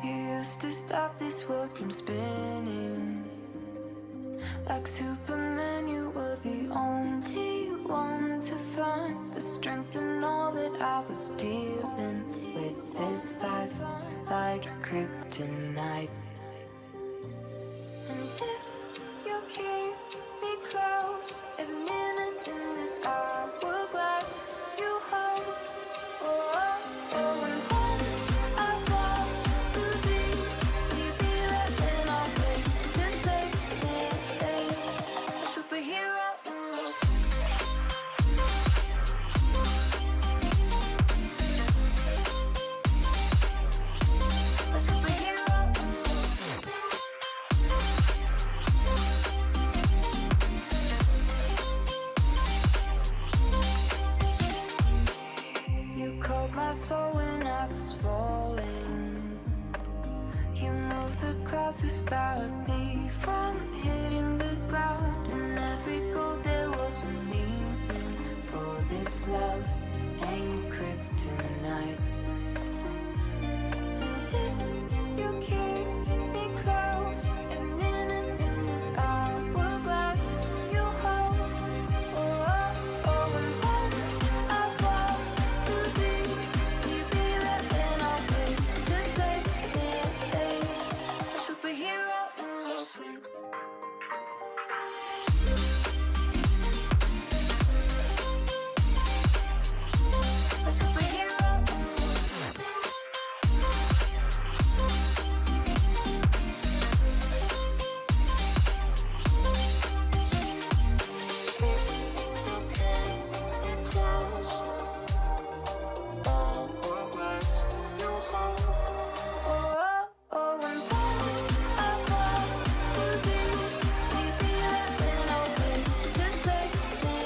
You used to stop this world from spinning. Like Superman, you were the only one to find the strength in all that I was dealing with this life, like kryptonite. And if you keep me close, every minute in this hourglass you hold. Oh, oh, oh, and when I fall to be there, then I'll wait to save me. A superhero in your sleep. A superhero in your sleep. You called my soul when I was falling. You moved the clouds to stop me from hitting the ground. In every goal there was a meaning. For this love ain't kryptonite. And if you keep me close, every minute in this hourglass you hold. Oh, oh, oh, and when I fall to be there, then I'll wait to save me. A superhero in your sleep. A superhero in your sleep. Oh, oh, and when I fall to be there, then I'll wait to save me.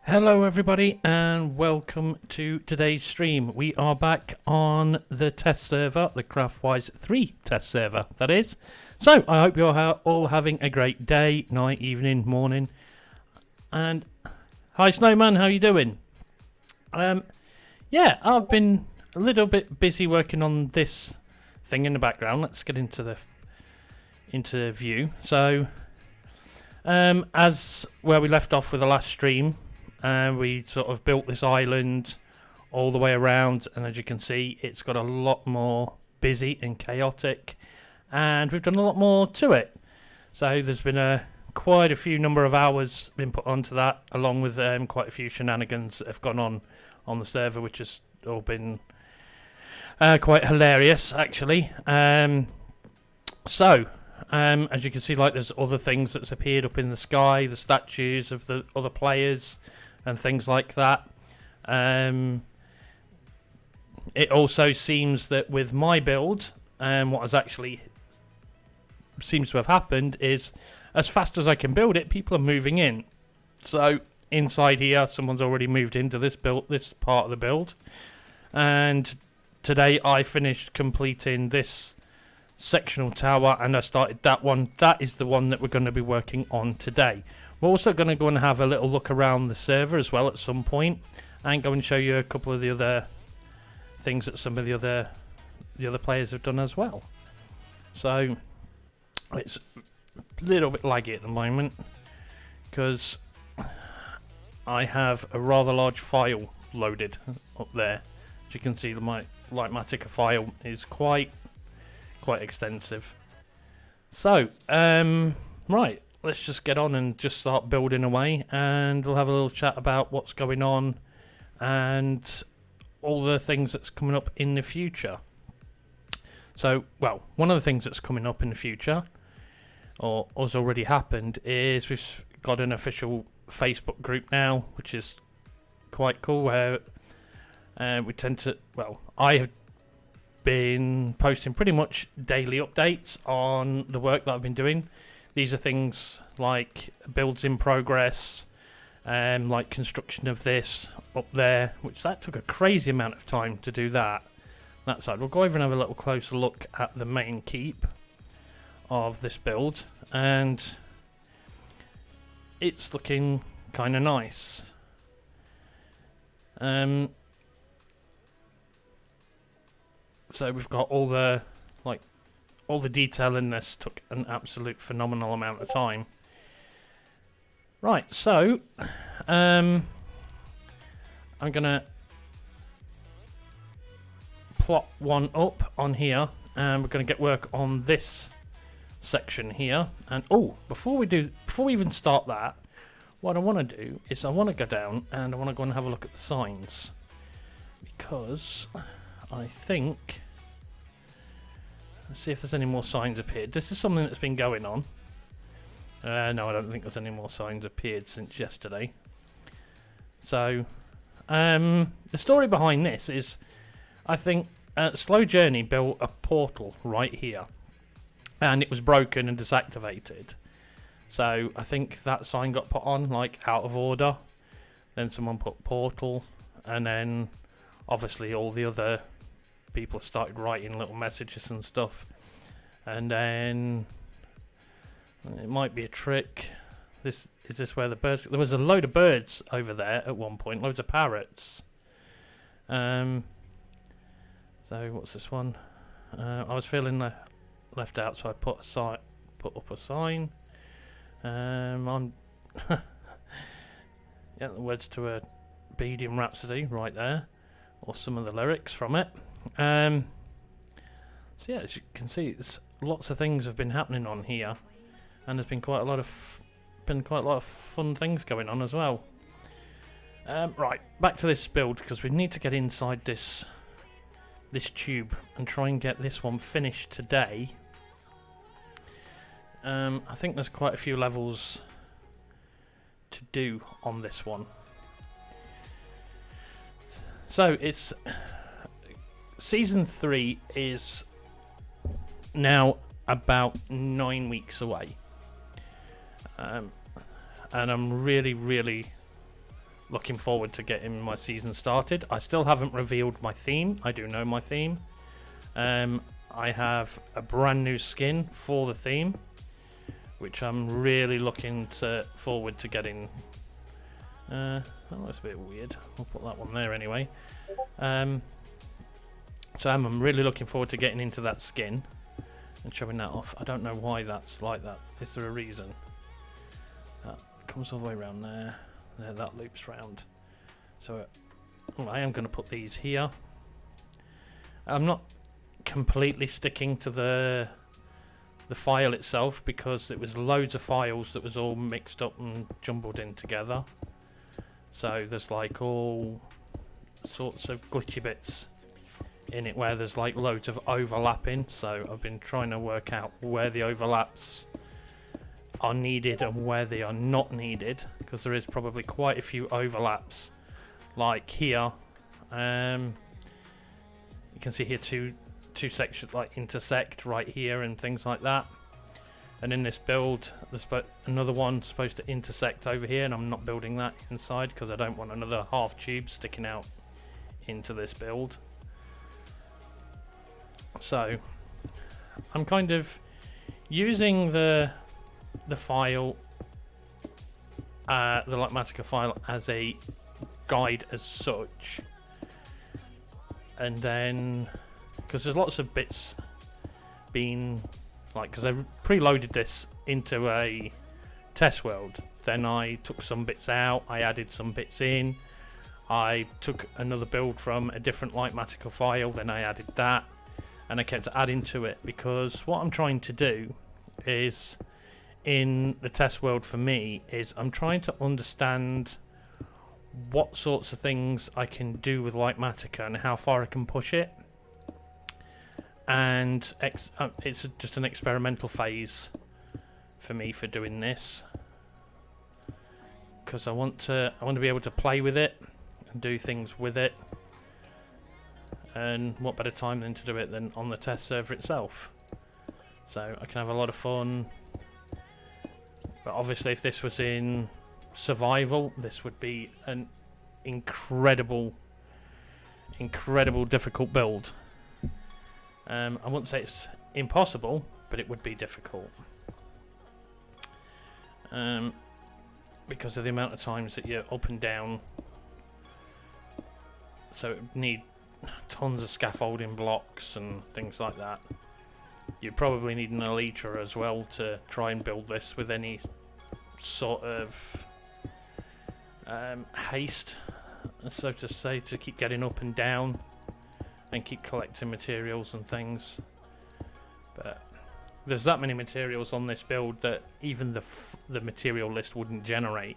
Hello everybody and welcome to today's stream. We are back on the test server, the CraftWise 3 test server, that is. So, I hope you're all having a great day, night, evening, morning. And, hi Snowman, how you doing? Yeah, I've been a little bit busy working on this thing in the background. Let's get into view. So, as where we left off with the last stream, we sort of built this island all the way around, and as you can see it's got a lot more busy and chaotic, and we've done a lot more to it. So there's been quite a few number of hours been put onto that, along with quite a few shenanigans that have gone on the server, which has all been quite hilarious actually. So as you can see, like, there's other things that's appeared up in the sky, the statues of the other players and things like that. It also seems that with my build, what has actually seems to have happened is, as fast as I can build it, people are moving in. So inside here, someone's already moved into this part of the build, and today I finished completing this sectional tower and I started that one. That is the one that we're going to be working on today. We're also going to go and have a little look around the server as well at some point, and go and show you a couple of the other things that some of the other players have done as well. So it's a little bit laggy at the moment because I have a rather large file loaded up there. As you can see, my Litematica file is quite quite extensive. So, right, let's just get on and just start building away, and we'll have a little chat about what's going on and all the things that's coming up in the future. So, well, one of the things that's coming up in the future, or has already happened, is we've got an official Facebook group now, which is quite cool, where we tend to, well, I have been posting pretty much daily updates on the work that I've been doing. These are things like builds in progress, like construction of this up there, which that took a crazy amount of time to do that side. We'll go over and have a little closer look at the main keep of this build, and it's looking kind of nice. So we've got all the detail in this. Took an absolute phenomenal amount of time. Right, so I'm gonna plot one up on here, and we're gonna get work on this section here. And before we even start that, what I want to do is I want to go down and I want to go and have a look at the signs, because I think, let's see if there's any more signs appeared. This is something that's been going on. No, I don't think there's any more signs appeared since yesterday. So, the story behind this is, I think Slow Journey built a portal right here, and it was broken and desactivated. So I think that sign got put on like out of order. Then someone put portal, and then obviously all the other people started writing little messages and stuff. And then it might be a trick. Is this where the birds? There was a load of birds over there at one point. Loads of parrots. So what's this one? I was feeling left out, so I put up a sign. I'm yeah, the words to a Beadium Rhapsody right there, or some of the lyrics from it. So yeah, as you can see, lots of things have been happening on here, and there's been quite a lot of fun things going on as well. Right, back to this build, because we need to get inside this tube and try and get this one finished today. I think there's quite a few levels to do on this one. So it's season 3 is now about 9 weeks away, and I'm really looking forward to getting my season started. I still haven't revealed my theme. I do know my theme. I have a brand new skin for the theme, which I'm really looking forward to getting. That looks a bit weird. I'll put that one there anyway. So I'm really looking forward to getting into that skin and showing that off. I don't know why that's like that. Is there a reason? That comes all the way around there. There, that loops round. So I am going to put these here. I'm not completely sticking to the file itself, because it was loads of files that was all mixed up and jumbled in together. So there's like all sorts of glitchy bits in it where there's like loads of overlapping. So I've been trying to work out where the overlaps are needed and where they are not needed, because there is probably quite a few overlaps. Like here, you can see here two sections like intersect right here and things like that. And in this build, there's another one supposed to intersect over here, and I'm not building that inside because I don't want another half tube sticking out into this build. So I'm kind of using the file, the Lotmatica file, as a guide as such, and then because there's lots of bits being like, because I preloaded this into a test world, then I took some bits out, I added some bits in, I took another build from a different Lotmatica file, then I added that, and I kept adding to it, because what I'm trying to do is, in the test world for me, is I'm trying to understand what sorts of things I can do with Litematica and how far I can push it. And it's just an experimental phase for me for doing this, because I want to be able to play with it and do things with it. And what better time than to do it than on the test server itself? So I can have a lot of fun. But obviously, if this was in survival, this would be an incredible difficult build. I wouldn't say it's impossible, but it would be difficult. Because of the amount of times that you're up and down. So it would need tons of scaffolding blocks and things like that. You probably need an elytra as well to try and build this with any sort of haste, so to say, to keep getting up and down and keep collecting materials and things. But there's that many materials on this build that even the material list wouldn't generate.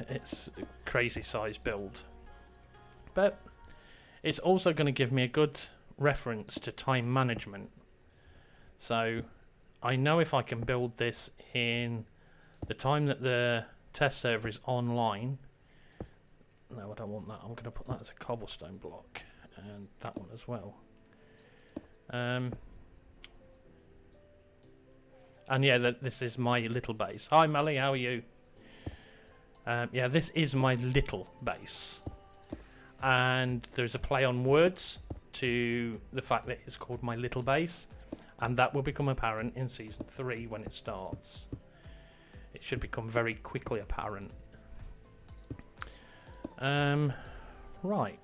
It's a crazy size build. But it's also going to give me a good reference to time management. So I know if I can build this in the time that the test server is online. No, I don't want that. I'm going to put that as a cobblestone block, and that one as well. And yeah, this is my little base. Hi Melly, how are you? Yeah, this is my little base. And there's a play on words to the fact that it's called my little base, and that will become apparent in season 3 when it starts. It should become very quickly apparent. Right.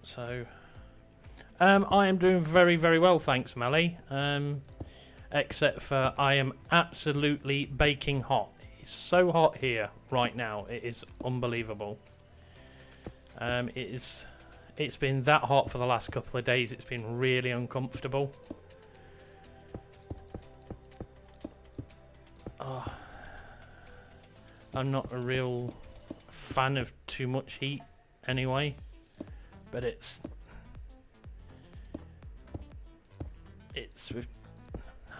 So I am doing very, very well, thanks, Melly. Except for I am absolutely baking hot. It's so hot here right now. It is unbelievable. It's been that hot for the last couple of days. It's been really uncomfortable. Oh, I'm not a real fan of too much heat anyway, but it's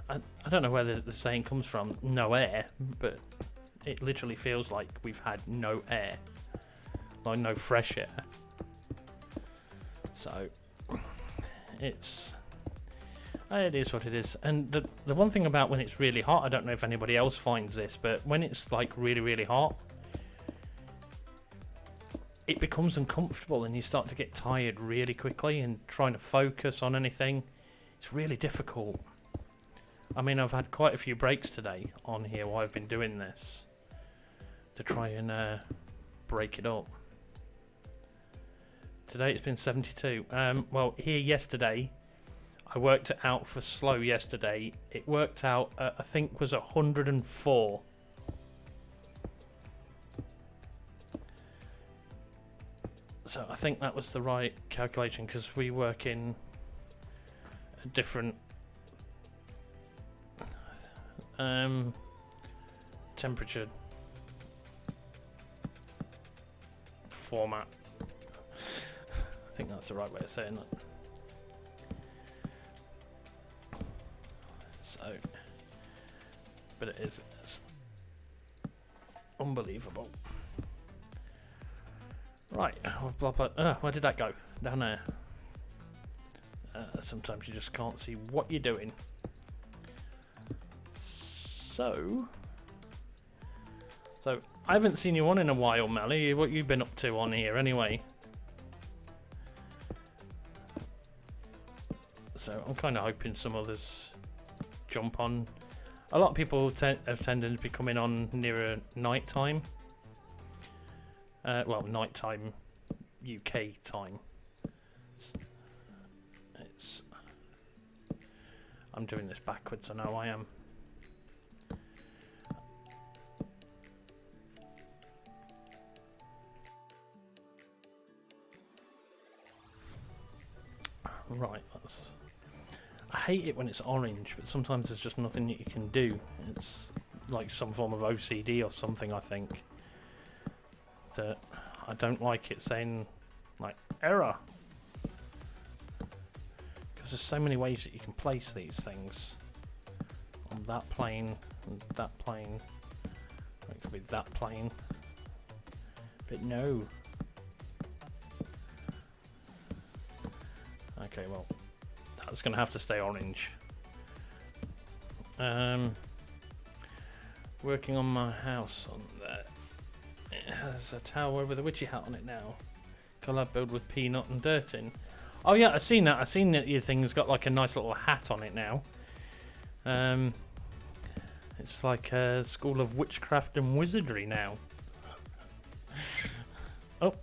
I don't know where the saying comes from, no air, but it literally feels like we've had no air, like no fresh air. So it is what it is. And the one thing about when it's really hot, I don't know if anybody else finds this, but when it's like really, really hot, it becomes uncomfortable and you start to get tired really quickly, and trying to focus on anything, it's really difficult. I mean, I've had quite a few breaks today on here while I've been doing this to try and break it up. Today it's been 72. Well, here yesterday, I worked it out for slow yesterday. It worked out, I think, was 104. So I think that was the right calculation, because we work in a different temperature format. I think that's the right way of saying that. So, but it's unbelievable. Right, where did that go? Down there. Sometimes you just can't see what you're doing. So I haven't seen you on in a while, Melly. What you been up to on here anyway? So I'm kind of hoping some others jump on. A lot of people have tended to be coming on nearer night time. Well, night time, UK time. I'm doing this backwards, I know I am. Right, that's... I hate it when it's orange, but sometimes there's just nothing that you can do. It's like some form of OCD or something, I think. That I don't like it saying, like, error. Because there's so many ways that you can place these things. On that plane, and that plane. It could be that plane. But no. Okay, well, that's going to have to stay orange. Working on my house on that. It has a tower with a witchy hat on it now. Collab build with peanut and dirt in. Oh yeah, I've seen that. I've seen that your thing's got like a nice little hat on it now. It's like a school of witchcraft and wizardry now. Oh.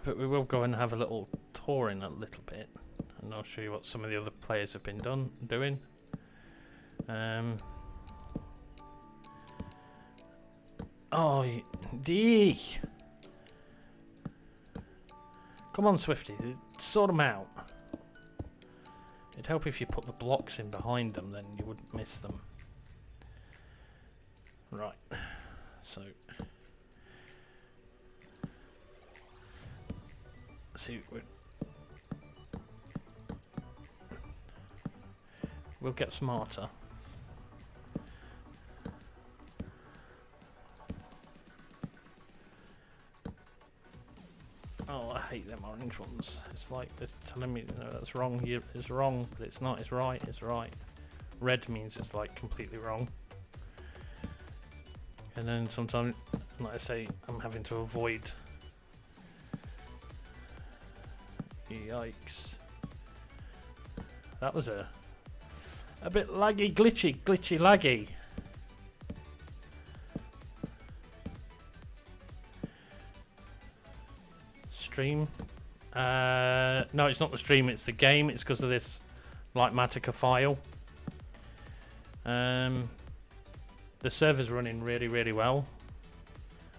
But we will go and have a little tour in a little bit, and I'll show you what some of the other players have been doing. Oh, D. Come on, Swifty, sort them out. It'd help if you put the blocks in behind them, then you wouldn't miss them. Right, so see, we'll get smarter. Oh, I hate them orange ones. It's like they're telling me, no, that's wrong. It's wrong, but it's not. It's right. It's right. Red means it's like completely wrong. And then sometimes, like I say, I'm having to avoid. Yikes. That was a bit laggy, glitchy, laggy. Stream. No, it's not the stream, it's the game. It's because of this Lightmatica file. The server's running really, really well,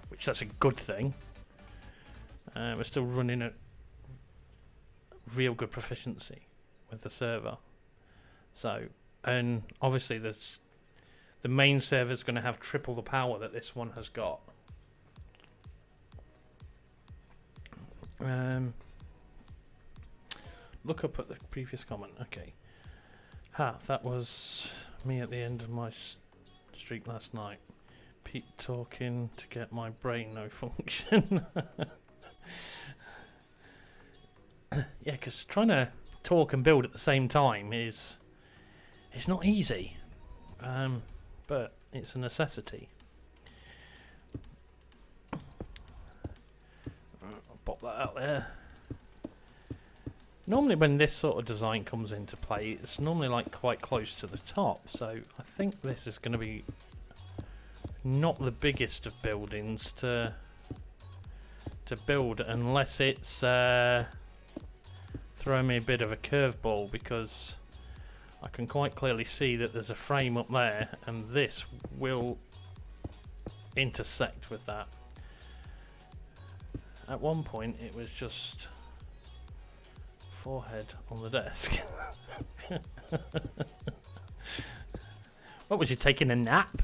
which that's a good thing. We're still running at real good proficiency with the server. So, and obviously the main server's going to have triple the power that this one has got. Look up at the previous comment. Okay. That was me at the end of my streak last night. Pete talking to get my brain no function. Yeah, because trying to talk and build at the same time it's not easy. But it's a necessity. I'll pop that out there. Normally when this sort of design comes into play, it's normally like quite close to the top, so I think this is going to be not the biggest of buildings to build, unless it's throwing me a bit of a curveball, because I can quite clearly see that there's a frame up there and this will intersect with that. At one point it was just forehead on the desk. What, was you taking a nap?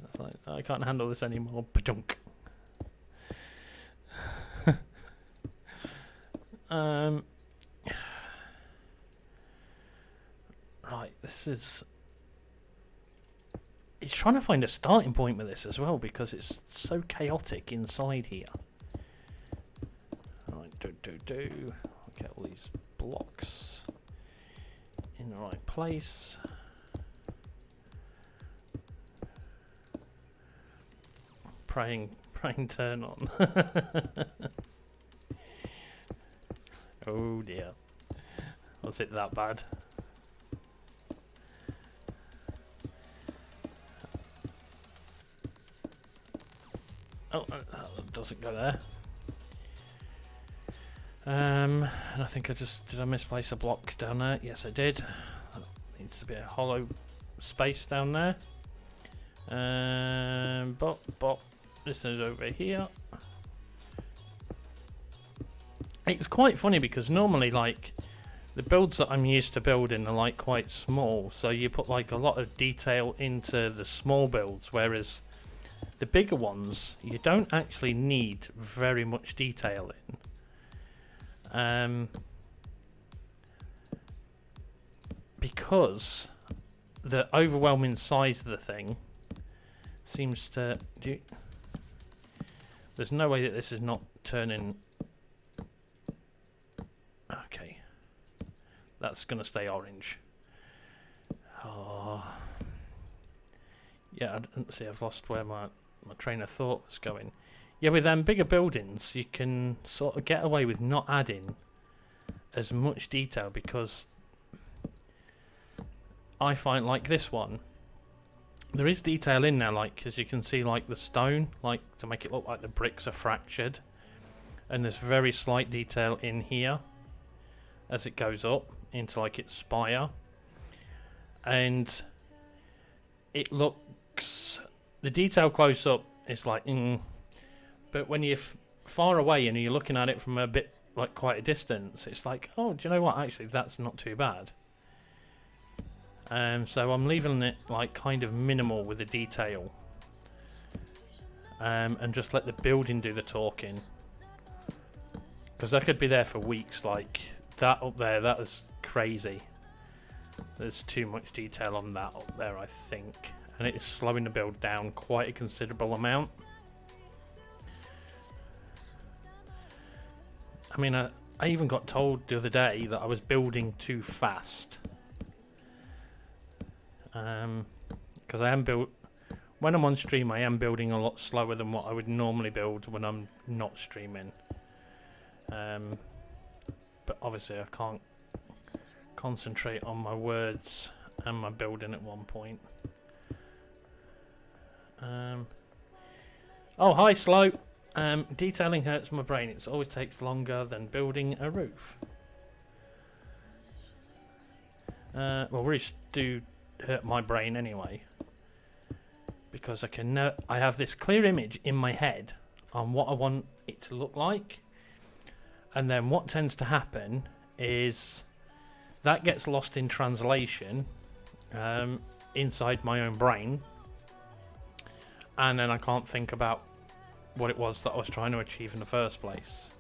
It's like, I can't handle this anymore. Badunk. Right, this is... It's trying to find a starting point with this as well, because it's so chaotic inside here. Right, get all these blocks in the right place. Praying turn on. Oh dear. Was it that bad? Oh, that doesn't go there. And I think did I misplace a block down there? Yes, I did. That needs a bit of hollow space down there. But this is over here. It's quite funny because normally, like, the builds that I'm used to building are like quite small, so you put like a lot of detail into the small builds, whereas the bigger ones you don't actually need very much detail in, because the overwhelming size of the thing seems to there's no way that this is not turning. Okay, that's gonna stay orange. Oh yeah, see, I've lost where my train of thought was going. Yeah, with bigger buildings you can sort of get away with not adding as much detail, because I find, like this one, there is detail in there, like, as you can see, like the stone, like to make it look like the bricks are fractured, and there's very slight detail in here as it goes up into like its spire, and it looks, the detail close up is like but when you're far away and you're looking at it from a bit, like, quite a distance, it's like, oh, do you know what, actually that's not too bad. So I'm leaving it like kind of minimal with the detail, and just let the building do the talking, because that could be there for weeks. Like that up there, that is crazy. There's too much detail on that up there, I think, and it is slowing the build down quite a considerable amount. I mean, I even got told the other day that I was building too fast. Because I am when I'm on stream, I am building a lot slower than what I would normally build when I'm not streaming. But obviously I can't concentrate on my words and my building at one point. Oh, hi Slow. Detailing hurts my brain. It always takes longer than building a roof. Well, roofs do hurt my brain anyway, because I have this clear image in my head on what I want it to look like, and then what tends to happen is that gets lost in translation inside my own brain, and then I can't think about what it was that I was trying to achieve in the first place.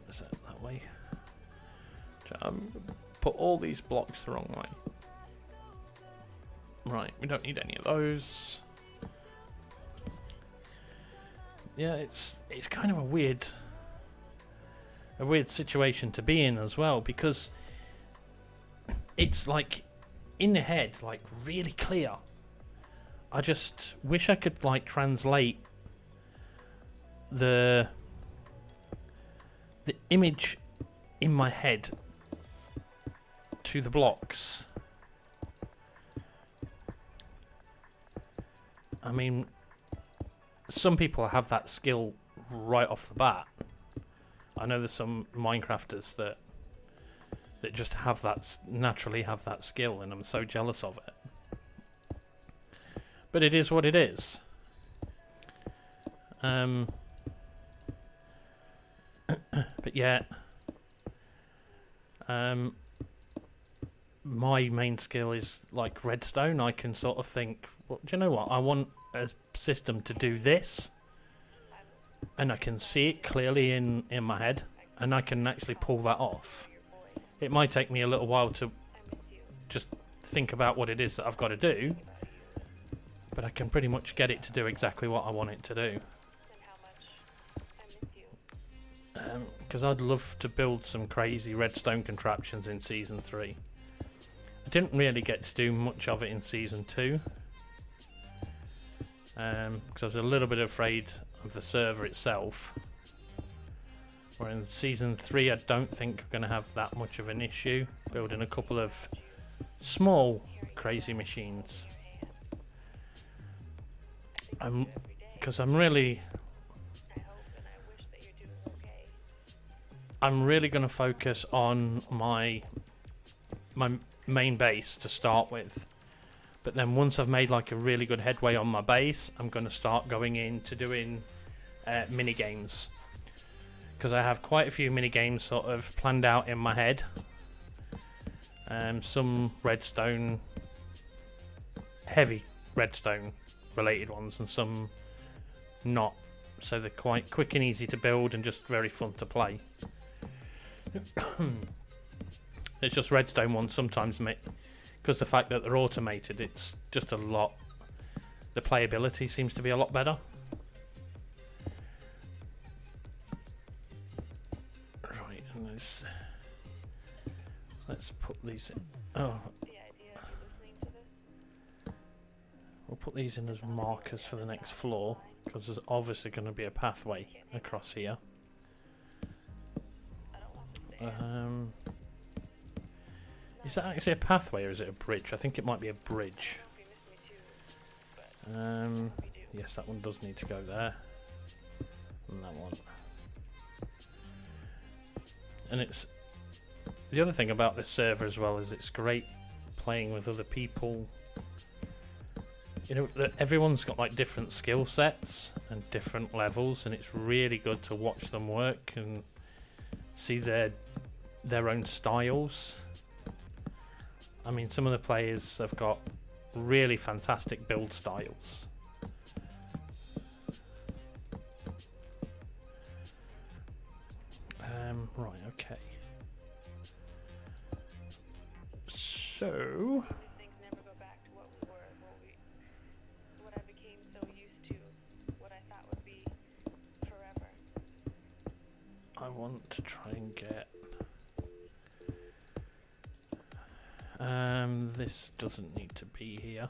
Is that way? Put all these blocks the wrong way. Right, we don't need any of those. Yeah, it's kind of a weird situation to be in as well, because it's like in the head, like really clear. I just wish I could like translate the image in my head to the blocks. I mean, some people have that skill right off the bat. I know there's some Minecrafters that just have that, naturally have that skill, and I'm so jealous of it. But it is what it is. But yeah, my main skill is like redstone. I can sort of think, well, do you know what? I want a system to do this, and I can see it clearly in my head, and I can actually pull that off. It might take me a little while to just think about what it is that I've got to do, but I can pretty much get it to do exactly what I want it to do. Because I'd love to build some crazy redstone contraptions in Season 3. I didn't really get to do much of it in Season 2. Because I was a little bit afraid of the server itself. Where in Season 3 I don't think I'm going to have that much of an issue building a couple of small crazy machines. Because I'm really going to focus on my my main base to start with. But then once I've made like a really good headway on my base, I'm going to start going into doing mini games, because I have quite a few mini games sort of planned out in my head. Some redstone, heavy redstone related ones, and some not. So they're quite quick and easy to build and just very fun to play. It's just redstone ones sometimes, because the fact that they're automated, it's just a lot. The playability seems to be a lot better. Right, and let's put these in. Oh, we'll put these in as markers for the next floor, because there's obviously going to be a pathway across here. Is that actually a pathway or is it a bridge? I think it might be a bridge. Yes, that one does need to go there. And that one. And it's... The other thing about this server as well is it's great playing with other people. You know, everyone's got like different skill sets and different levels, and it's really good to watch them work and see their own styles. I mean, some of the players have got really fantastic build styles. Right, okay. So... I want to try and get... this doesn't need to be here.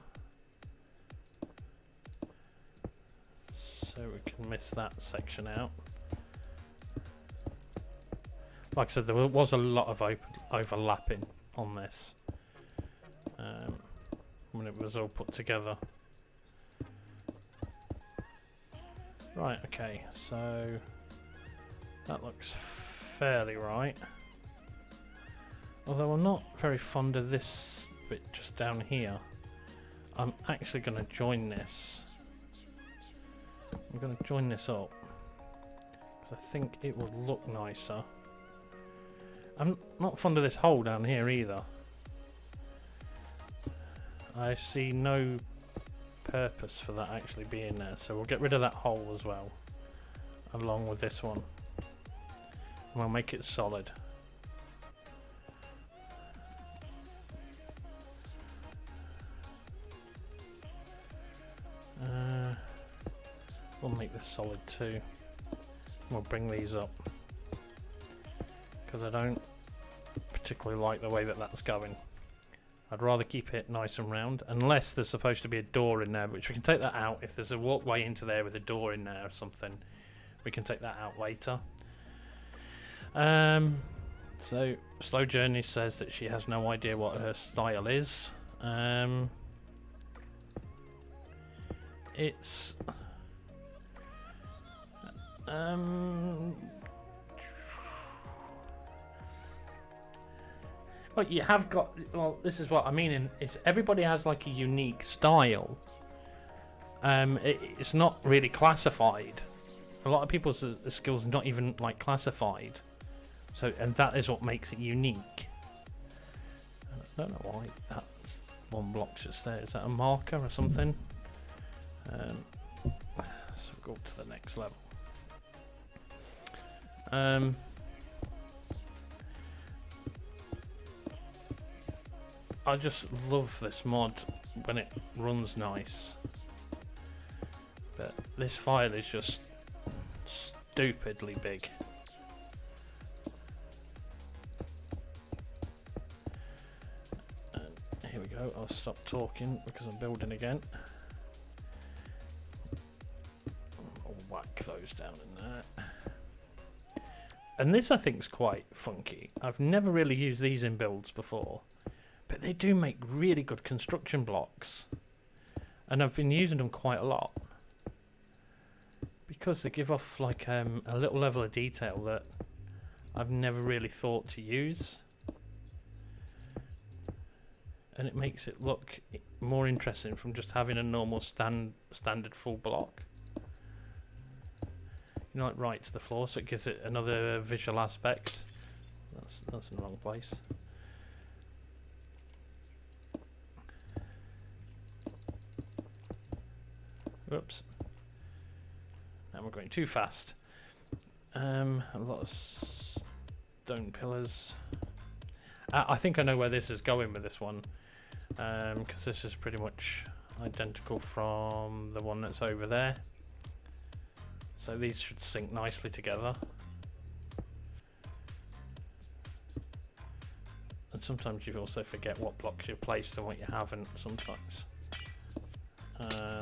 So we can miss that section out. Like I said, there was a lot of overlapping on this when it was all put together. Right, okay, so that looks fairly right. Although I'm not very fond of this bit just down here. I'm actually going to join this. I'm going to join this up, because I think it would look nicer. I'm not fond of this hole down here either. I see no purpose for that actually being there, so we'll get rid of that hole as well, along with this one. And we'll make it solid. We'll make this solid too. We'll bring these up, because I don't particularly like the way that that's going. I'd rather keep it nice and round, unless there's supposed to be a door in there, which we can take that out. If there's a walkway into there with a door in there or something, we can take that out later. So Slow Journey says that she has no idea what her style is. It's well, you have got, well, this is what I mean, is everybody has like a unique style. It's not really classified. A lot of people's skills are not even like classified. So, and that is what makes it unique. I don't know why that's one block's just there. Is that a marker or something? So go up to the next level. I just love this mod when it runs nice, but this file is just stupidly big. And here we go, I'll stop talking because I'm building again. I'll whack those down in there. And this I think is quite funky. I've never really used these in builds before, but they do make really good construction blocks, and I've been using them quite a lot because they give off like a little level of detail that I've never really thought to use. and it makes it look more interesting from just having a normal standard full block. You know, like right to the floor, so it gives it another visual aspect. That's in the wrong place. Whoops. Now we're going too fast. A lot of stone pillars. I think I know where this is going with this one, because this is pretty much identical from the one that's over there. So these should sync nicely together. And sometimes you also forget what blocks you've placed and what you haven't sometimes.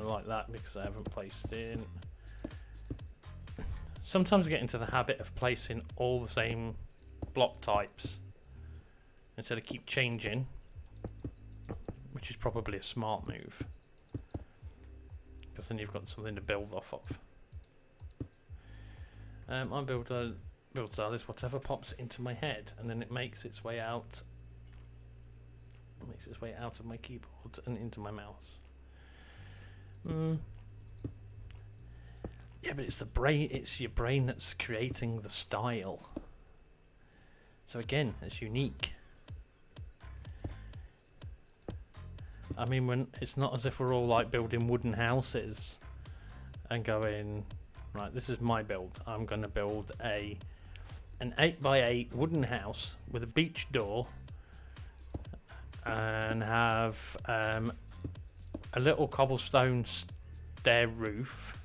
Like that, because I haven't placed in. Sometimes I get into the habit of placing all the same block types instead of keep changing, which is probably a smart move, because then you've got something to build off of. I build style is whatever pops into my head, and then it makes its way out. It makes its way out of my keyboard and into my mouse. Yeah, but it's the brain. It's your brain that's creating the style. So again, it's unique. I mean, when it's not as if we're all like building wooden houses and going, right, this is my build. I'm going to build an 8x8 wooden house with a beach door and have a little cobblestone stair roof.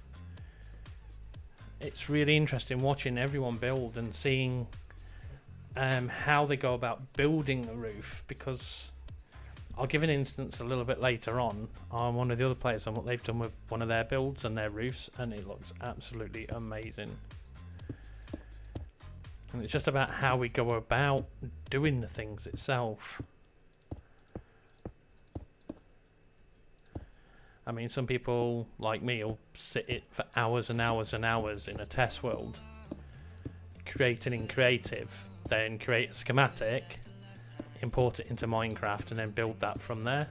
It's really interesting watching everyone build and seeing how they go about building a roof, because I'll give an instance a little bit later on one of the other players on what they've done with one of their builds and their roofs, and it looks absolutely amazing. And it's just about how we go about doing the things itself. I mean, some people like me will sit it for hours and hours and hours in a test world, creating in creative, then create a schematic, import it into Minecraft, and then build that from there.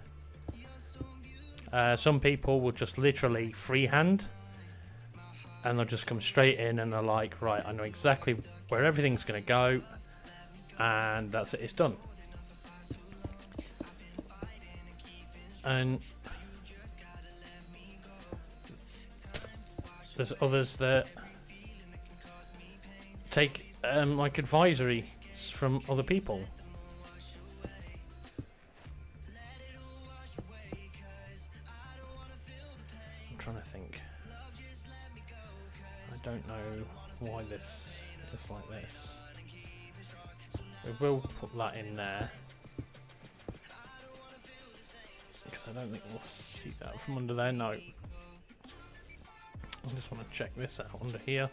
Some people will just literally freehand, and they'll just come straight in and they're like, right, I know exactly where everything's going to go, and that's it, it's done. And there's others that take like advisories from other people. I'm trying to think. I don't know why this is like this. We will put that in there, because I don't think we'll see that from under there. No. I just want to check this out under here.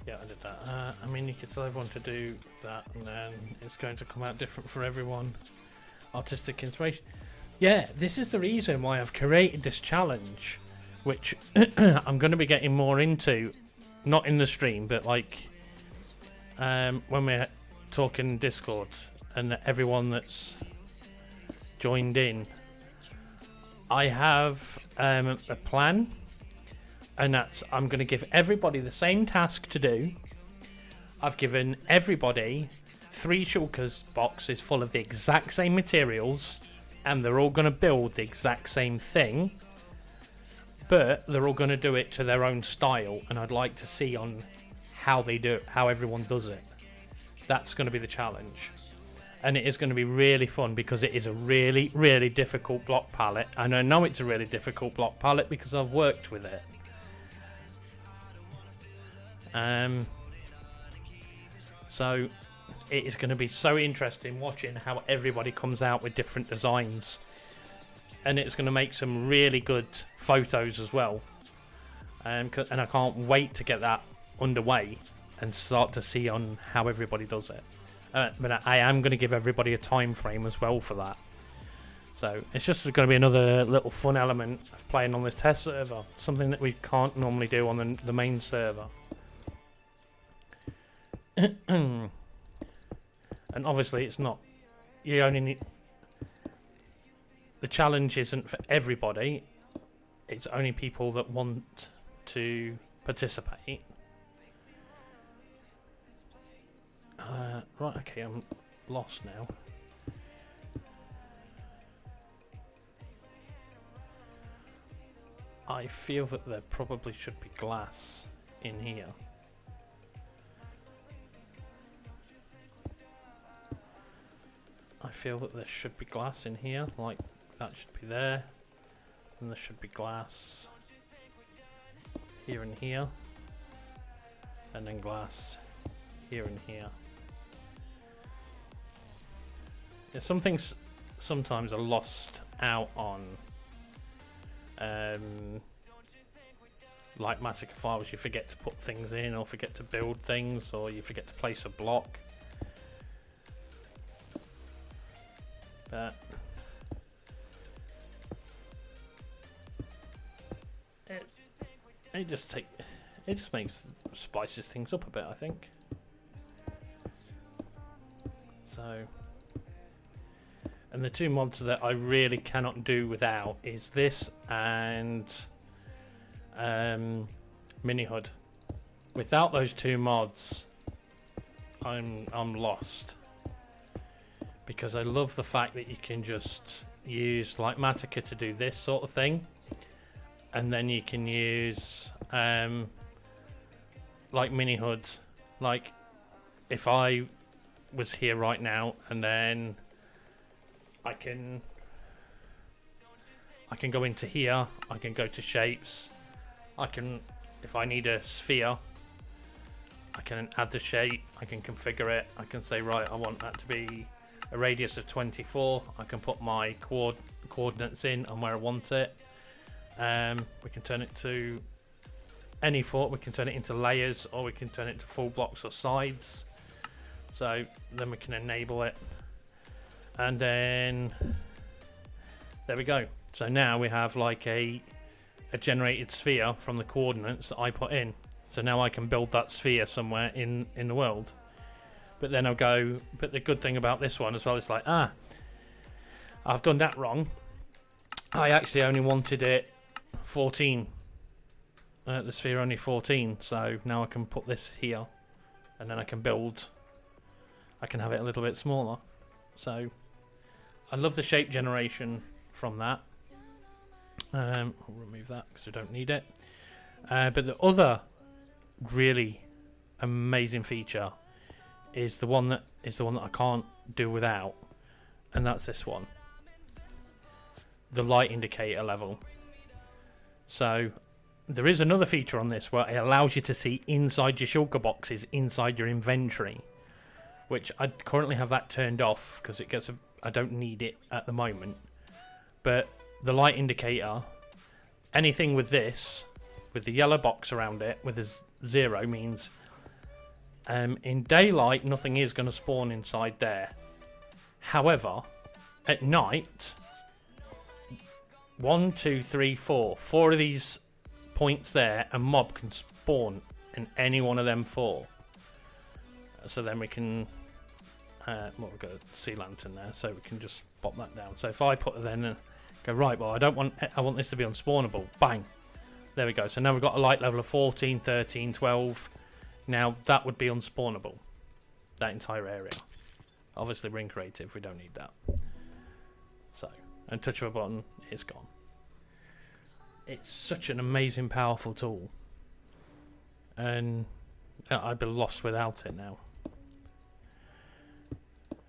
Yeah, I did that. I mean, you could tell everyone to do that, and then it's going to come out different for everyone. Artistic inspiration. Yeah, this is the reason why I've created this challenge, which I'm going to be getting more into, not in the stream, but like when we're talking Discord and everyone that's joined in. I have a plan, and that's I'm going to give everybody the same task to do. I've given everybody 3 shulkers boxes full of the exact same materials, and they're all going to build the exact same thing, but they're all going to do it to their own style, and I'd like to see on how they do it, how everyone does it. That's going to be the challenge. And it is going to be really fun, because it is a really, really difficult block palette. And I know it's a really difficult block palette because I've worked with it. So it is going to be so interesting watching how everybody comes out with different designs. And it's going to make some really good photos as well. And I can't wait to get that underway and start to see on how everybody does it. But I am going to give everybody a time frame as well for that. So it's just going to be another little fun element of playing on this test server. Something that we can't normally do on the main server. And obviously it's not, you only need, the challenge isn't for everybody, it's only people that want to participate. Right, okay, I'm lost now. I feel that there probably should be glass in here. I feel that there should be glass in here, like that should be there. And there should be glass here and here. And then glass here and here. Yeah, some things sometimes are lost out on. Like Matica files, you forget to put things in, or forget to build things, or you forget to place a block. But it just splices things up a bit, I think. So, and the two mods that I really cannot do without is this and Mini HUD. Without those two mods, I'm lost, because I love the fact that you can just use like Matica to do this sort of thing, and then you can use like Mini HUD, like if I was here right now, and then I can go into here, I can go to shapes, I can, if I need a sphere, I can add the shape, I can configure it, I can say, right, I want that to be a radius of 24, I can put my coordinates in and where I want it. We can turn it to any form, we can turn it into layers, or we can turn it to full blocks or sides. So then we can enable it, and then there we go. So now we have like a generated sphere from the coordinates that I put in. So now I can build that sphere somewhere in the world. But then I'll go, but the good thing about this one as well is like, I've done that wrong. I actually only wanted it 14. The sphere only 14. So now I can put this here, and then I can build, I can have it a little bit smaller. So I love the shape generation from that. I'll remove that because we don't need it. But the other really amazing feature is the one that I can't do without, and that's this one, the light indicator level. So there is another feature on this where it allows you to see inside your shulker boxes, inside your inventory, which I currently have that turned off because it gets I don't need it at the moment. But the light indicator, anything with this, with the yellow box around it, with a 0 means in daylight nothing is going to spawn inside there. However, at night, 1, 2, 3, 4 of these points there, a mob can spawn in any one of them 4. So then we can, well, we've got a sea lantern there, so we can just pop that down. So if I put it then, go right, well, I want this to be unspawnable. Bang, there we go. So now we've got a light level of 14, 13, 12. Now that would be unspawnable, that entire area. Obviously we're in creative, we don't need that. So, and touch of a button, it's gone. It's such an amazing, powerful tool, and I'd be lost without it now.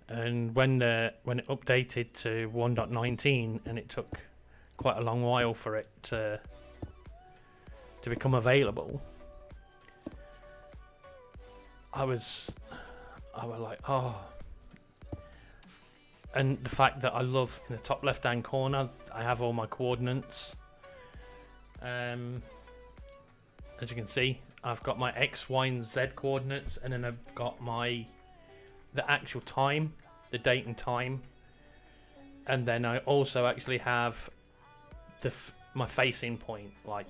And when it updated to 1.19, and it took quite a long while for it to become available, I was like, oh. And the fact that I love, in the top left hand corner, I have all my coordinates. As you can see, I've got my X, Y, and Z coordinates, and then I've got the actual time, the date and time, and then I also actually have my facing point, like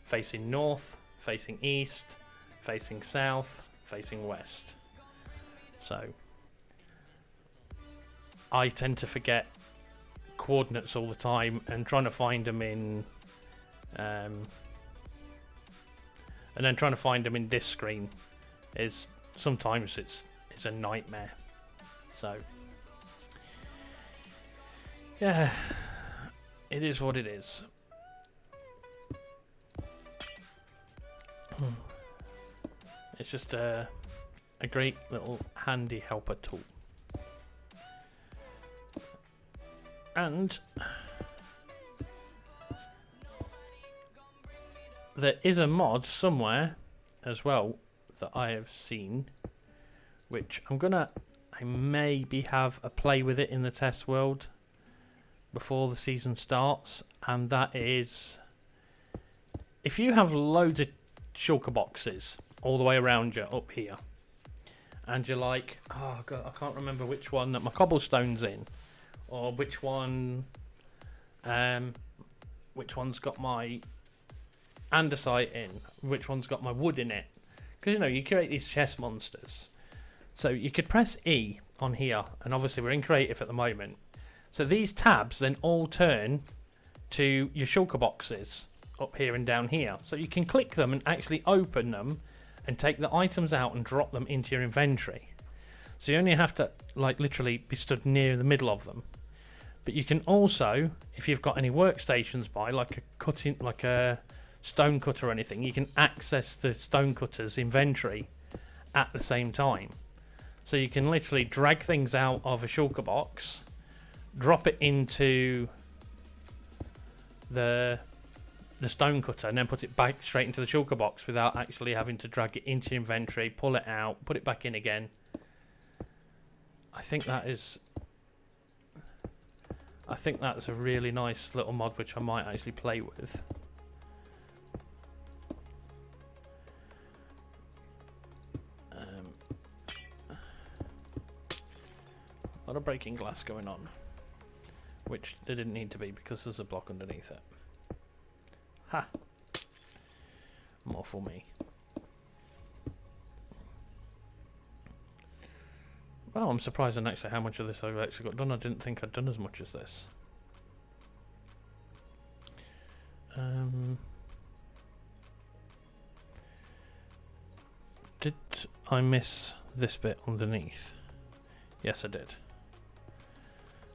facing north, facing east, facing south, facing west. So I tend to forget coordinates all the time, and trying to find them in and then trying to find them in this screen is sometimes it's a nightmare. So yeah, it is what it is. It's just a great little handy helper tool. And there is a mod somewhere as well that I have seen, which I maybe have a play with it in the test world before the season starts, and that is if you have loads of shulker boxes all the way around you up here, and you're like, oh god, I can't remember which one that my cobblestone's in, or which one's got my andesite in, which one's got my wood in it, because you create these chest monsters. So you could press E on here, and obviously we're in creative at the moment, so these tabs then all turn to your shulker boxes up here and down here, so you can click them and actually open them and take the items out and drop them into your inventory. So you only have to like literally be stood near the middle of them. But you can also, if you've got any workstations by, like a stone cutter or anything, you can access the stone cutter's inventory at the same time. So you can literally drag things out of a shulker box, drop it into the stone cutter, and then put it back straight into the shulker box without actually having to drag it into your inventory, pull it out, put it back in again. I think that's a really nice little mod which I might actually play with. A lot of breaking glass going on, which there didn't need to be because there's a block underneath it. Ha! More for me. Well, I'm surprised on actually how much of this I've actually got done. I didn't think I'd done as much as this. Did I miss this bit underneath? Yes, I did.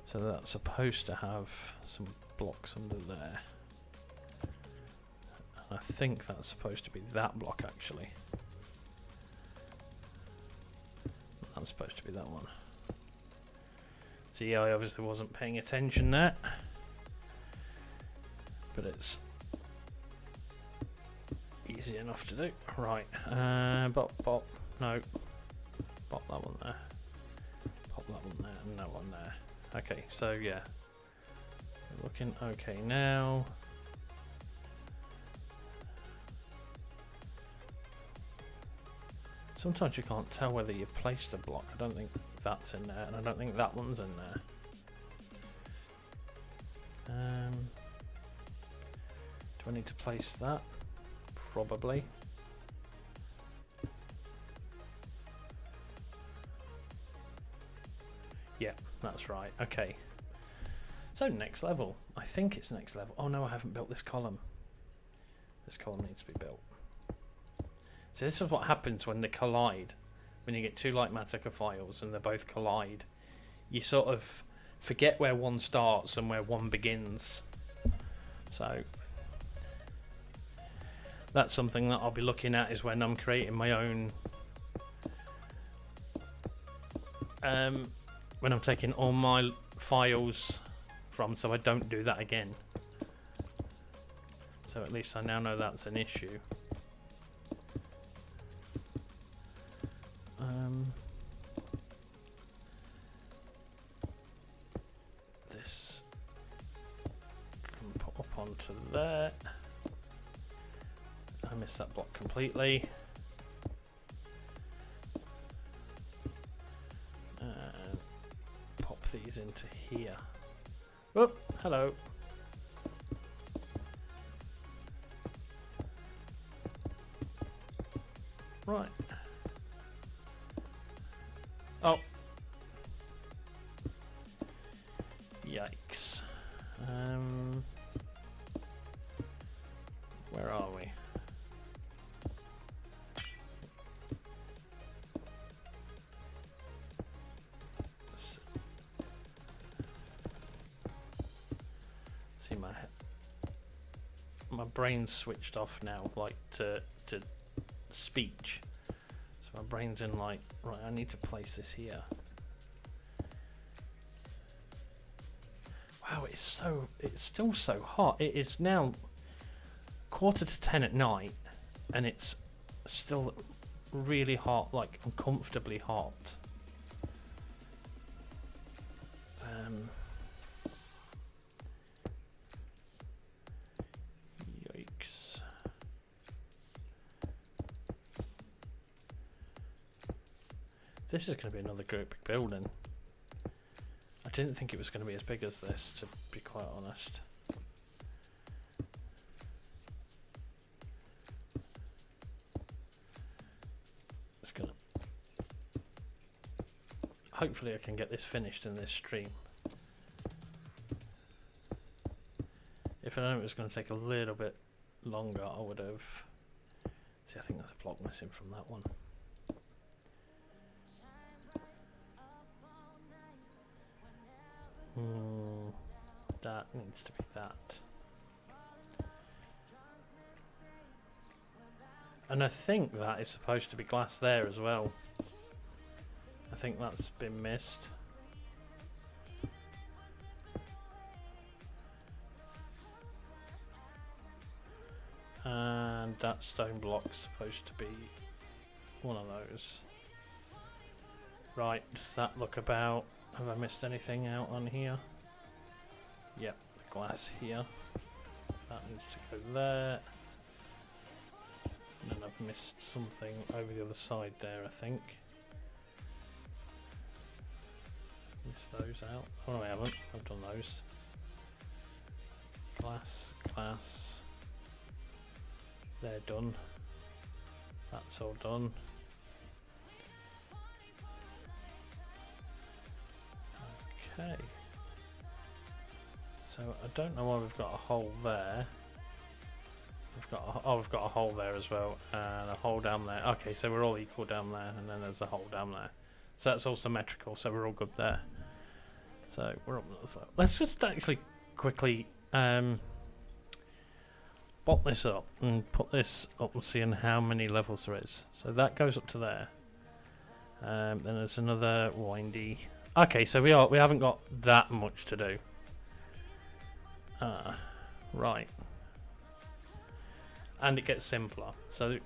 So that's supposed to have some blocks under there. I think that's supposed to be that block, actually. That's supposed to be that one. See, I obviously wasn't paying attention there. But it's easy enough to do. Right. Bop. No. Pop that one there. Pop that one there. And that one there. Okay, so yeah. Looking okay now. Sometimes you can't tell whether you've placed a block. I don't think that's in there, and I don't think that one's in there. Do I need to place that? Probably. Yeah, that's right. Okay. So next level. I think it's next level. Oh no, I haven't built this column. This column needs to be built. So this is what happens when they collide. When you get two light matter files and they both collide, you sort of forget where one starts and where one begins. So that's something that I'll be looking at, is when I'm creating my own when I'm taking all my files from, so I don't do that again. So at least I now know that's an issue. This can put up onto there. I missed that block completely. Pop these into here. Oh, hello. Right. Yikes. Where are we? See, my brain's switched off now, like to speech. So my brain's in like, right, I need to place this here. Wow, it's still so hot. It is now 9:45 at night, and it's still really hot, like uncomfortably hot. Yikes. This is going to be another great big building. I didn't think it was going to be as big as this, to be quite honest. It's gonna. Hopefully, I can get this finished in this stream. If I knew it was going to take a little bit longer, I would have. See, I think there's a block missing from that one. That needs to be that. And I think that is supposed to be glass there as well. I think that's been missed. And that stone block's supposed to be one of those. Right, does that look about? Have I missed anything out on here? Yep, the glass here. That needs to go there. And then I've missed something over the other side there, I think. Missed those out. Oh no, I haven't. I've done those. Glass, glass. They're done. That's all done. Okay. So I don't know why we've got a hole there. We've got a hole there as well, and a hole down there. Okay, so we're all equal down there, and then there's a hole down there. So that's all symmetrical. So we're all good there. So we're up. Let's just actually quickly bot this up and put this up and see how many levels there is. So that goes up to there. Then there's another windy. Okay, so we haven't got that much to do. Right. And it gets simpler. So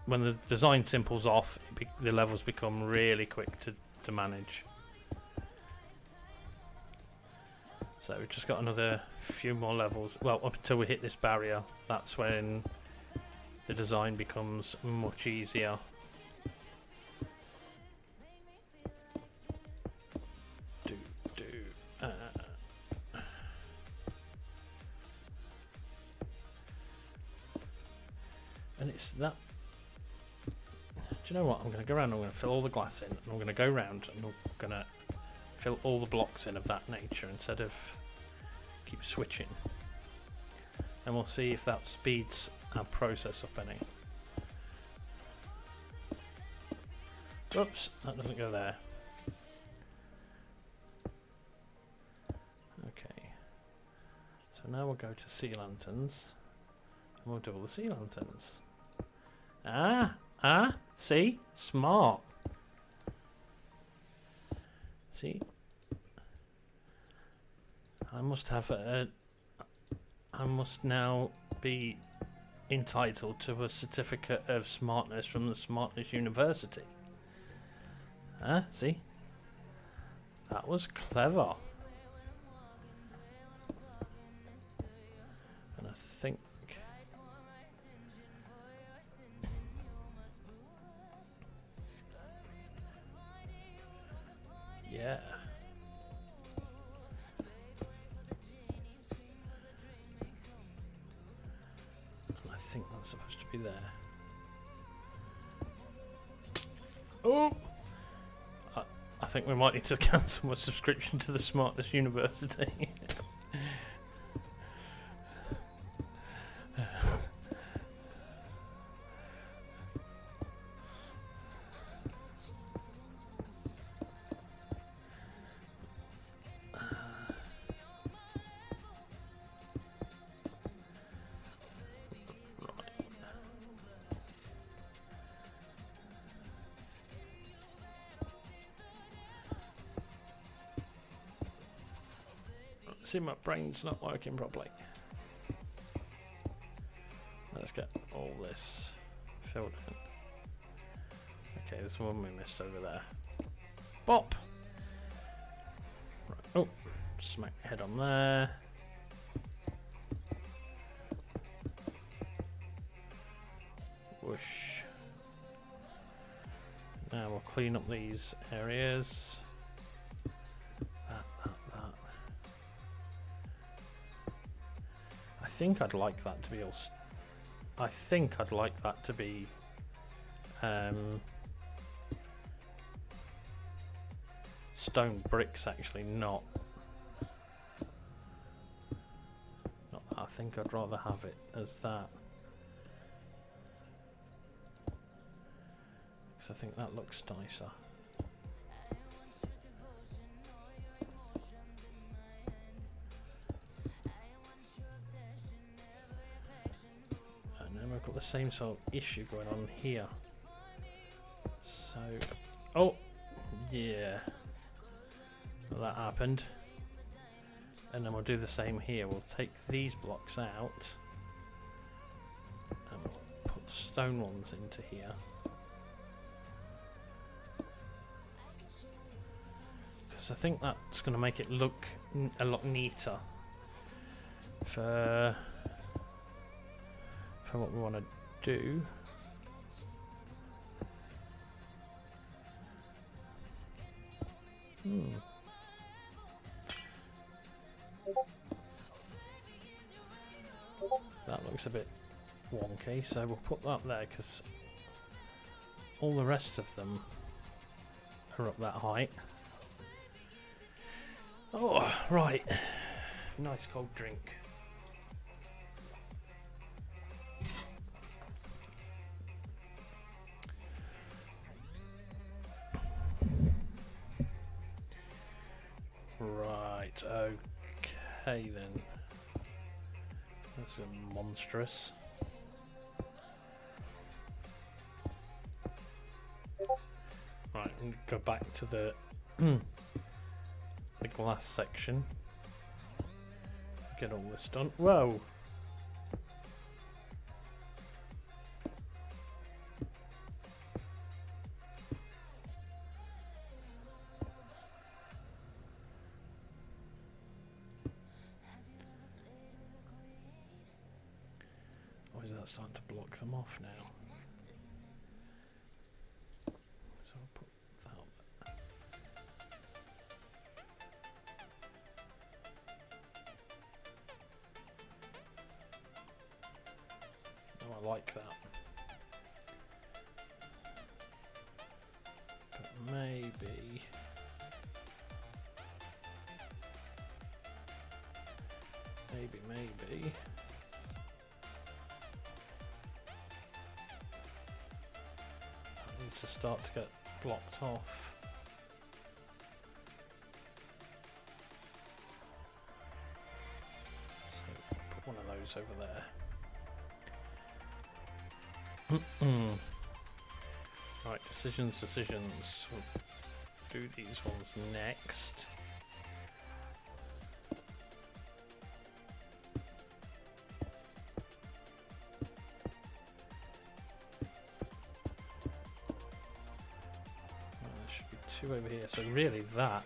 when the design simples off, the levels become really quick to manage. So we've just got another few more levels. Well, up until we hit this barrier, that's when the design becomes much easier. And it's that. Do you know what? I'm going to go around and I'm going to fill all the glass in, and I'm going to go around and I'm going to fill all the blocks in of that nature instead of keep switching. And we'll see if that speeds our process up any. Oops, that doesn't go there. Okay. So now we'll go to sea lanterns. And we'll do all the sea lanterns. See? Smart. See? I must have I must now be entitled to a certificate of smartness from the Smartness University. See? That was clever. And I think yeah. And I think that's supposed to be there. I think we might need to cancel my subscription to the Smartness University. See, my brain's not working properly. Let's get all this filled in. Okay, there's one we missed over there. Bop! Right. Oh, smack your head on there. Whoosh. Now we'll clean up these areas. That. I think I'd like that to be all. I think I'd like that to be stone bricks. Actually, not. Not that. I think I'd rather have it as that. Because I think that looks nicer. We've got the same sort of issue going on here. So, oh, yeah, well, that happened. And then we'll do the same here. We'll take these blocks out and we'll put stone ones into here. Because I think that's going to make it look a lot neater for what we want to do. That looks a bit wonky, so we'll put that there because all the rest of them are up that height. Oh, right. Nice cold drink. Right, okay then. That's monstrous. Right, I'm gonna go back to the the glass section. Get all this done. Whoa! Is that starting to block them off now? So I'll put that on there. Oh, I like that. But maybe needs to start to get blocked off. So put one of those over there. Right, decisions. We'll do these ones next. Two over here, so really that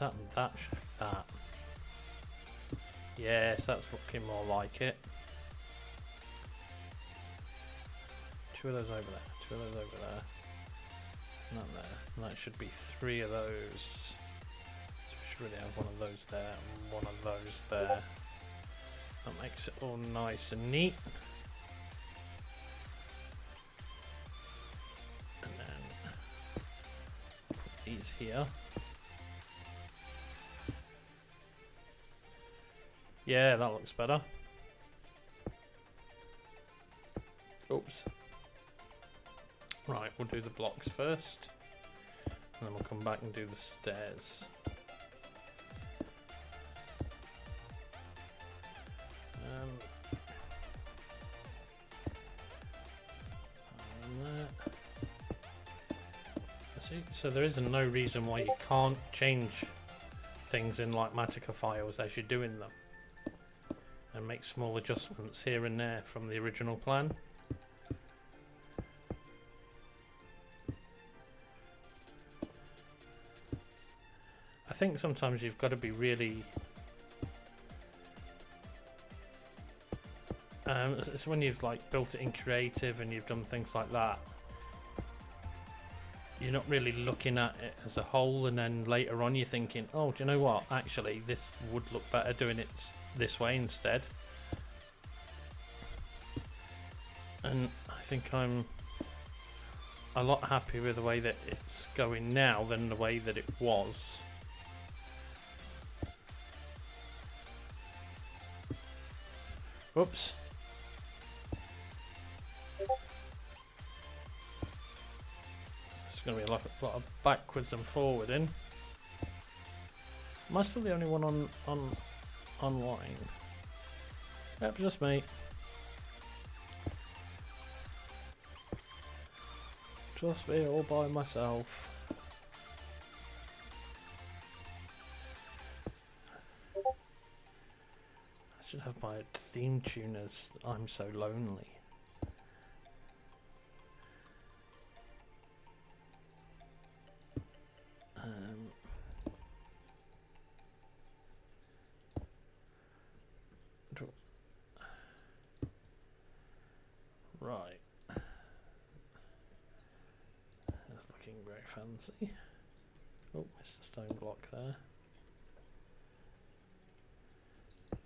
and that should be that. Yes, that's looking more like it. Two of those over there, two of those over there, not there. And that should be three of those. So we should really have one of those there and one of those there. That makes it all nice and neat. these here. Yeah, that looks better. Oops. Right, we'll do the blocks first, and then we'll come back and do the stairs. See, so there is no reason why you can't change things in like Matica files as you're doing them, and make small adjustments here and there from the original plan. I think sometimes you've got to be really it's when you've like built it in creative and you've done things like that, you're not really looking at it as a whole, and then later on you're thinking, oh, do you know what, actually this would look better doing it this way instead. And I think I'm a lot happier with the way that it's going now than the way that it was. Whoops. It's going to be a lot of backwards and forwarding. Am I still the only one online? Yep, just me. Just me all by myself. I should have my theme tune as I'm So Lonely. Right. That's looking very fancy. Oh, missed a stone block there.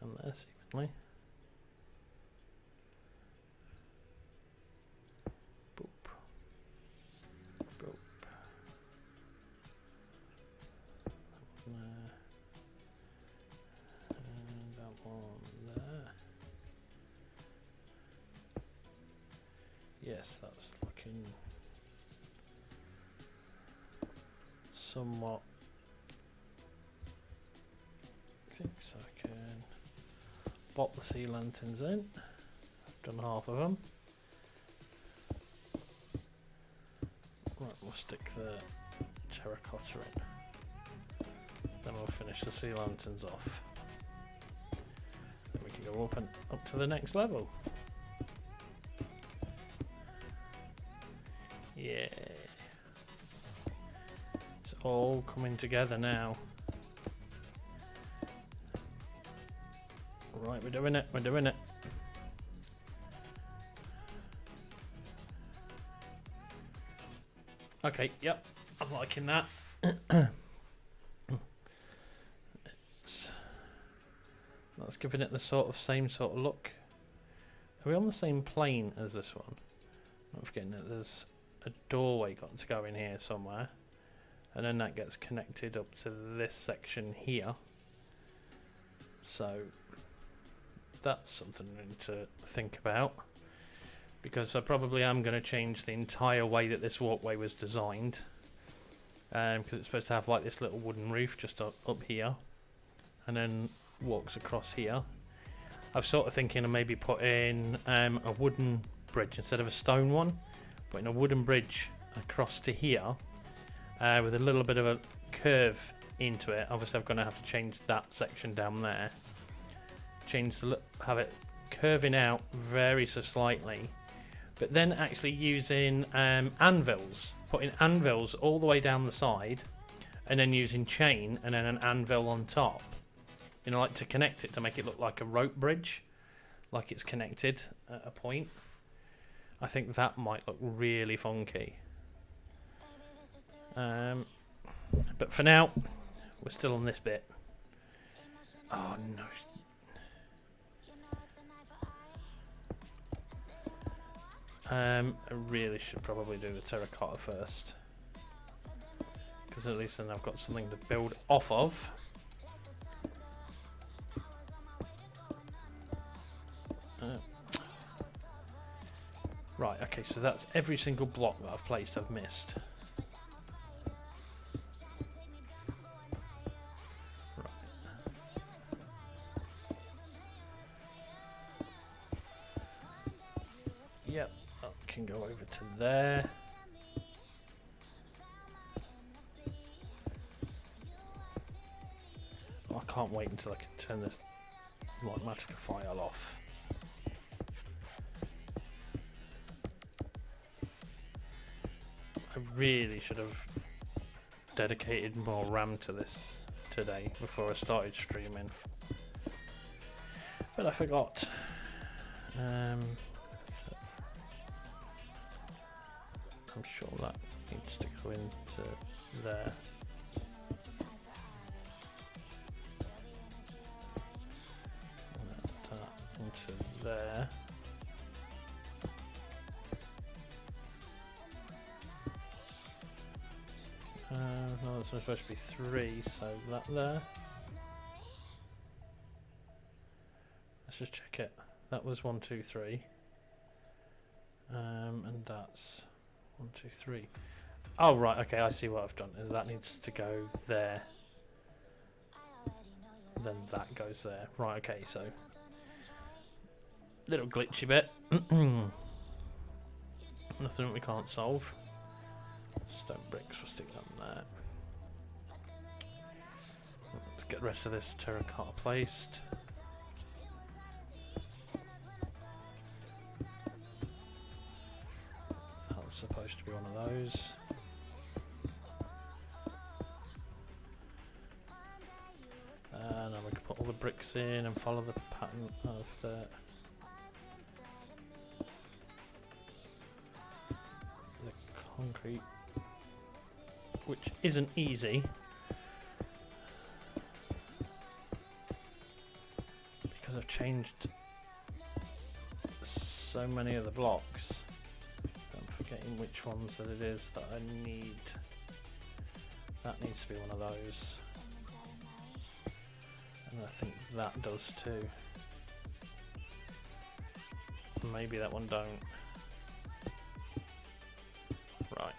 And there, seemingly. Boop. Boop. That one there. And that one there. Yes, that's looking somewhat. I think so I can pop the sea lanterns in. I've done half of them. Right, we'll stick the terracotta in. Then we'll finish the sea lanterns off. Then we can go up and up to the next level. Yeah. It's all coming together now. Right, we're doing it, we're doing it. Okay, yep, I'm liking that. That's giving it the same sort of look. Are we on the same plane as this one? Not forgetting that there's a doorway got to go in here somewhere, and then that gets connected up to this section here. So that's something I need to think about, because I probably am going to change the entire way that this walkway was designed, because it's supposed to have like this little wooden roof just up here, and then walks across here. I was sort of thinking of maybe putting a wooden bridge instead of a stone one, putting a wooden bridge across to here with a little bit of a curve into it. Obviously I'm going to have to change that section down there, have it curving out very so slightly, but then actually using anvils, putting anvils all the way down the side, and then using chain and then an anvil on top, you know, like to connect it, to make it look like a rope bridge, like it's connected at a point. I think that might look really funky. But for now, we're still on this bit. Oh no. I really should probably do the terracotta first. because at least then I've got something to build off of. Right, okay, so that's every single block that I've placed I've missed. Right. Yep, that can go over to there. I can't wait until I can turn this Lightmatica file off. I really should have dedicated more RAM to this today before I started streaming, but I forgot. So I'm sure that needs to go into there. That into there. No, that's supposed to be 3, so that there. Let's just check it. That was 1, 2, 3. And that's 1, 2, 3. Oh, right, okay, I see what I've done. That needs to go there. Then that goes there. Right, okay, so. Little glitchy bit. Nothing we can't solve. Stone bricks, we'll stick them there. Let's get the rest of this terracotta placed. That's supposed to be one of those. And then we can put all the bricks in and follow the pattern of the concrete, which isn't easy because I've changed so many of the blocks. I'm forgetting which ones that it is that I need. That needs to be one of those, and I think that does too. Maybe that one don't. Right.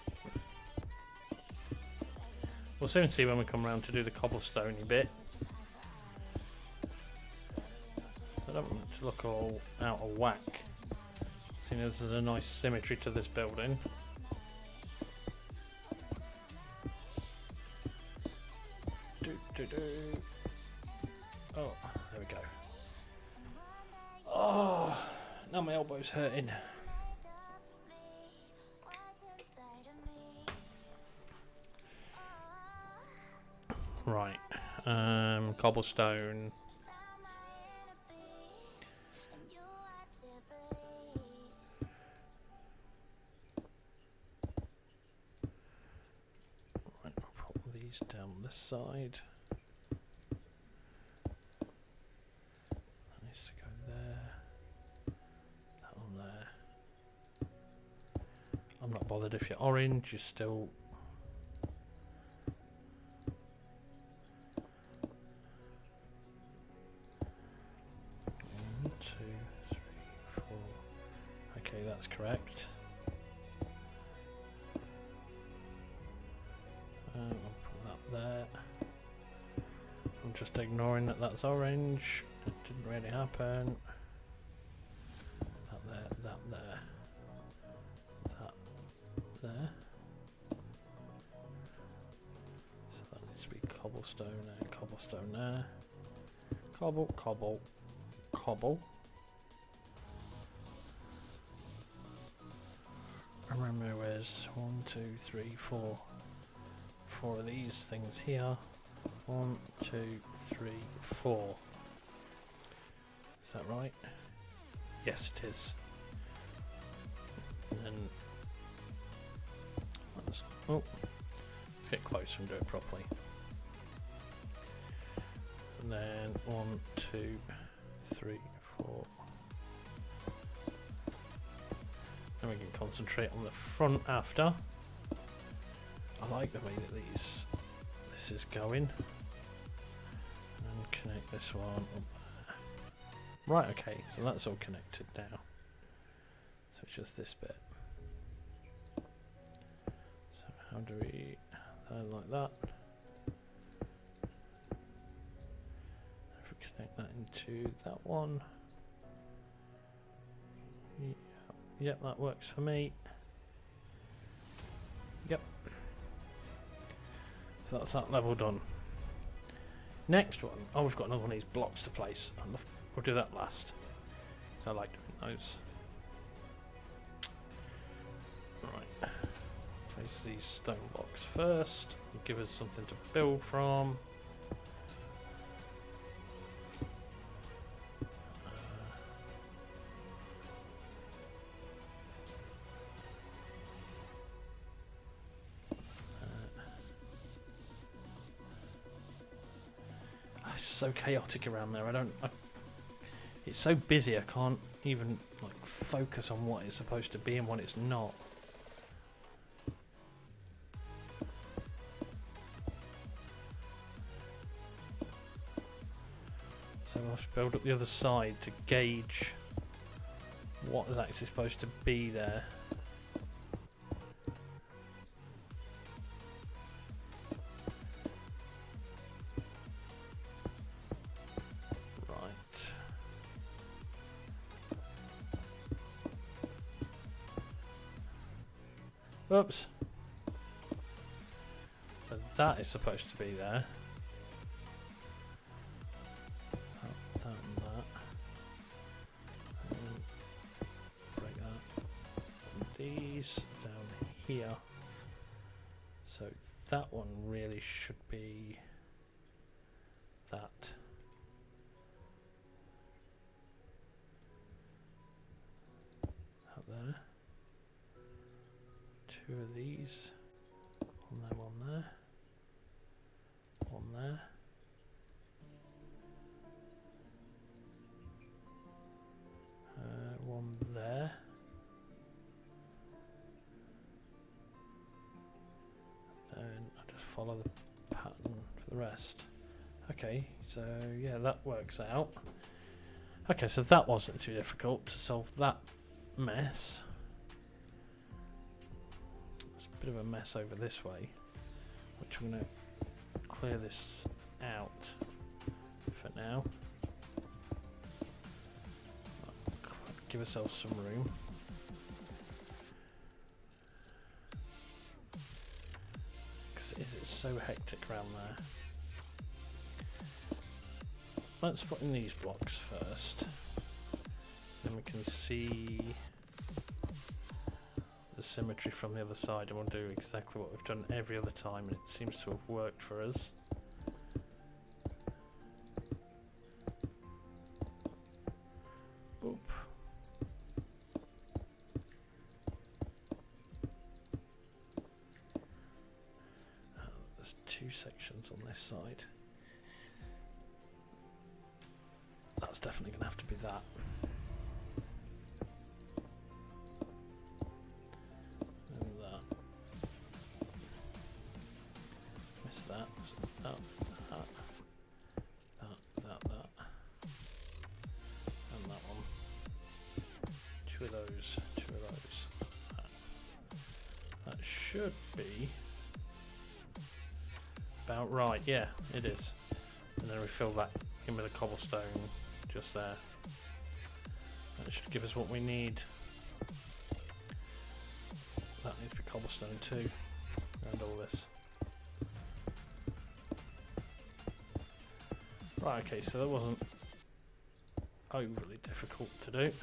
We'll soon see when we come around to do the cobblestoney bit. So I don't want it to look all out of whack, seeing as there's a nice symmetry to this building. Oh, there we go. Oh, now my elbow's hurting. Right, cobblestone. Right, I'll put these down this side. That needs to go there. That one there. I'm not bothered if you're orange, you're still. 1, 2, 3, 4. Okay, that's correct. I'll put that there. I'm just ignoring that that's orange. It didn't really happen. That there, that there. That there. So that needs to be cobblestone there, cobblestone there. Cobble, cobble, cobble. And remember, where's 1, 2, 3, 4. 4 of these things here. 1, 2, 3, 4. Is that right? Yes, it is. And then let's get closer and do it properly. And then 1, 2, 3, 4. Then we can concentrate on the front after. I like the way that this is going. And connect this one up there. Right, okay, so that's all connected now. So it's just this bit. So how do we like that? If we connect that into that one. Yep, that works for me. Yep. So that's that level done. Next one. Oh, we've got another one of these blocks to place. We'll do that last. So I like doing those. Right. Place these stone blocks first. Give us something to build from. It's so chaotic around there. It's so busy. I can't even like focus on what it's supposed to be and what it's not. So I'll have to build up the other side to gauge what is actually supposed to be there. Oops. So that is supposed to be there. That and that. And break that. And these down here. So that one really should be that. Out there. Two of these, one there, one there, one there, then I'll just follow the pattern for the rest. Okay, so yeah, that works out. Okay, so that wasn't too difficult to solve that mess. Bit of a mess over this way, which I'm going to clear this out for now. Give ourselves some room. Because it's so hectic around there. Let's put in these blocks first. Then we can see the symmetry from the other side, and we'll do exactly what we've done every other time, and it seems to have worked for us. Boop. There's two sections on this side. That's definitely going to have to be that. Two of those. That should be about right. Yeah, it is. And then we fill that in with a cobblestone just there. That should give us what we need. That needs to be cobblestone too. And all this. Right, okay, so that wasn't overly difficult to do.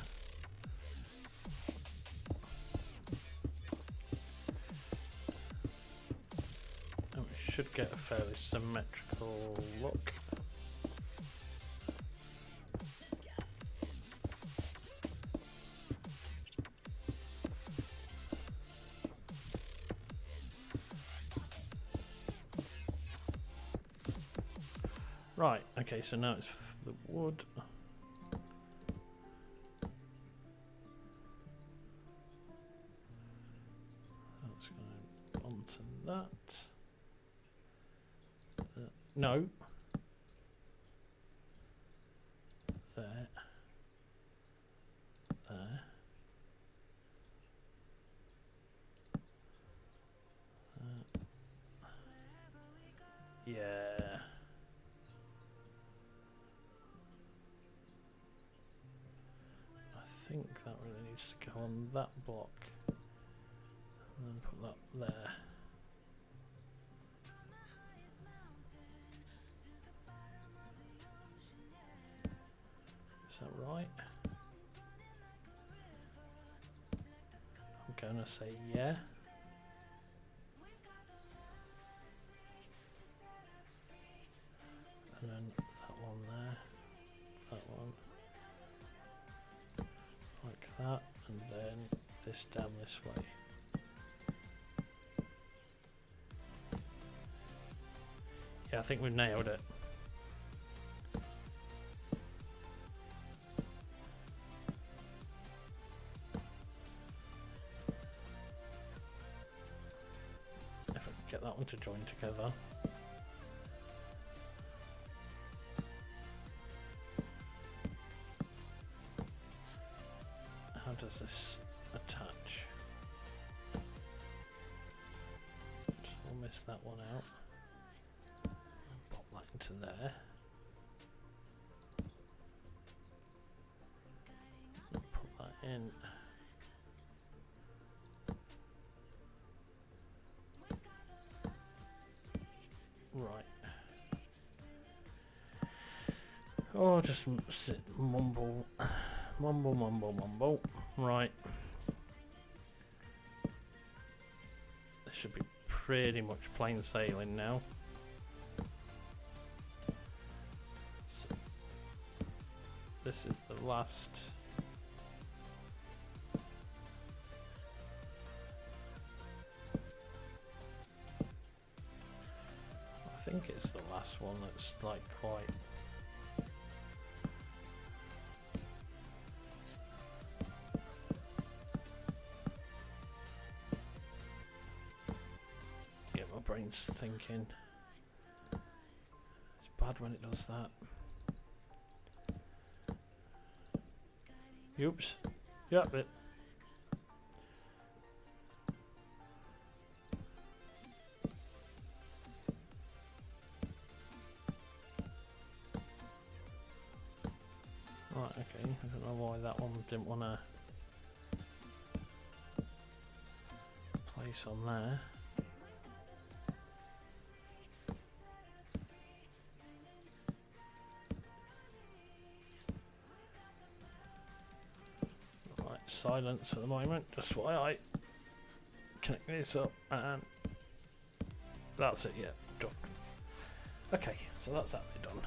Should get a fairly symmetrical look. Right, okay, so now it's the wood. That's going onto that. No. There. There. Yeah. I think that really needs to go on that block. And then put that there. Is that right? I'm gonna say yeah. And then that one there. That one. Like that. And then this down this way. Yeah, I think we've nailed it. If I can get that one to join together. How does this attach? So we'll miss that one out. Pop that into there. Put that in. Right. Oh, just sit, mumble. Mumble, mumble, mumble. Right. This should be pretty much plain sailing now. So this is the last. I think it's the last one that's like quite. Yeah, my brain's thinking. It's bad when it does that. Oops. Yep. It. Right, okay. I don't know why that one didn't want to place on there. Right, silence for the moment, just while I connect this up, and that's it, yeah, done. Okay, so that's that bit done.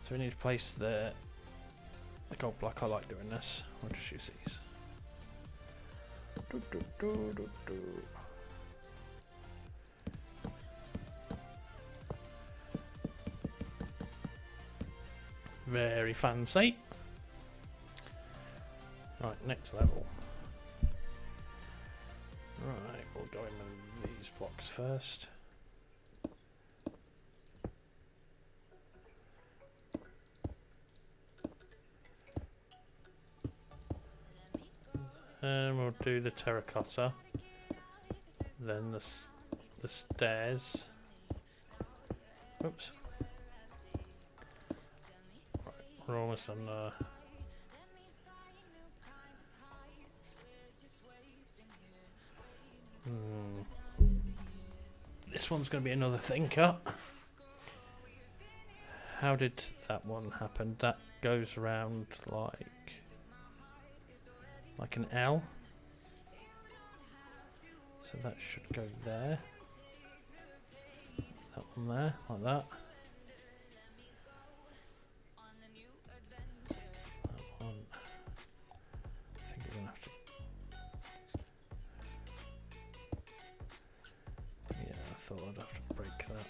So we need to place the gold block. I like doing this. I'll just use these. Very fancy. Right, next level. Right, we'll go in with these blocks first. And we'll do the terracotta, then the stairs. Oops. Right, we're almost on This one's going to be another thinker. How did that one happen? That goes around like an L. So that should go there. That one there, like that. That one. I think we're going to have to. Yeah, I thought I'd have to break that.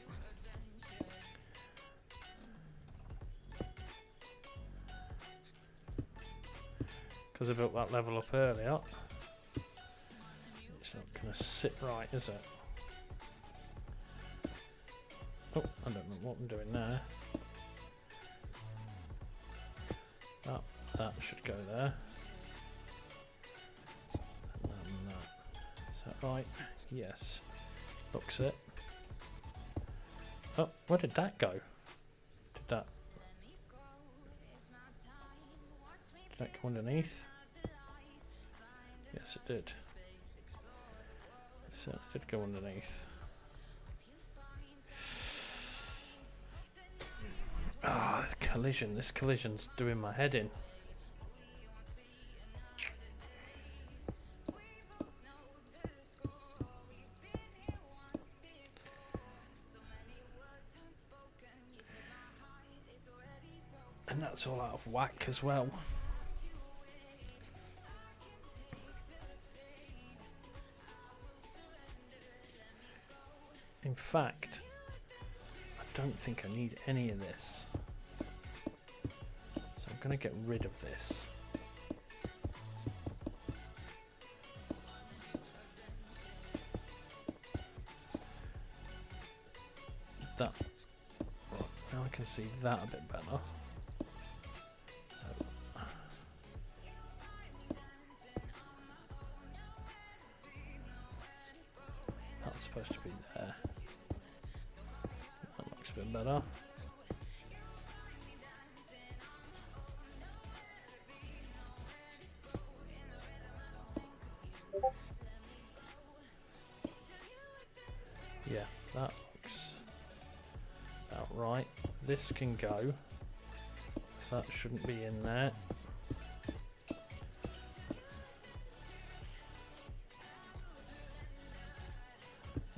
Because I built that level up earlier. It's It's not going to sit right, is it? Oh, I don't know what I'm doing there. Oh, that should go there. And then that. Is that right? Yes. Looks it. Oh, where did that go? Did that go underneath? Yes, it did. It certainly did go underneath. Ah, oh, collision. This collision's doing my head in. And that's all out of whack as well. In fact, I don't think I need any of this. So I'm going to get rid of this. That. Right, now I can see that a bit better. So. That's supposed to be there. That looks a bit better. Yeah, that looks about right. This can go, so that shouldn't be in there.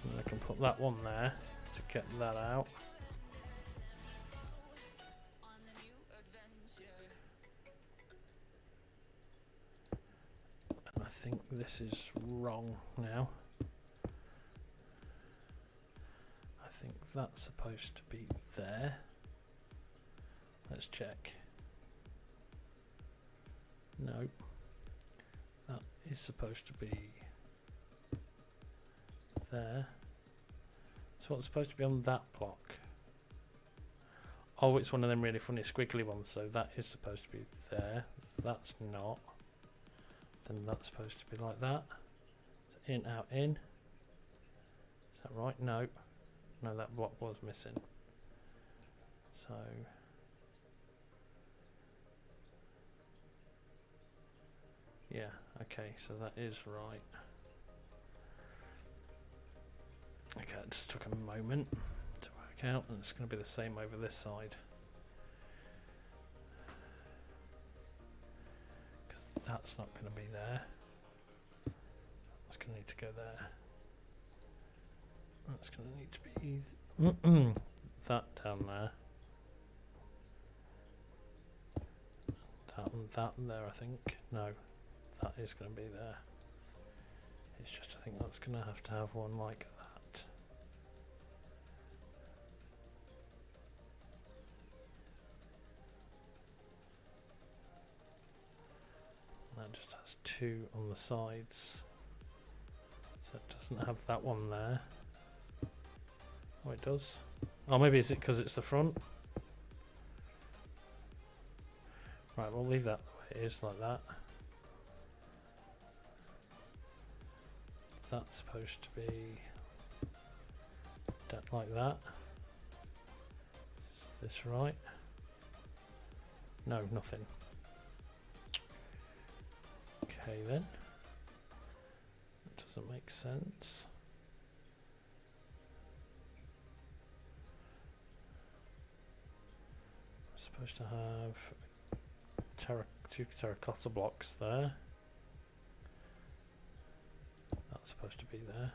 And I can put that one there to get that out. And I think this is wrong now. I think that's supposed to be there. Let's check. No. That is supposed to be there. So what's supposed to be on that block? Oh, it's one of them really funny squiggly ones, so that is supposed to be there. That's not. Then that's supposed to be like that. So in, out, in. Is that right? No. No, that block was missing. So yeah, okay, so that is right. Okay, it just took a moment to work out, and it's going to be the same over this side. Because that's not going to be there. That's going to need to go there. That's going to need to be that down there. That and there, I think. No, that is going to be there. It's just I think that's going to have one like that. That just has two on the sides. So it doesn't have that one there. Oh, it does. Oh, maybe is it because it's the front? Right, we'll leave that the way it is, like that. That's supposed to be like that. Is this right? No, nothing. Okay then. That doesn't make sense. I'm supposed to have two terracotta blocks there. That's supposed to be there.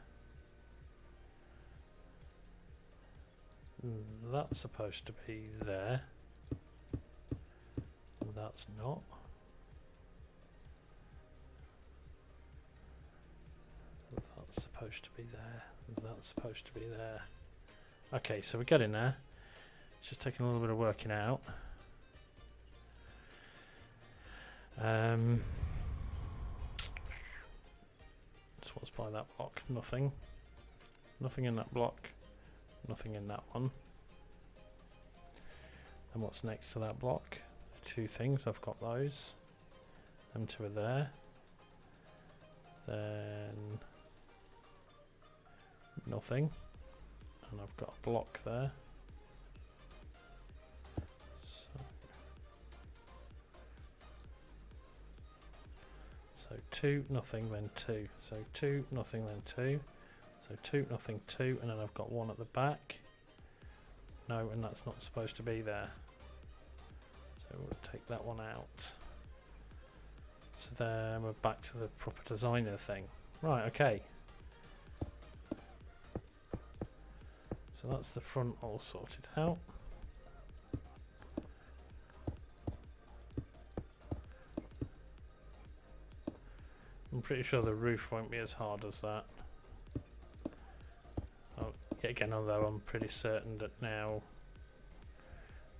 That's supposed to be there. That's not. That's supposed to be there. That's supposed to be there. Okay, so we're getting there. It's just taking a little bit of working out. So What's by that block? Nothing. Nothing in that block. Nothing in that one. And what's next to that block? 2 things. I've got those. Them 2 are there. Then nothing. And I've got a block there. So 2, nothing, then 2. So 2, nothing, then 2. So 2, nothing, 2, and then I've got 1 at the back. No, and that's not supposed to be there. So we'll take that one out. So then we're back to the proper designer thing. Right, okay. So that's the front all sorted out. I'm pretty sure the roof won't be as hard as that. Oh, yet again, although I'm pretty certain that now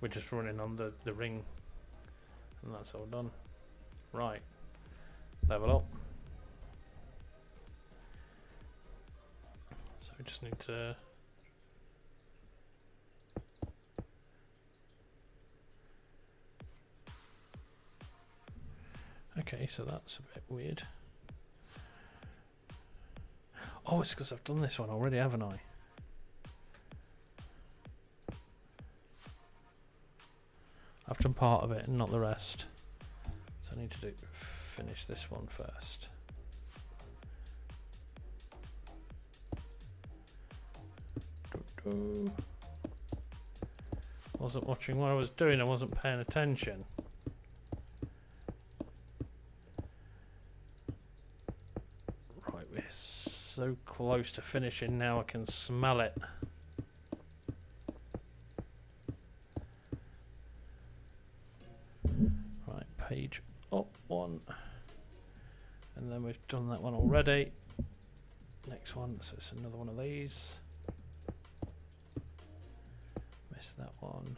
we're just running on the ring and that's all done. Right, level up. So we just need to okay, so that's a bit weird. Oh, it's because I've done this one already, haven't I? I've done part of it and not the rest. So I need to finish this one first. Wasn't watching what I was doing, I wasn't paying attention. Right, we're so close to finishing now, I can smell it. Right, page up 1. And then we've done that one already. Next one, so it's another one of these. Missed that one.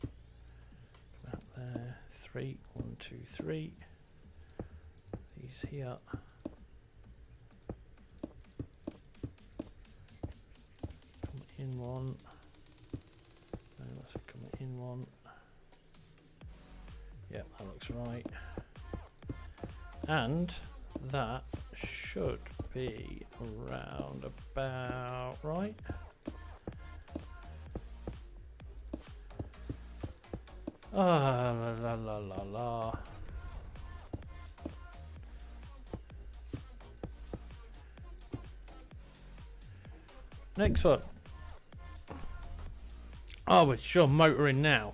Come out there. 3, 1, 2, 3. These here. Come in one. No, that's a come in one. Yep, that looks right. And that should be around about right. Ah, la la la la. Next one. Oh, we're sure motoring now.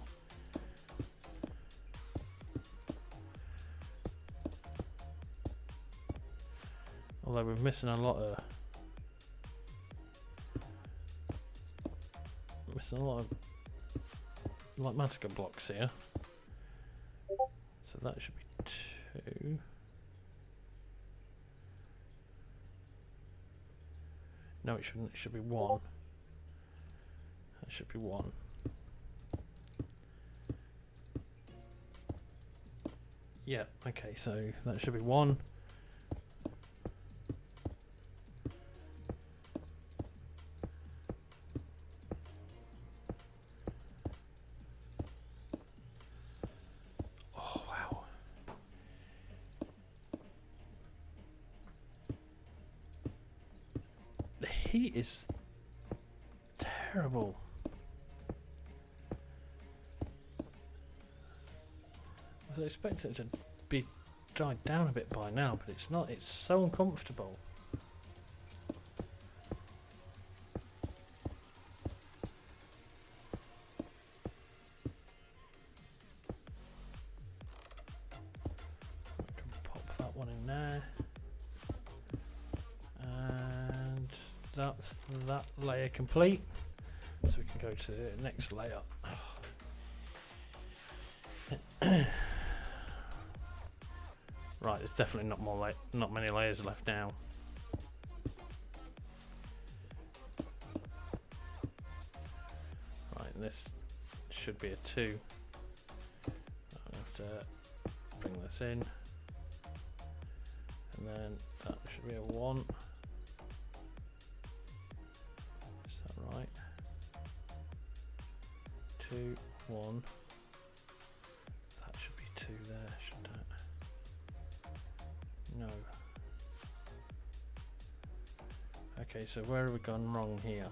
Although we're missing a lot of Mathematica blocks here. So that should be 2. No, it shouldn't. It should be 1. That should be 1. Yeah, okay, so that should be 1. Oh, wow. The heat is terrible. I was expecting it to be dried down a bit by now, but it's not. It's so uncomfortable. I can pop that one in there. And that's that layer complete. So we can go to the next layer. Right, there's definitely not many layers left now. Right, and this should be a 2. I'll have to bring this in, and then that should be a 1. Is that right? 2, 1. That should be 2 there, shouldn't it? No. Okay, so where have we gone wrong here?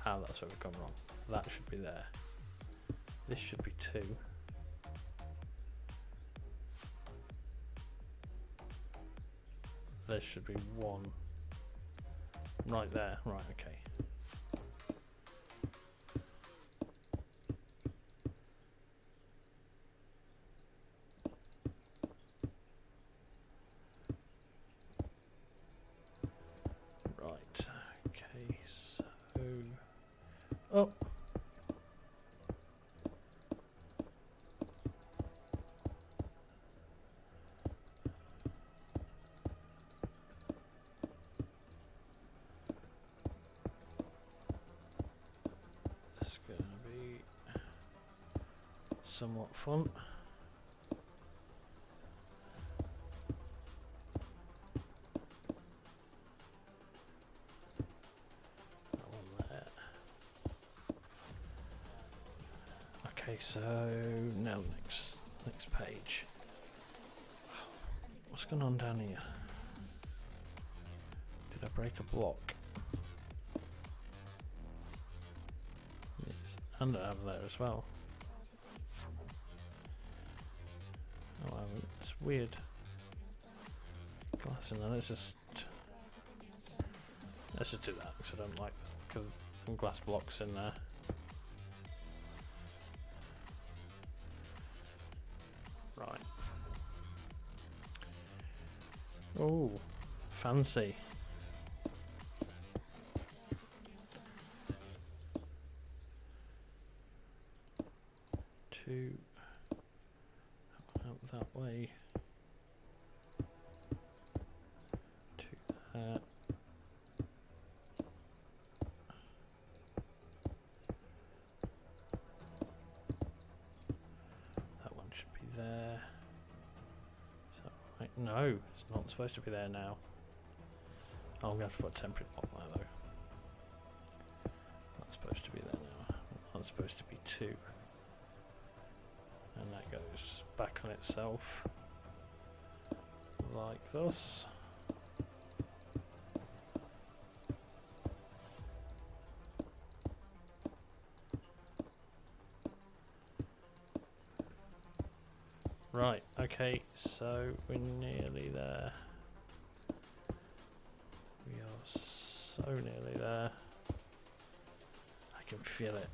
Ah, that's where we've gone wrong. That should be there. This should be 2. There should be 1. Right there. Right, okay. Right, okay, so... Oh! It's going to be somewhat fun. That one there. Okay, so now next page. What's going on down here? Did I break a block? Yes, and I have there as well. Oh, I haven't. It's weird. Glass in there. Let's just do that because I don't like because some glass blocks in there. Right. Oh, fancy. Two out that way. Two there. That one should be there. Is that right? No, it's not supposed to be there now. Oh, I'm going to have to put a temporary block there though. That's supposed to be there now. That's supposed to be 2. And that goes back on itself like this. Right, okay, so we're nearly there. We are so nearly there. I can feel it.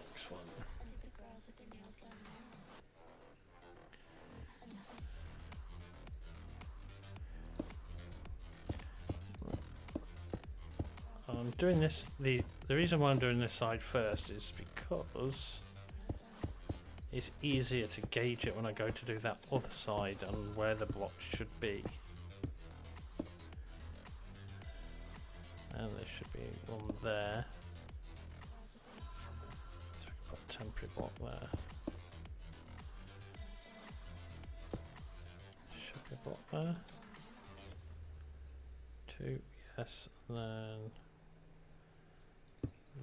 Next one. I'm doing this, the reason why I'm doing this side first is because it's easier to gauge it when I go to do that other side and where the blocks should be. And there should be one there. So we can put a temporary block there. Should be a block there. 2, yes, and then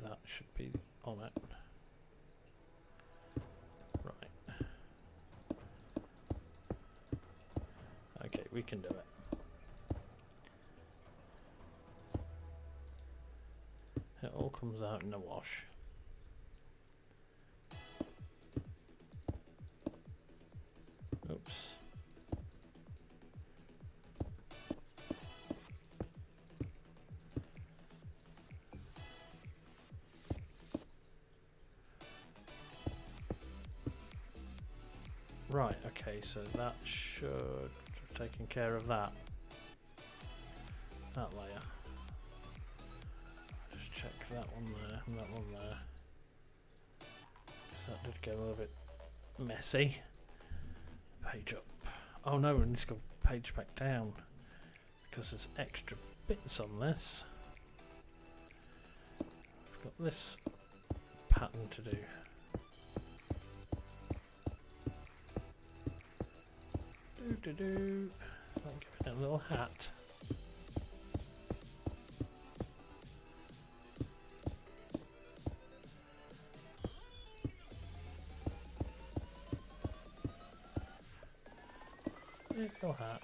that should be on it. Right. Okay, we can do it. It all comes out in the wash. Oops. Right, okay, so that should have taken care of that. That layer. Just check that one there and that one there. So that did get a little bit messy. Page up. Oh no, we need to go page back down because there's extra bits on this. We've got this pattern to do. I'll give it a little hat. Little hat.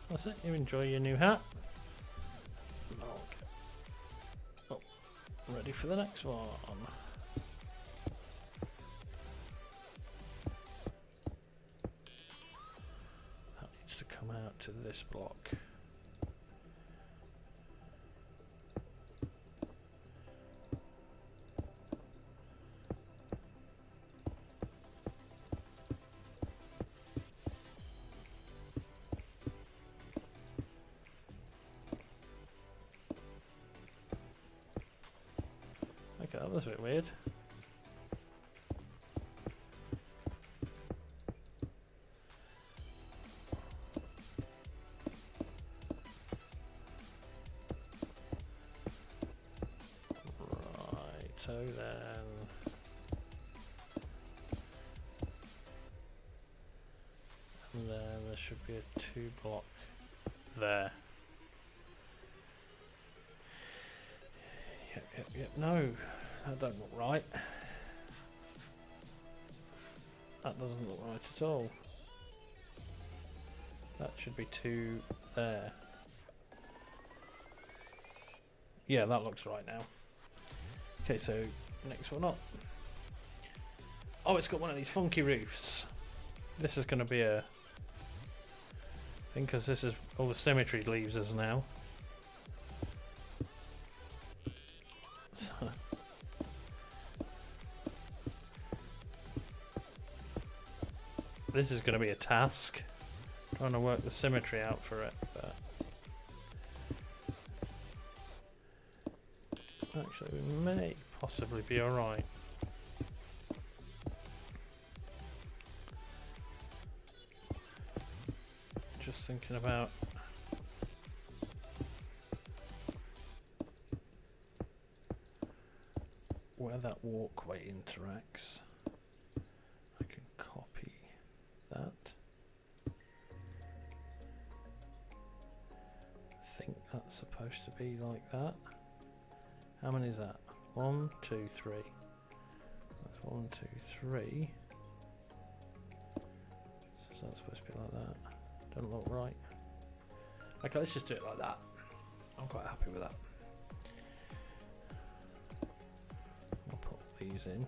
That's it, you enjoy your new hat. Okay. Oh, ready for the next one. That needs to come out to this block. Okay, that was a bit weird. Right, so then... And then there should be a 2 block there. Yep, no, that don't look right. That doesn't look right at all. That should be 2 there. Yeah, that looks right now. Okay, so next one up. Oh, it's got one of these funky roofs. This is going to be a... I think because this is all the symmetry leaves us now. This is going to be a task, trying to work the symmetry out for it, but actually we may possibly be alright. Just thinking about where that walkway interacts. I can copy that. I think that's supposed to be like that. How many is that? 1, 2, 3. That's 1, 2, 3. So that's supposed to be like that. Don't look right. Okay, let's just do it like that. I'm quite happy with that. I'll put these in.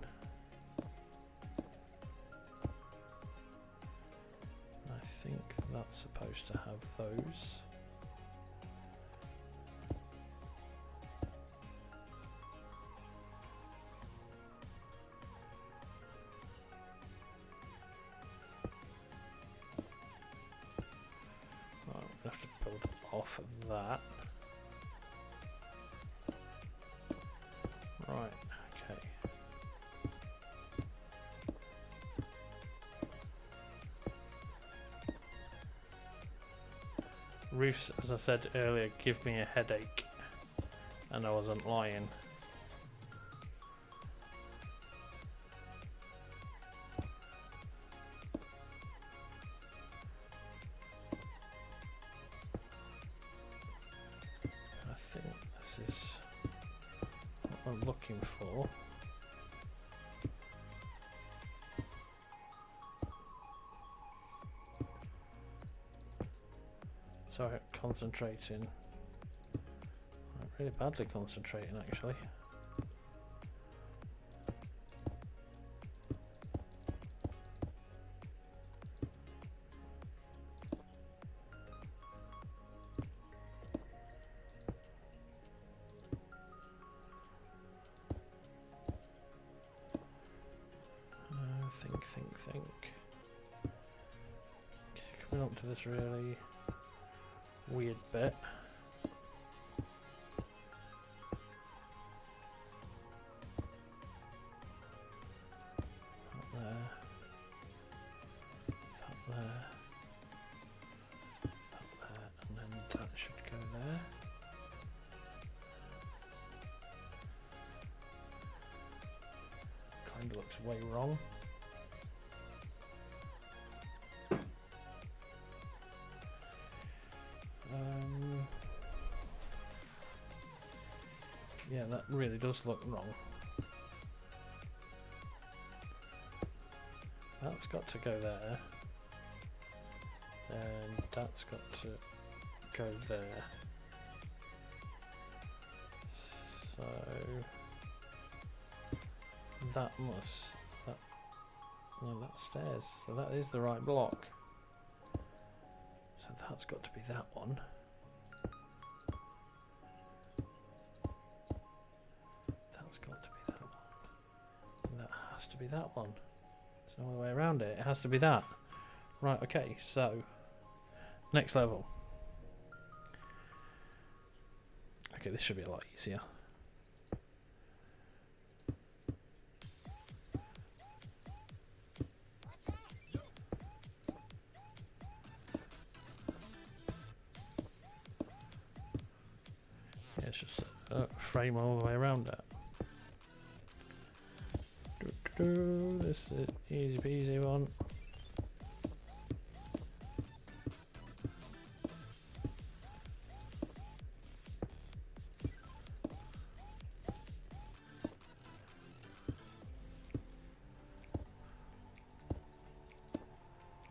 I think that's supposed to have those. Right, we'll have to build off of that. Right, okay. Roofs, as I said earlier, give me a headache, and I wasn't lying. I think this is what I'm looking for. Sorry, concentrating. I'm really badly concentrating, actually. Think. Coming up to this really weird bit. looks way wrong. Yeah, that really does look wrong. That's got to go there. And that's got to go there. So that must... no, that's stairs. So that is the right block. So that's got to be that one. That's got to be that one. And that has to be that one. There's no other way around it. It has to be that. Right, okay, so next level. Okay, this should be a lot easier. Yeah, it's just a frame all the way around it. This is easy peasy one.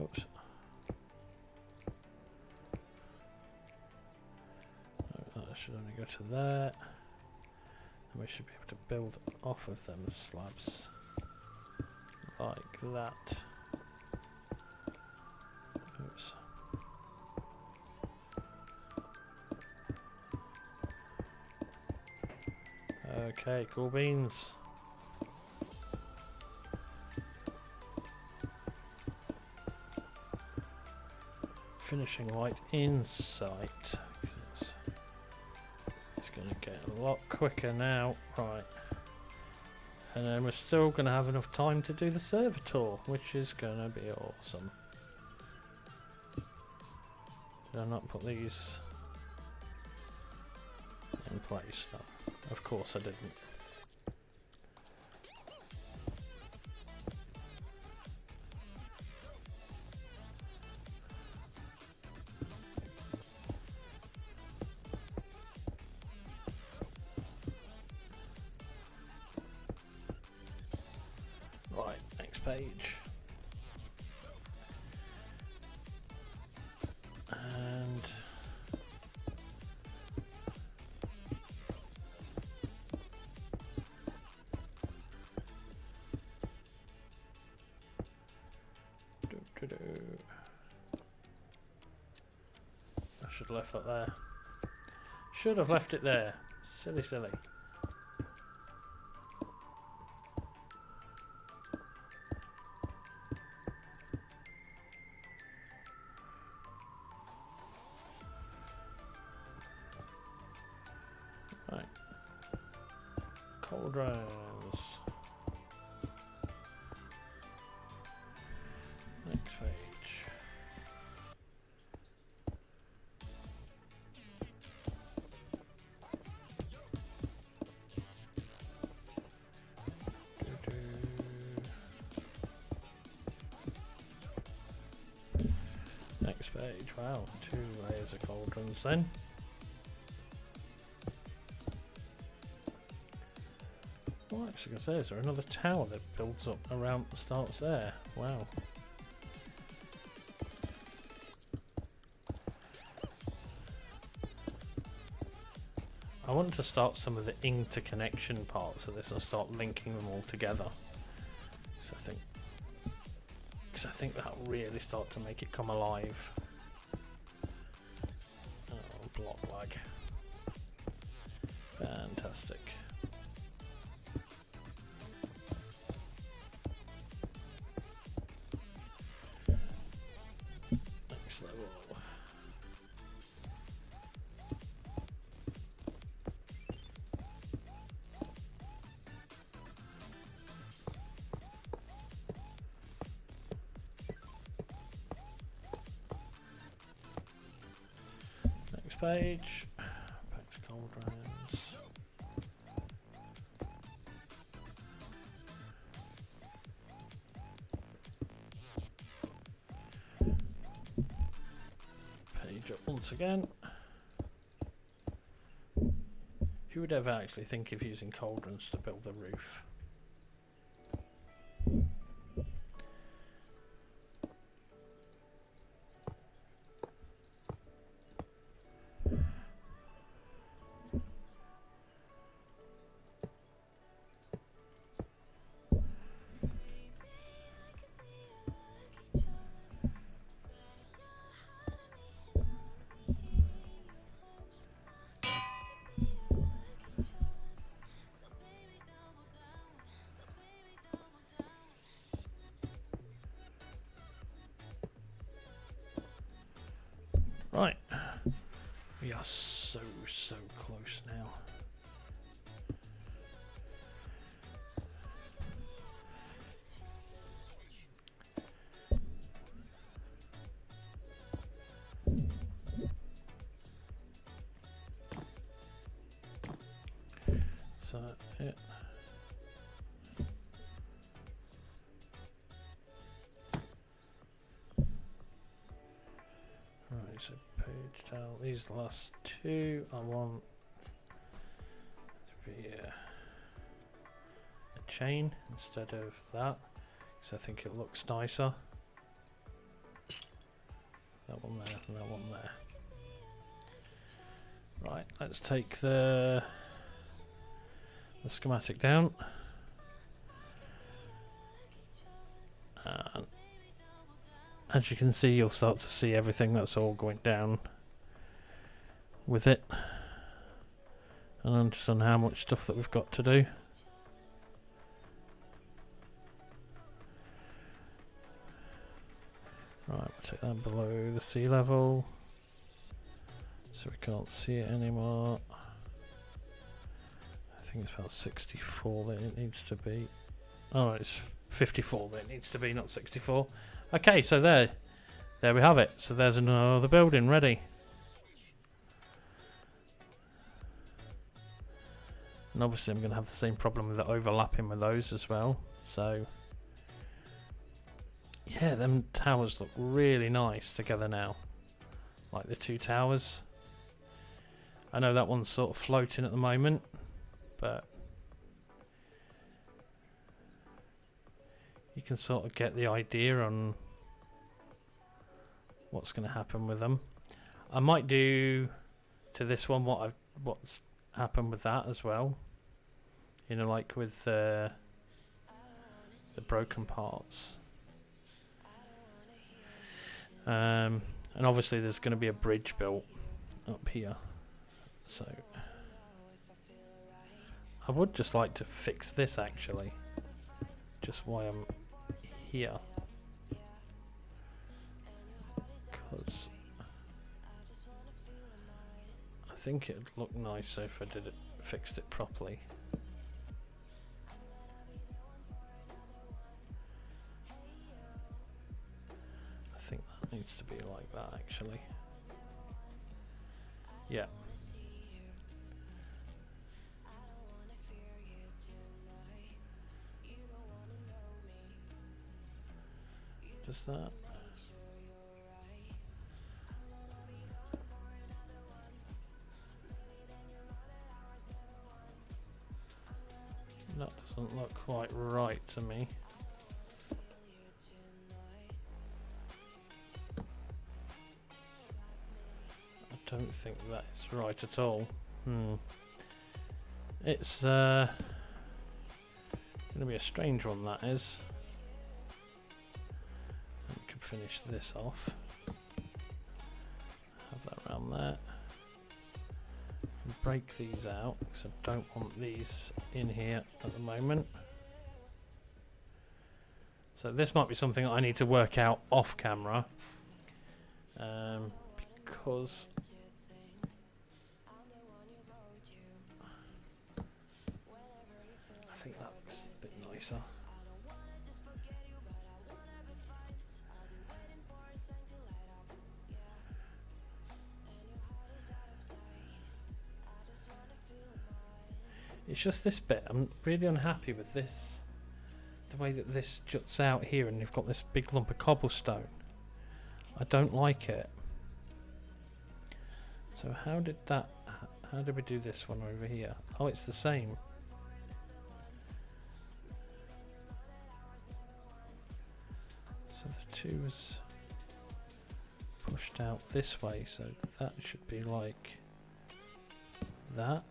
Oops. Oh, that should only go to there. And we should be able to build off of them slabs. Like that. Oops. Okay, cool beans. Finishing light in sight. It's going to get a lot quicker now. Right. And then we're still going to have enough time to do the server tour, which is going to be awesome. Did I not put these in place? No, of course I didn't. Right, next page. And I should have left that there. Should have left it there. Silly, silly. Right. Cauldrons. Next page. Next page. Wow, 2 layers of cauldrons then. Well, actually, I was gonna say, is there another tower that builds up around the starts there? Wow. I want to start some of the interconnection parts of this and start linking them all together. So I think that'll really start to make it come alive. Oh, block lag. Fantastic. Next level. Next page. Back to cauldrons. once again. Who would ever actually think of using cauldrons to build the roof? Right, we are so close now. So, yeah. Right, so page down. These are the last two. I want to be a chain instead of that, because I think it looks nicer. That one there and that one there. Right, let's take the schematic down. And as you can see, you'll start to see everything that's all going down with it. And understand how much stuff that we've got to do. Right, we'll take that below the sea level, so we can't see it anymore. I think it's about 64 that it needs to be. Oh, it's 54 that it needs to be, not 64. Okay, so there we have it. So there's another building ready. And obviously I'm going to have the same problem with it overlapping with those as well. So yeah, them towers look really nice together now. Like the two towers. I know that one's sort of floating at the moment, but you can sort of get the idea on what's going to happen with them. I might do to this one what's happened with that as well. You know, like with the broken parts. And obviously there's going to be a bridge built up here. So I would just like to fix this actually. Just why I'm here. Because I think it'd look nicer if I fixed it properly. I think that needs to be like that actually. Yeah. Just that. That doesn't look quite right to me. I don't think that is right at all. It's going to be a strange one, that is. We can finish this off. Have that around there. And break these out, because I don't want these in here at the moment. So this might be something I need to work out off camera. Because I think that looks a bit nicer. It's just this bit. I'm really unhappy with this. The way that this juts out here and you've got this big lump of cobblestone. I don't like it. So how did we do this one over here? Oh, it's the same. So the 2 was pushed out this way, so that should be like that.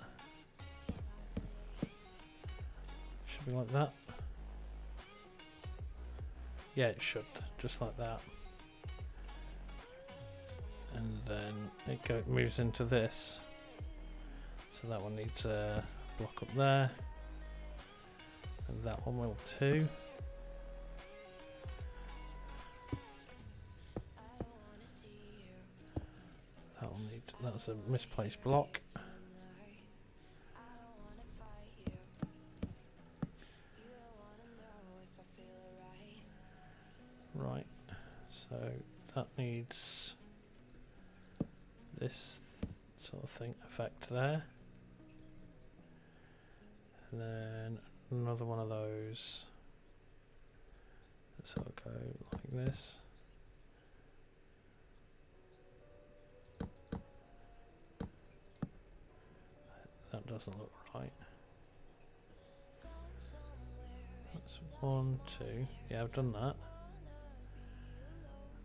Should be like that. Yeah, it should, just like that. And then it moves into this. So that one needs a block up there. And that one will too. That'll need, that's a misplaced block. Right, so that needs this sort of thing effect there. And then another one of those. So it'll go like this. That doesn't look right. That's 1, 2. Yeah, I've done that.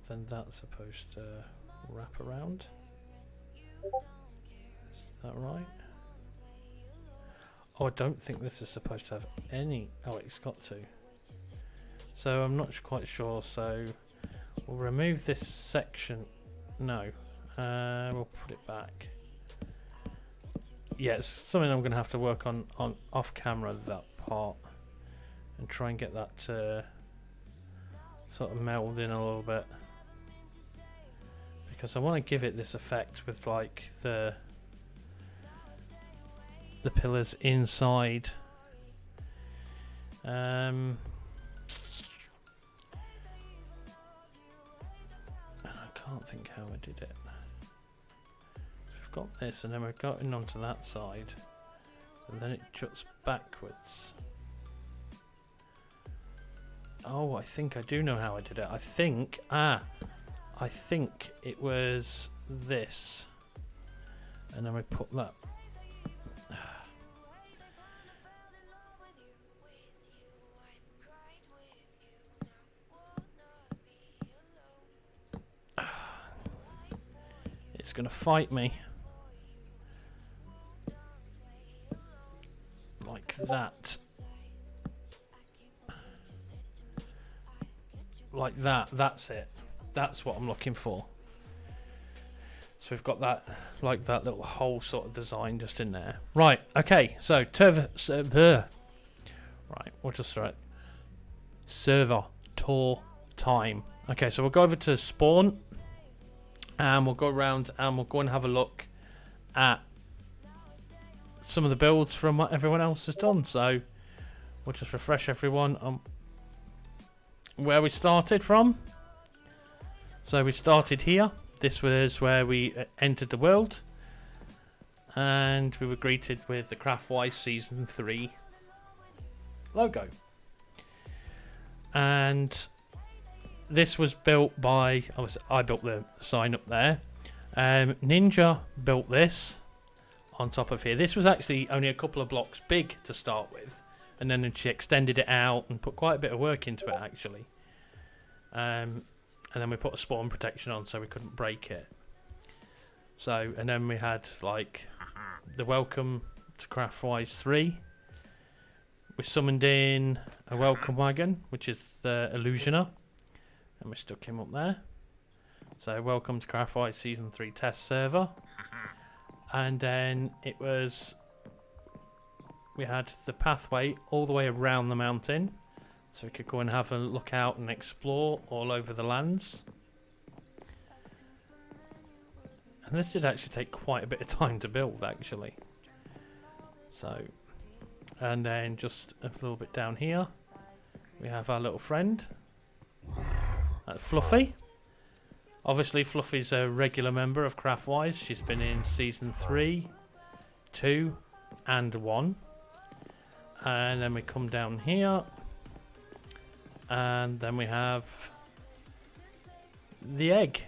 Then that's supposed to wrap around. Is that right? Oh, I don't think this is supposed to have any. Oh, it's got to. So I'm not quite sure. So we'll remove this section. No, we'll put it back. Yeah, it's something I'm going to have to work on off camera, that part, and try and get that to sort of meld in a little bit, because I want to give it this effect with like the pillars inside. And I can't think how I did it. We've got this, and then we've got in onto that side, and then it juts backwards. Oh, I think I do know how I did it. I think it was this, and then we put that. It's gonna fight me. Like that. Like that. That's it. That's what I'm looking for. So we've got that, like that little hole sort of design just in there. Right. Okay. So right. We'll just write server tour time. Okay. So we'll go over to spawn, and we'll go around and we'll go and have a look at some of the builds from what everyone else has done. So we'll just refresh everyone on where we started from. So we started here. This was where we entered the world, and we were greeted with the CraftWise Season 3 logo. And this was built by, I built the sign up there. Ninja built this on top of here. This was actually only a couple of blocks big to start with, and then she extended it out and put quite a bit of work into it actually. And then we put a spawn protection on so we couldn't break it. So, and then we had like the welcome to CraftWise 3. We summoned in a welcome wagon, which is the Illusioner, and we stuck him up there. So welcome to CraftWise Season 3 test server. And then we had the pathway all the way around the mountain, so we could go and have a look out and explore all over the lands. And this did actually take quite a bit of time to build actually. So, and then just a little bit down here we have our little friend, Fluffy. Obviously Fluffy's a regular member of CraftWise. She's been in Season 3, 2 and 1. And then we come down here, and then we have the egg.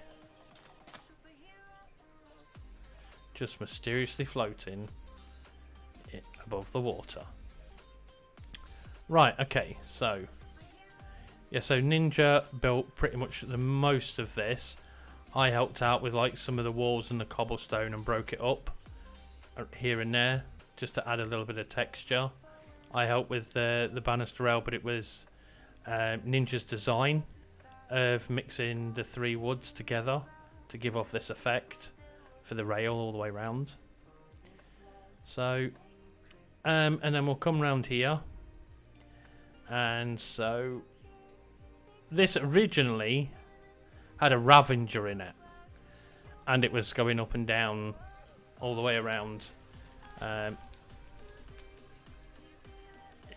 just mysteriously floating above the water. Right, okay, so yeah, so Ninja built pretty much the most of this. I helped out with like some of the walls and the cobblestone and broke it up here and there just to add a little bit of texture. I helped with the banister rail, but it was Ninja's design of mixing the 3 woods together to give off this effect for the rail all the way around. So, and then we'll come round here. And so, this originally had a Ravager in it. And it was going up and down all the way around.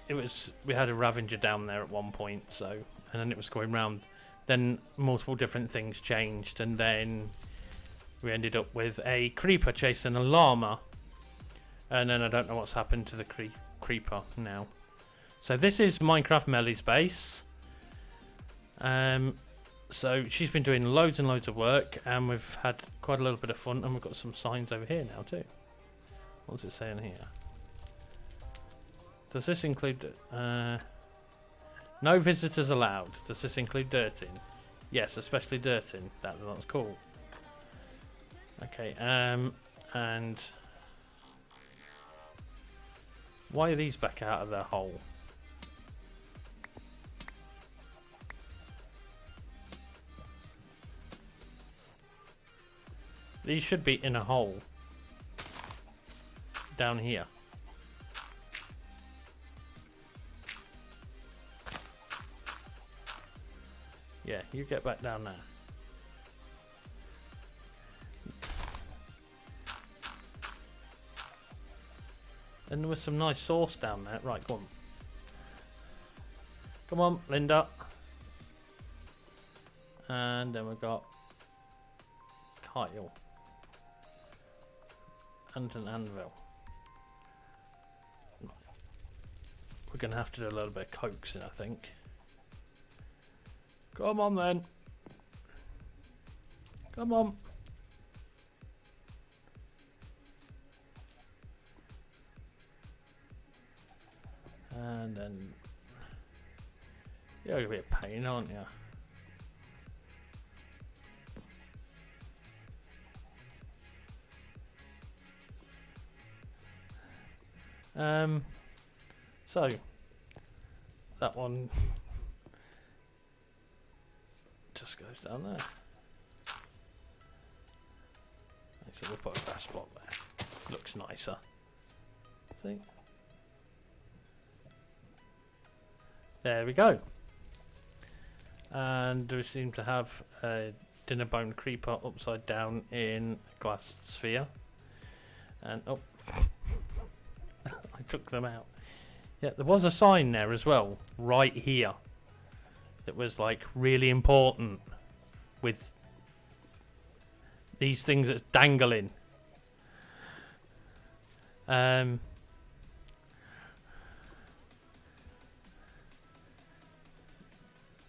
We had a Ravager down there at one point, so, and then it was going round. Then multiple different things changed, and then we ended up with a creeper chasing a llama. And then I don't know what's happened to the creeper now. So this is Minecraft Melly's base. So she's been doing loads and loads of work, and we've had quite a little bit of fun, and we've got some signs over here now too. What's it saying here? Does this include no visitors allowed? Does this include dirting? Yes, especially dirting. That's cool. Okay, and why are these back out of their hole? These should be in a hole down here. Yeah, you get back down there. And there was some nice sauce down there. Right, come on. Come on, Linda. And then we've got Kyle. And an anvil. We're going to have to do a little bit of coaxing, I think. Come on then. Come on. And then you're gonna be a pain, aren't you? So that one just goes down there. So we'll put a grass block there. Looks nicer. See? There we go. And we seem to have a dinner bone creeper upside down in a glass sphere. And oh, I took them out. Yeah, there was a sign there as well, right here, that was like really important with these things that's dangling.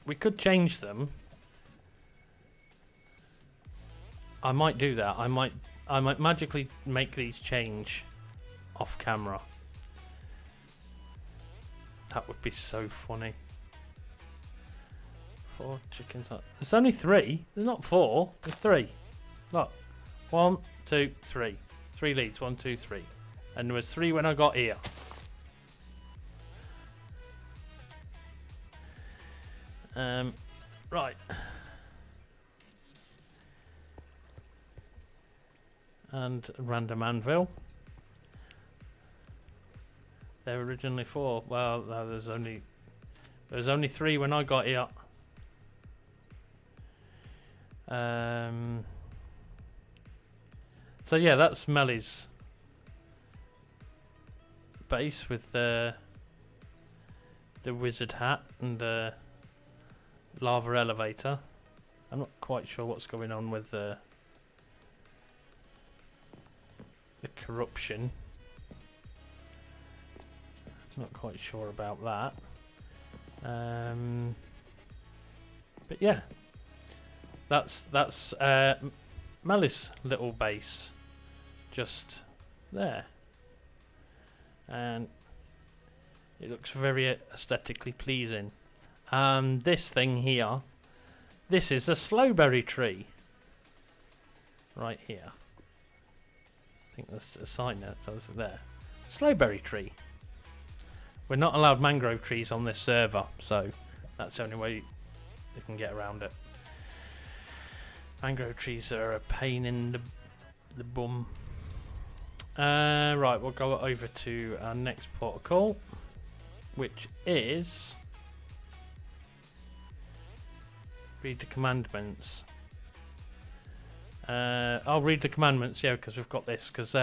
We could change them. I might do that. I might magically make these change off camera. That would be so funny. 4 chickens. There's only 3. There's not 4. There's 3. Look. 1, 2, 3. 3 leads. 1, 2, 3. And there was 3 when I got here. Right. And random anvil. There were originally 4. Well, no, there's only 3 when I got here. So yeah, that's Melly's base with the wizard hat and the lava elevator. I'm not quite sure what's going on with the corruption. Not quite sure about that. But yeah, that's Melly's little base. just there. And it looks very aesthetically pleasing. This thing here, this is a slowberry tree. Right here. I think there's a sign that tells it there. Slowberry tree. We're not allowed mangrove trees on this server, so that's the only way you can get around it. Mangrove trees are a pain in the bum. Right, we'll go over to our next protocol, which is read the commandments. I'll read the commandments, yeah, because we've got this. Because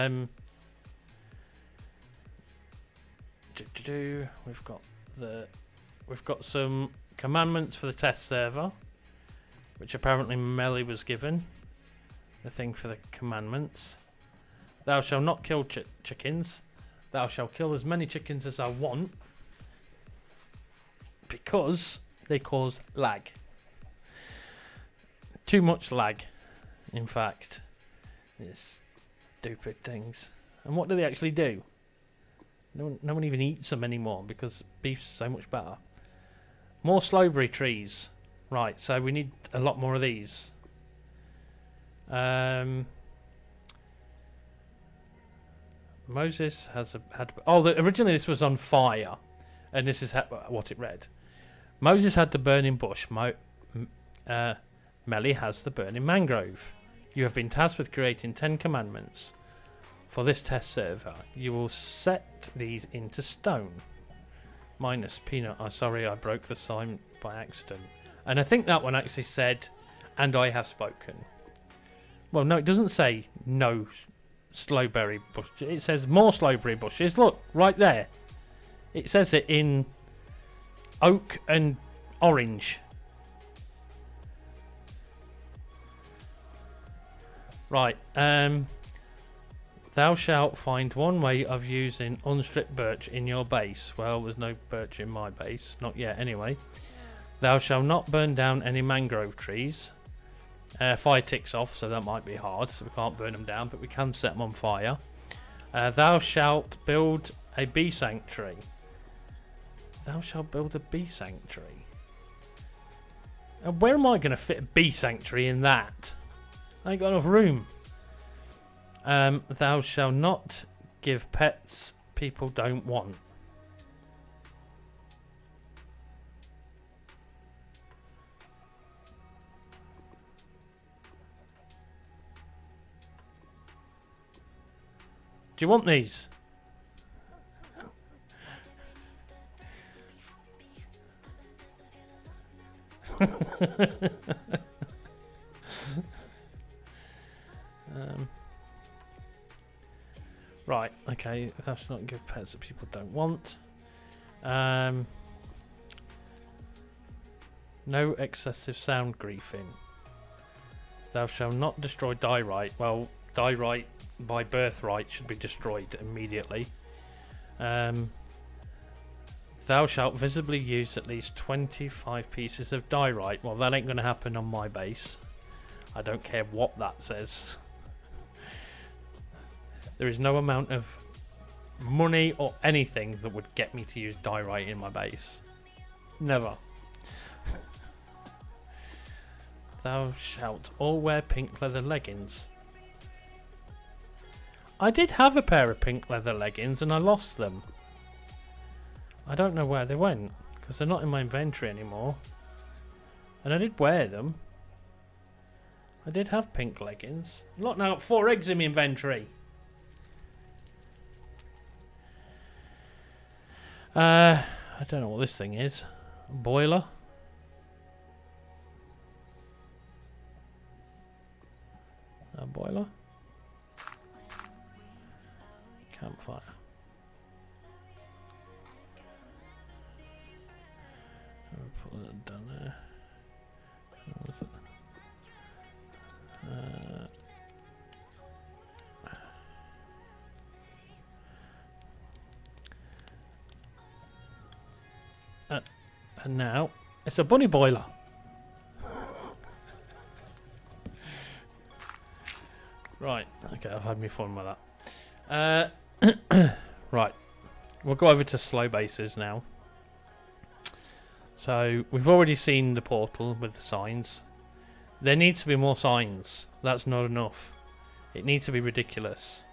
we've got some commandments for the test server, which apparently Melly was given. The thing for the commandments: thou shalt not kill chickens. Thou shalt kill as many chickens as I want, because they cause lag. Too much lag, in fact. It's stupid things. And what do they actually do? No one even eats them anymore because beef's so much better. More slowberry trees. Right, so we need a lot more of these. Moses has had... Oh, originally this was on fire. And this is what it read. Moses had the burning bush. Melly has the burning mangrove. You have been tasked with creating 10 commandments. For this test server, you will set these into stone. Minus peanut. Oh, sorry, I broke the sign by accident. And I think that one actually said, and I have spoken. Well, no, it doesn't say no slowberry bush. It says more slowberry bushes. Look, right there. It says it in oak and orange. Right, thou shalt find one way of using unstripped birch in your base. Well, there's no birch in my base. Not yet, anyway. Thou shalt not burn down any mangrove trees. Fire ticks off, so that might be hard. So we can't burn them down, but we can set them on fire. Thou shalt build a bee sanctuary. Thou shalt build a bee sanctuary. And where am I going to fit a bee sanctuary in that? I ain't got enough room. Thou shalt not give pets people don't want. Do you want these? Right, okay, thou shalt not give pets that people don't want. No excessive sound griefing. Thou shalt not destroy diorite. Well, diorite by birthright should be destroyed immediately. Thou shalt visibly use at least 25 pieces of diorite. Well, that ain't going to happen on my base. I don't care what that says. There is no amount of money or anything that would get me to use diorite in my base. Never. Thou shalt all wear pink leather leggings. I did have a pair of pink leather leggings and I lost them. I don't know where they went because they're not in my inventory anymore. And I did wear them. I did have pink leggings. Look, now I've got 4 eggs in my inventory. I don't know what this thing is. A boiler. A boiler. Campfire. I'll put that down there. And now it's a bunny boiler. Right, okay, I've had me fun with that. Right, we'll go over to slow bases now. So, we've already seen the portal with the signs. There needs to be more signs. That's not enough. It needs to be ridiculous.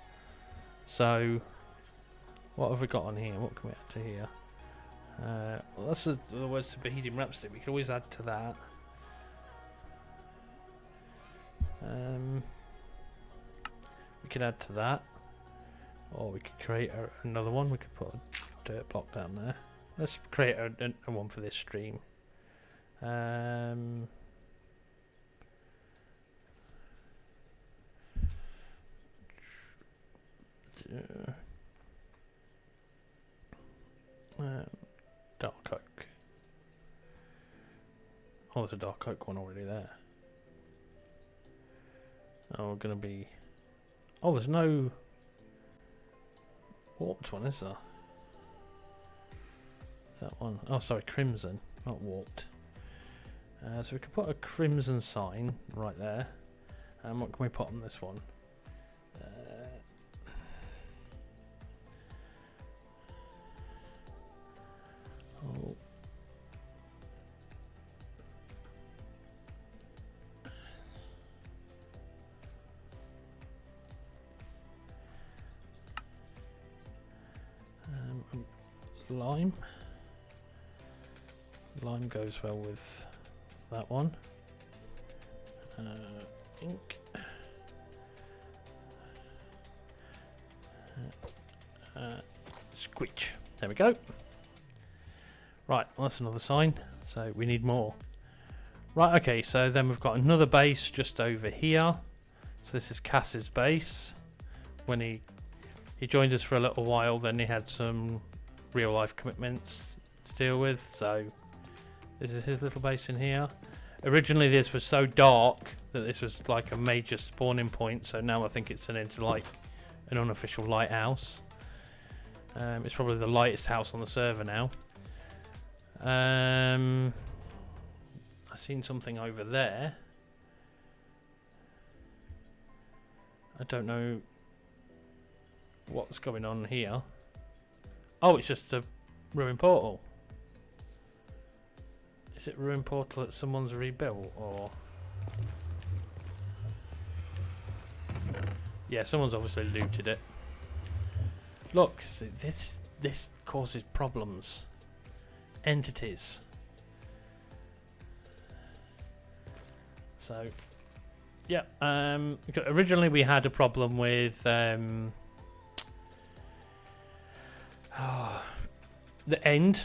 So, what have we got on here? What can we add to here? Well, that's the words to Bohemian Rhapsody. We could always add to that. We could add to that. Or we could create another one. We could put a dirt block down there. Let's create a one for this stream. Dark oak. Oh, there's a dark oak one already there. Oh, we're gonna be. Oh, there's no warped one, is there? Is that one? Oh, sorry, crimson, not warped. So we can put a crimson sign right there. And what can we put on this one? Oh. Lime. Lime goes well with that one. Ink. Squitch. There we go. Right, well, that's another sign. So we need more. Right, okay, so then we've got another base just over here. So this is Cass's base. When he joined us for a little while, then he had some real life commitments to deal with. So this is his little base in here. Originally this was so dark that this was like a major spawning point. So now I think it's turned into like an unofficial lighthouse. It's probably the lightest house on the server now. I've seen something over there. I don't know what's going on here. Oh, it's just a ruined portal. Is it ruined portal that someone's rebuilt, or? Yeah, someone's obviously looted it. Look, see, this causes problems. Entities. So, yeah. Originally we had a problem with the end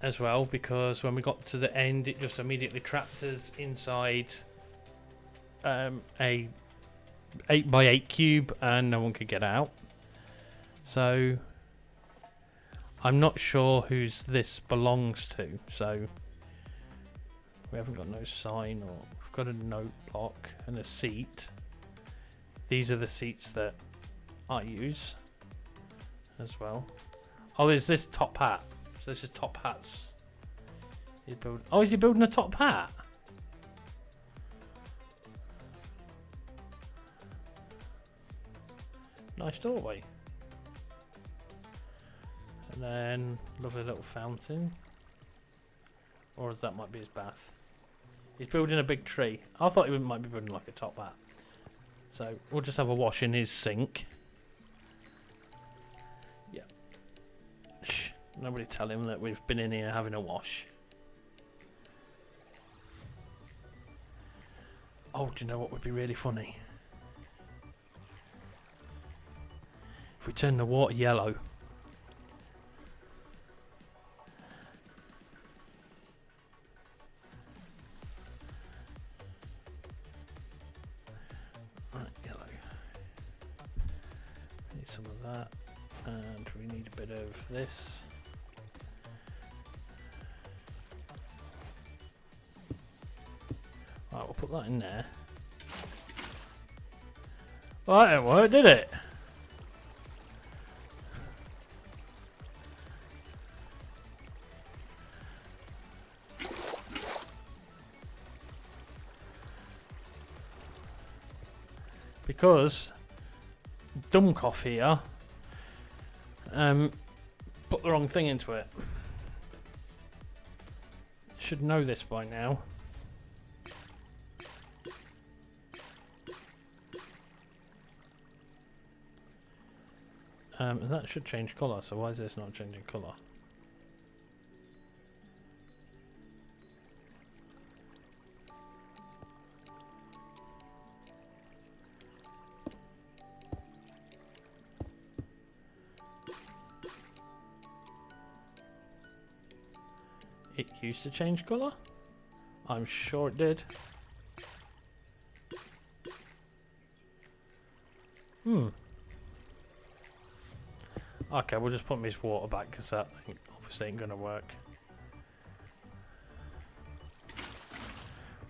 as well, because when we got to the end, it just immediately trapped us inside a 8x8 cube, and no one could get out. So I'm not sure whose this belongs to. So we haven't got no sign, or we've got a note block and a seat. These are the seats that I use as well. Oh, there's this top hat. So this is top hats. Oh, is he building a top hat? Nice doorway. And then lovely little fountain. Or that might be his bath. He's building a big tree. I thought he might be building like a top hat. So we'll just have a wash in his sink. Yeah. Shh. Nobody tell him that we've been in here having a wash. Oh, do you know what would be really funny? If we turn the water yellow. Right, yellow. Need some of that. And we need a bit of this. Right, we'll put that in there. Well, that didn't work, did it? Because dump off here. Put the wrong thing into it. Should know this by now. That should change colour, so why is this not changing colour? It used to change colour? I'm sure it did. Okay, we'll just put this water back because that obviously ain't going to work.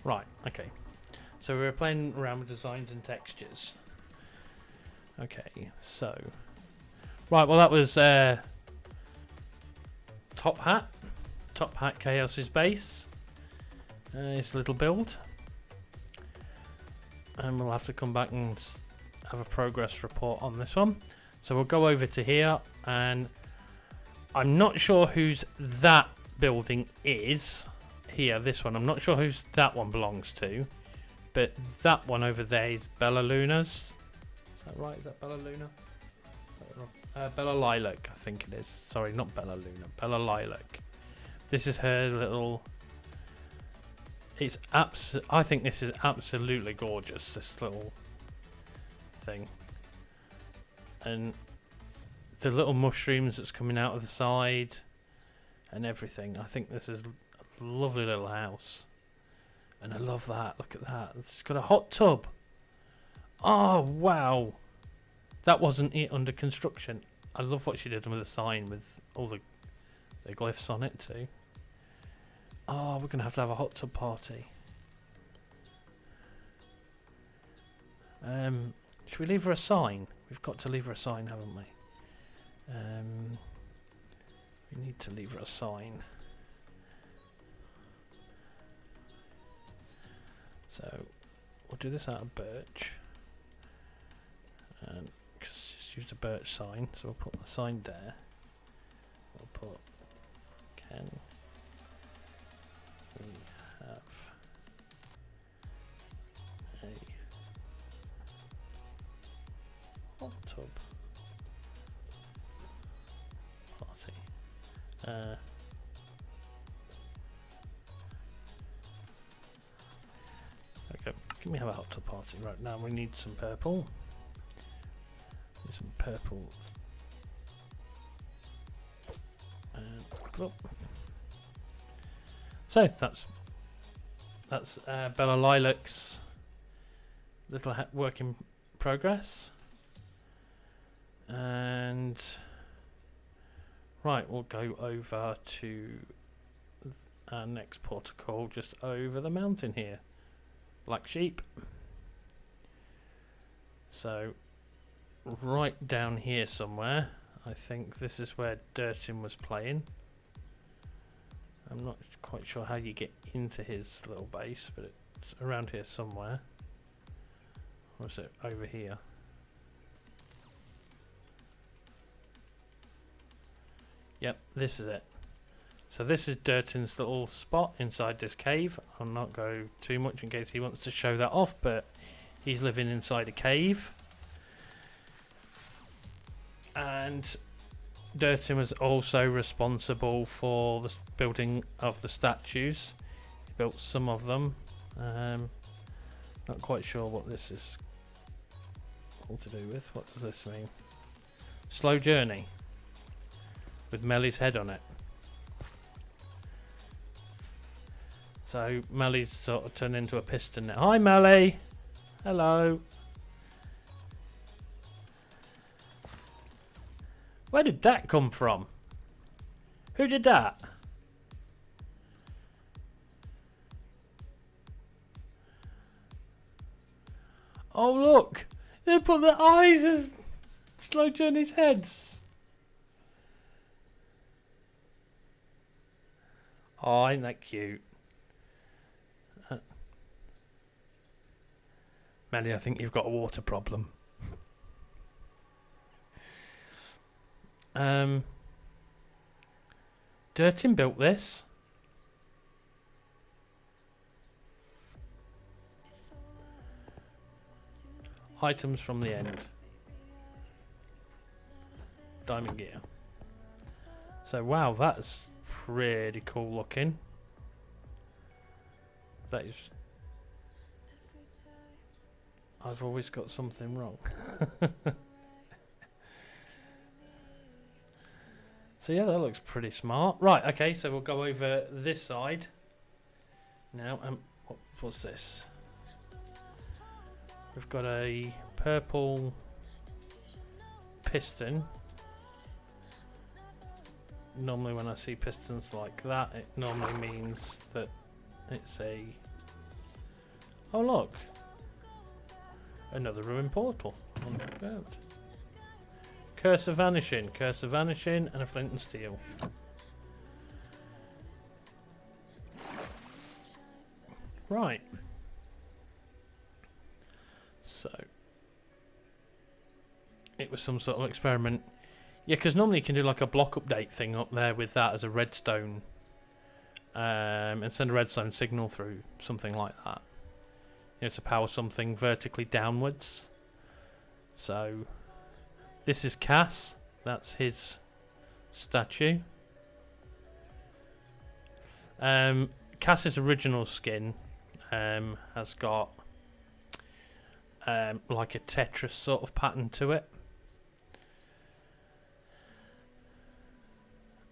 Right, okay. So we were playing around with designs and textures. Okay, so... Right, well that was Top Hat. Top Hat Chaos's base. It's a little build. And we'll have to come back and have a progress report on this one. So we'll go over to here, and I'm not sure whose that building is. Here, this one. I'm not sure whose that one belongs to, but that one over there is Bella Luna's. Is that right? Is that Bella Luna? Bella Lilac, I think it is. Sorry, not Bella Luna. Bella Lilac. This is her little... I think this is absolutely gorgeous, this little thing. And the little mushrooms that's coming out of the side and everything. I think this is a lovely little house. And I love that. Look at that. It's got a hot tub. Oh, wow. That wasn't it under construction. I love what she did with the sign with all the glyphs on it too. Oh, we're going to have a hot tub party. Should we leave her a sign? We've got to leave her a sign, haven't we? We need to leave her a sign. So, we'll do this out of birch. Cause just used a birch sign, so we'll put the sign there. We'll put Ken. We have a hot tub party. Okay, can we have a hot tub party right now? We need some purple. Need some purple. And look. So that's Bella Lilac's little work in progress. And right, we'll go over to our next protocol just over the mountain here. Black sheep. So right down here somewhere, I think this is where Durtin was playing. I'm not quite sure how you get into his little base, but it's around here somewhere. Or is it over here? Yep, this is it. So this is Durtin's little spot inside this cave. I'll not go too much in case he wants to show that off, but he's living inside a cave. And Durtin was also responsible for the building of the statues. He built some of them. Not quite sure what this is all to do with. What does this mean? Slow journey with Melly's head on it. So Melly's sort of turned into a piston now. Hi Melly! Hello! Where did that come from? Who did that? Oh look! They put the eyes as Slow Journey's heads. Oh, ain't that cute? Melly, I think you've got a water problem. Durtin built this. Items from the end. Diamond gear. So wow, that's pretty cool looking. That is... I've always got something wrong. So yeah, that looks pretty smart. Right, okay, so we'll go over this side. Now, what's this? We've got a purple piston. Normally when I see pistons like that, it normally means that it's a... Oh look! Another ruined portal on the ground. Curse of Vanishing, and a flint and steel. Right. So, it was some sort of experiment. Yeah, because normally you can do like a block update thing up there with that as a redstone. And send a redstone signal through, something like that. You know, to power something vertically downwards. So... This is Cass. That's his statue. Cass's original skin has got like a Tetris sort of pattern to it.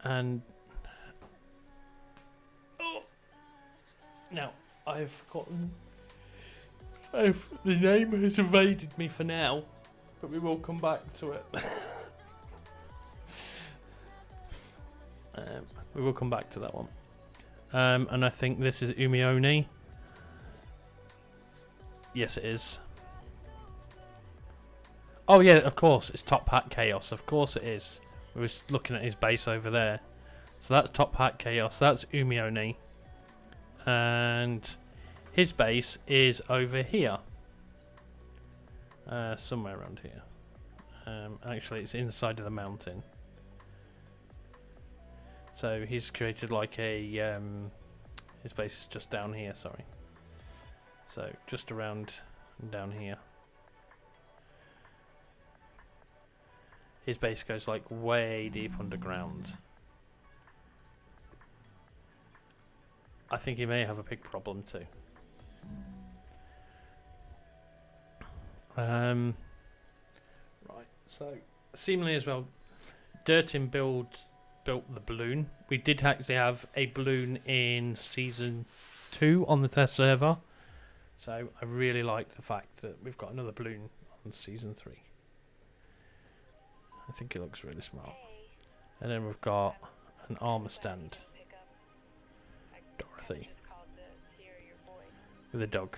And now I've forgotten. The name has evaded me for now. But we will come back to it. We will come back to that one. And I think this is Umioni. Yes, it is. Oh yeah, of course, it's Top Hat Chaos. Of course it is. We were looking at his base over there. So that's Top Hat Chaos. That's Umioni. And his base is over here. Somewhere around here. Actually, it's inside of the mountain. So he's created like a... his base is just down here, sorry. So just around down here. His base goes like way deep underground. I think he may have a big problem too. Right, so seemingly as well, Durtin built the balloon. We did actually have a balloon in season 2 on the test server, so I really like the fact that we've got another balloon on season 3. I think it looks really smart. And then we've got an armor stand, Dorothy, with a dog.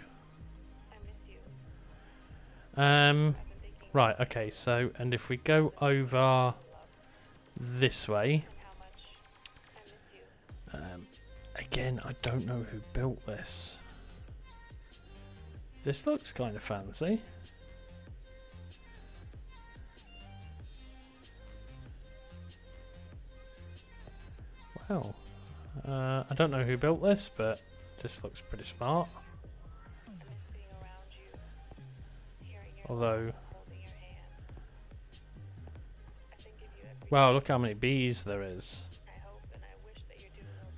Right, okay, so, and if we go over this way, again, I don't know who built this. This looks kind of fancy. Wow. I don't know who built this, but this looks pretty smart. Although, wow, look how many bees there is.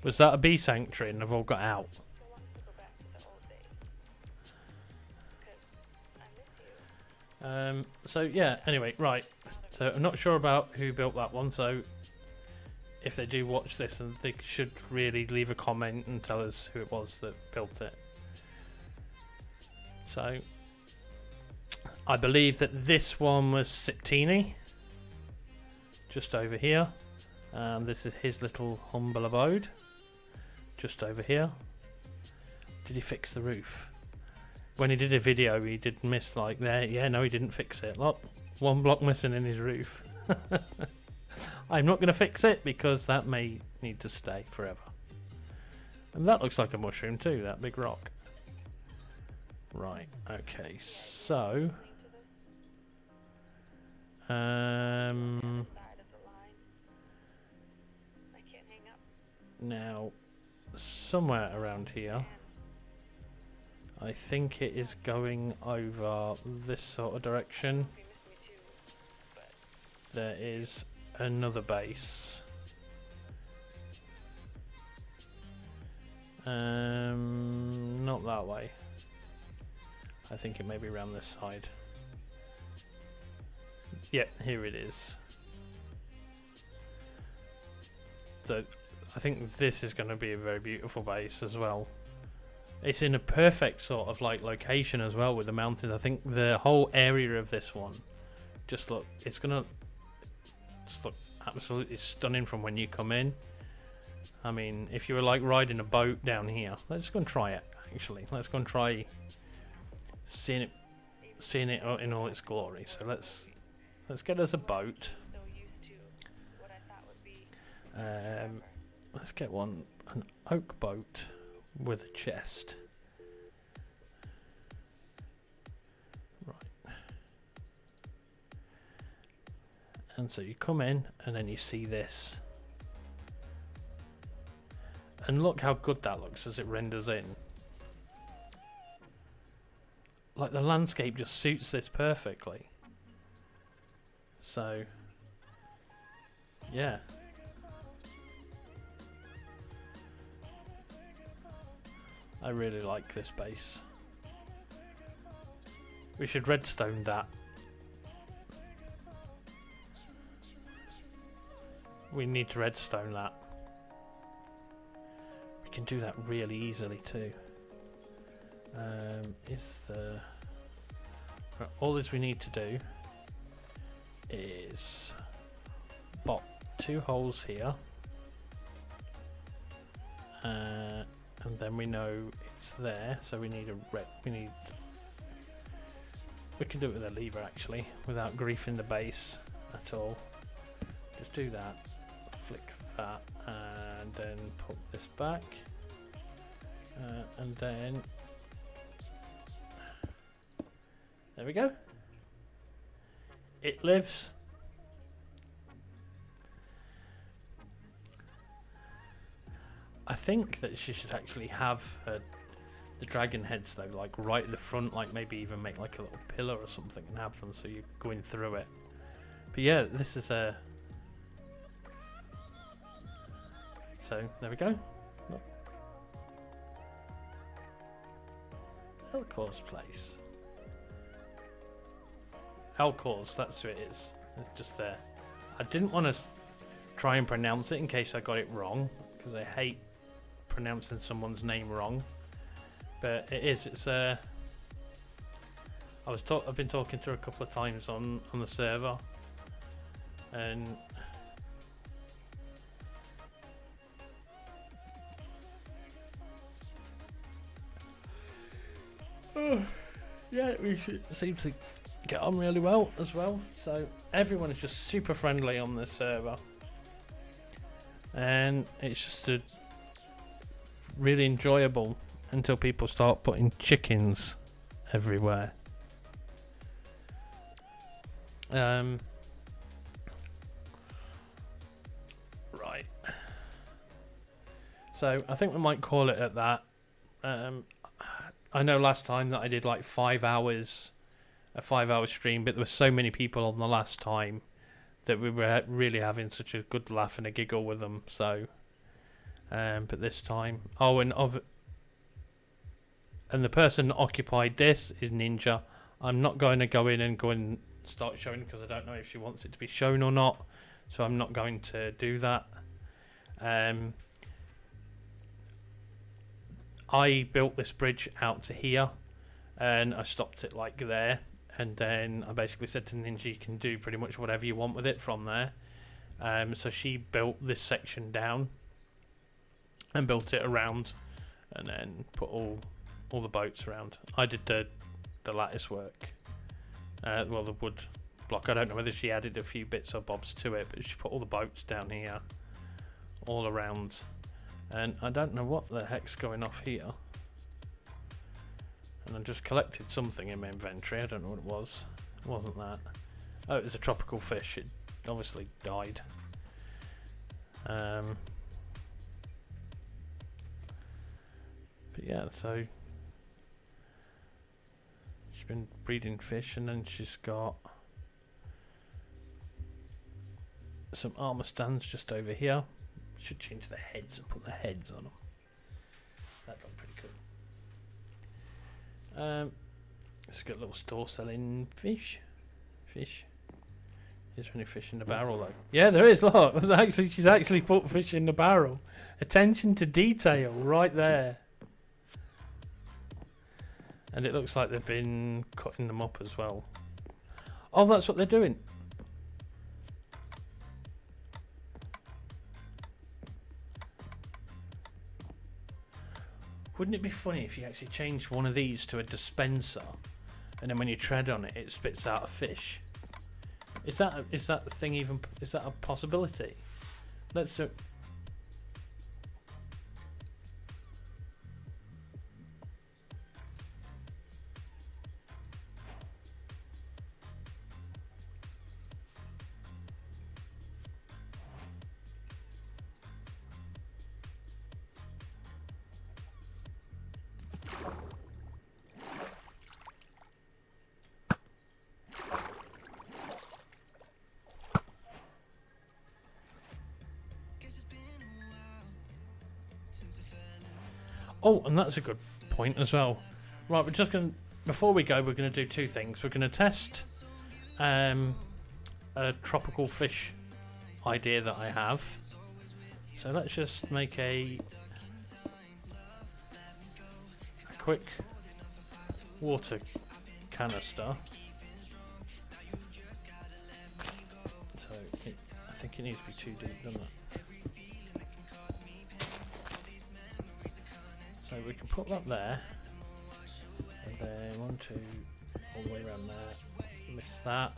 Was that a bee sanctuary and they've all got out? So yeah, anyway, right. So I'm not sure about who built that one, so if they do watch this, and they should really leave a comment and tell us who it was that built it. So I believe that this one was Siptini, just over here. This is his little humble abode, just over here. Did he fix the roof? When he did a video, he did miss like there. Yeah, no, he didn't fix it. Look, one block missing in his roof. I'm not going to fix it because that may need to stay forever. And that looks like a mushroom too, that big rock. Right, okay, so... Now, somewhere around here, I think it is going over this sort of direction. There is another base. Not that way. I think it may be around this side. Yeah, here it is. So I think this is going to be a very beautiful base as well. It's in a perfect sort of like location as well with the mountains. I think the whole area of this one, just look, it's going to just look absolutely stunning from when you come in. I mean, if you were like riding a boat down here, let's go and try it actually. Let's go and try seeing it in all its glory. So let's get us a boat. Let's get an oak boat with a chest. Right. And so you come in and then you see this. And look how good that looks as it renders in. Like the landscape just suits this perfectly. So, yeah. I really like this base. We should redstone that. We need to redstone that. We can do that really easily too. All this we need to do is pop 2 holes here, and then we know it's there. So we need we can do it with a lever actually, without griefing the base at all. Just do that, flick that, and then put this back, and then there we go. It lives. I think that she should actually have the dragon heads though, like right at the front, like maybe even make like a little pillar or something and have them so you're going through it. But yeah, this is a... So, there we go. Look. Elcor's place. Elcor's, that's who it is. It's just there. I didn't want to try and pronounce it in case I got it wrong, because I hate pronouncing someone's name wrong. But it is. It's I've been talking to her a couple of times on the server, and yeah, we seem to get on really well as well. So everyone is just super friendly on this server, and it's just really enjoyable until people start putting chickens everywhere. Right. So I think we might call it at that. I know last time that I did like 5 hours, a 5-hour stream, but there were so many people on the last time that we were really having such a good laugh and a giggle with them. So, but this time, and the person that occupied this is Ninja. I'm not going to go in and start showing because I don't know if she wants it to be shown or not. So I'm not going to do that. I built this bridge out to here, and I stopped it like there, and then I basically said to Ninja, you can do pretty much whatever you want with it from there. So she built this section down and built it around, and then put all the boats around. I did the lattice work, well, the wood block. I don't know whether she added a few bits or bobs to it, but she put all the boats down here all around. And I don't know what the heck's going off here. And I just collected something in my inventory. I don't know what it was. It wasn't that. Oh, it was a tropical fish. It obviously died. But yeah, so she's been breeding fish, and then she's got some armor stands just over here. Should change the heads and put the heads on them. That looked pretty cool. Let's get a little store selling fish. Fish. Is there any fish in the barrel though? Yeah, there is. Look, she's actually put fish in the barrel. Attention to detail right there. And it looks like they've been cutting them up as well. Oh, that's what they're doing. Wouldn't it be funny if you actually changed one of these to a dispenser, and then when you tread on it, it spits out a fish? Is that the thing even? Is that a possibility? Let's do. Oh, and that's a good point as well. Right, we're just going to, before we go, we're going to do two things. We're going to test a tropical fish idea that I have. So let's just make a quick water canister. So I think it needs to be too deep, doesn't it? So we can put that there, and then 1, 2, all the way around there, miss that,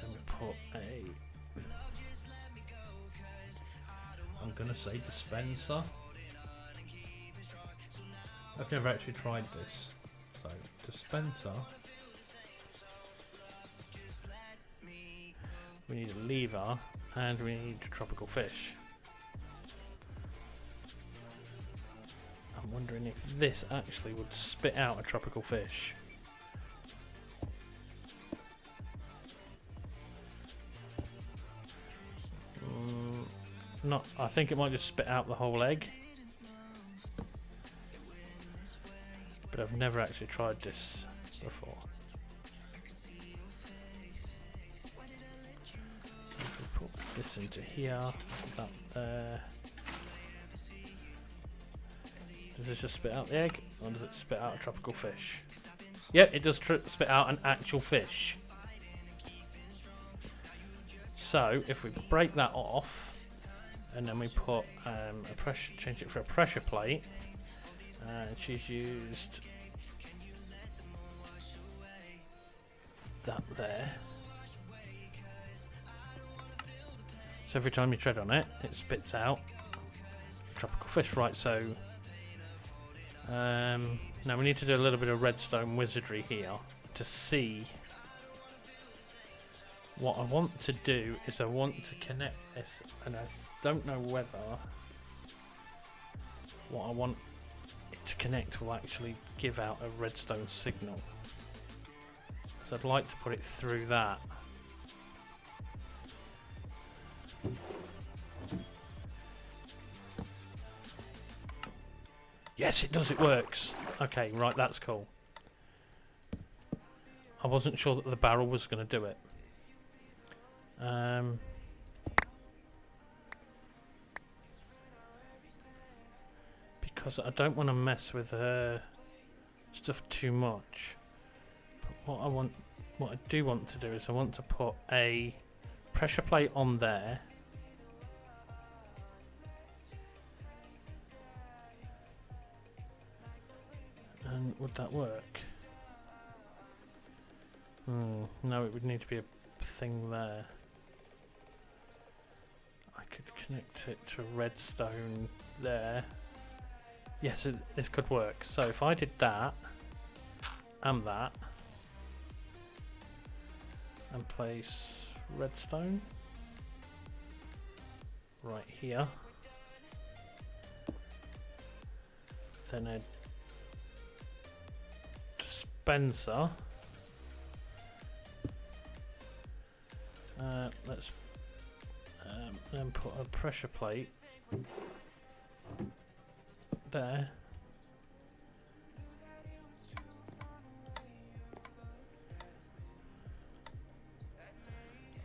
then we put a, I'm going to say dispenser. I've never actually tried this, so dispenser, we need a lever, and we need tropical fish. I'm wondering if this actually would spit out a tropical fish. Not. I think it might just spit out the whole egg. But I've never actually tried this before. So if we put this into here, that there. Does this just spit out the egg, or does it spit out a tropical fish? Yep, it does spit out an actual fish. So if we break that off, and then we put a pressure, change it for a pressure plate, and she's used that there. So every time you tread on it, it spits out tropical fish. Right, so now we need to do a little bit of redstone wizardry here to see. What I want to do is I want to connect this, and I don't know whether what I want it to connect will actually give out a redstone signal. So I'd like to put it through that. Yes, it does, it works. Okay, right, that's cool. I wasn't sure that the barrel was going to do it. Because I don't want to mess with her stuff too much. But what I do want to do is I want to put a pressure plate on there. And would that work? No, it would need to be a thing there. I could connect it to redstone there. Yes, this could work. So if I did that and that, and place redstone right here, then a dispenser. Let's then put a pressure plate there.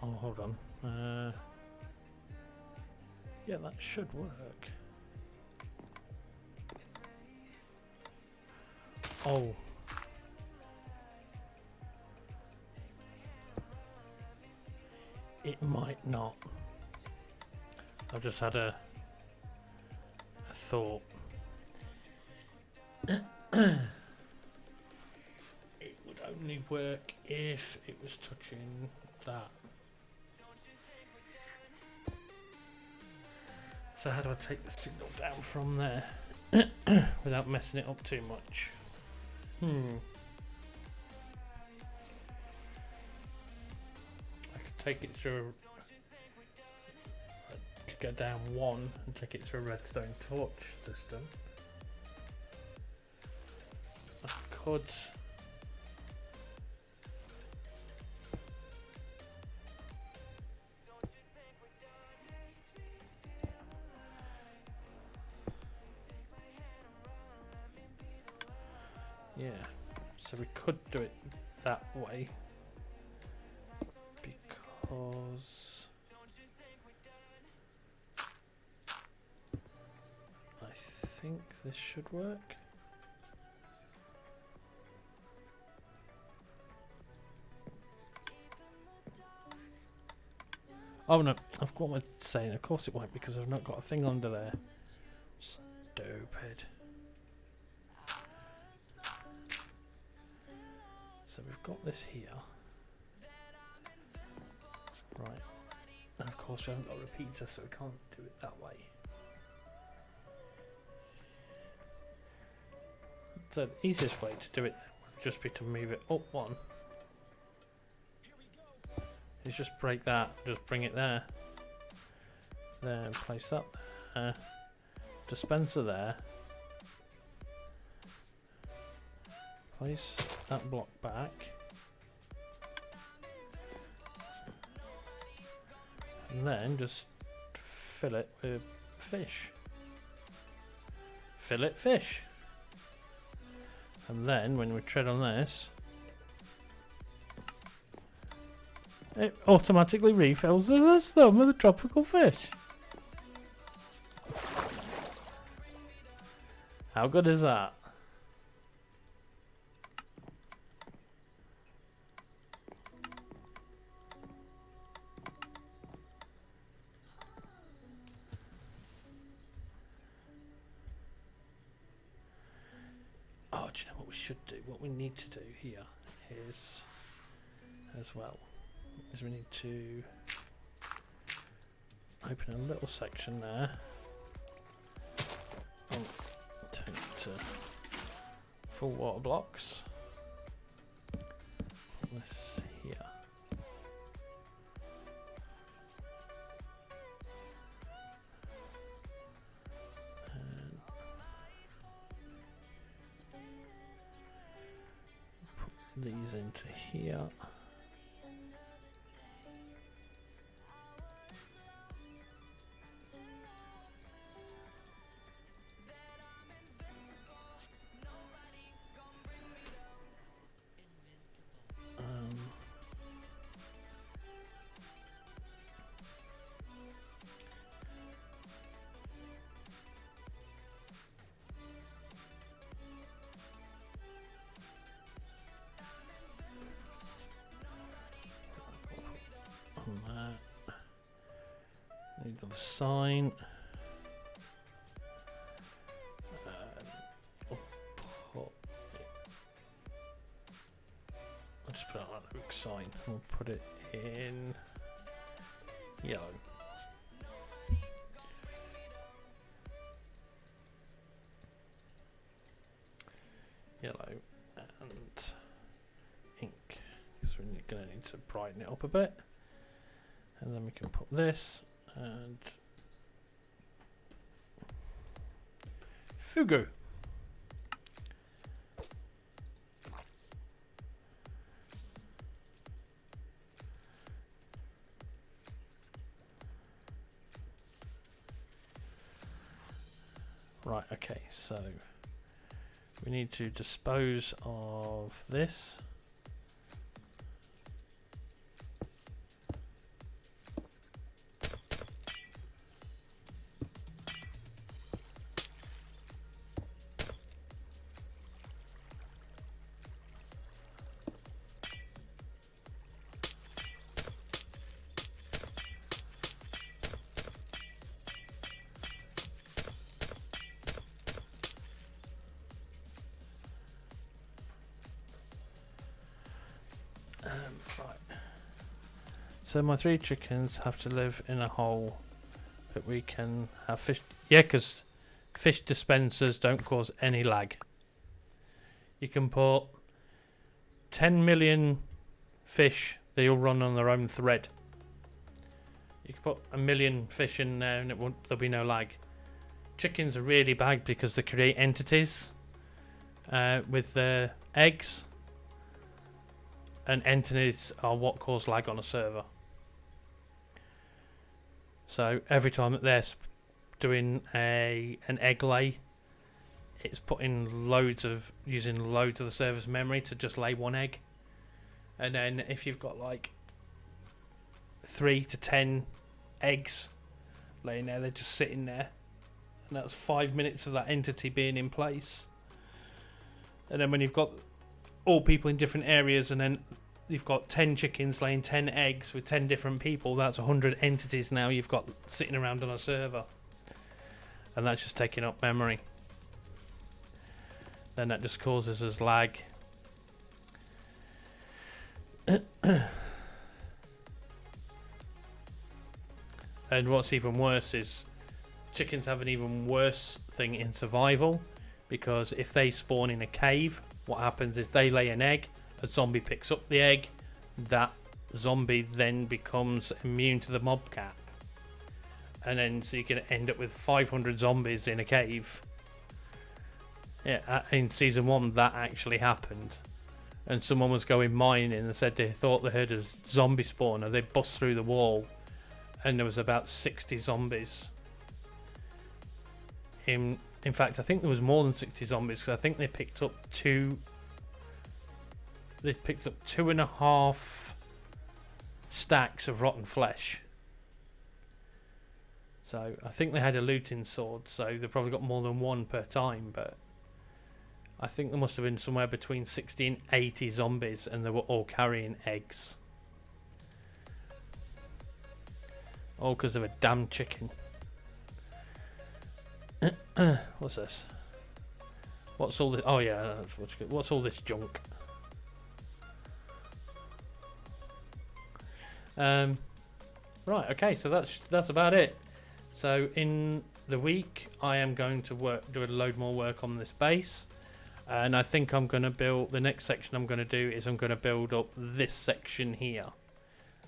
Oh, hold on. Yeah, that should work. Oh. It might not. I've just had a thought. It would only work if it was touching that. So how do I take the signal down from there without messing it up too much? I could take it through. I could go down one and take it to a redstone torch system. I could. Yeah, so we could do it that way because I think this should work. Oh no, I've got what I'm saying. Of course it won't because I've not got a thing under there. Stupid. So we've got this here. Right. And of course we haven't got a repeater, so we can't do it that way. So the easiest way to do it would just be to move it up one. Is just break that, just bring it there. Then place that there. Dispenser there. Place that block back. And then just fill it with fish. Fill it fish. And then when we tread on this, it automatically refills as a stum with a tropical fish. How good is that? Oh, do you know what we should do? What we need to do here is, as well, is we need to open a little section there. And turn it to full water blocks. Put this here. And put these into here. That. Need the sign. I'll just put it on a hook sign. We'll put it in yellow. Yellow and ink, because we're going to need to brighten it up a bit. And then we can put this and Fugu. we need to dispose of this. Right. So my 3 chickens have to live in a hole that we can have fish. Yeah, because fish dispensers don't cause any lag. You can put 10 million fish, they all run on their own thread. You can put 1 million fish in there and there'll be no lag. Chickens are really bad because they create entities with their eggs. And entities are what cause lag on a server. So every time that they're doing an egg lay, it's putting using loads of the server's memory to just lay one egg. And then if you've got like 3 to 10 eggs laying there, they're just sitting there. And that's 5 minutes of that entity being in place. And then when you've got all people in different areas, and then you've got 10 chickens laying 10 eggs with 10 different people, that's 100 entities now you've got sitting around on a server. And that's just taking up memory. Then that just causes us lag. And what's even worse is chickens have an even worse thing in survival, because if they spawn in a cave, what happens is they lay an egg, a zombie picks up the egg, that zombie then becomes immune to the mob cap. And then so you can end up with 500 zombies in a cave. Yeah, in season 1 that actually happened. And someone was going mining and said they thought they heard a zombie spawner. They bust through the wall and there was about 60 zombies. In fact, I think there was more than 60 zombies, because I think they picked up 2.5 stacks of rotten flesh. So I think they had a looting sword, so they probably got more than one per time, but I think there must have been somewhere between 60 and 80 zombies, and they were all carrying eggs. All because of a damn chicken. What's this? What's all this? Oh yeah, that's what's good. What's all this junk? Right, okay, so that's about it. So in the week, I am going to do a load more work on this base, and I think I'm going to build the next section. I'm going to do is I'm going to build up this section here.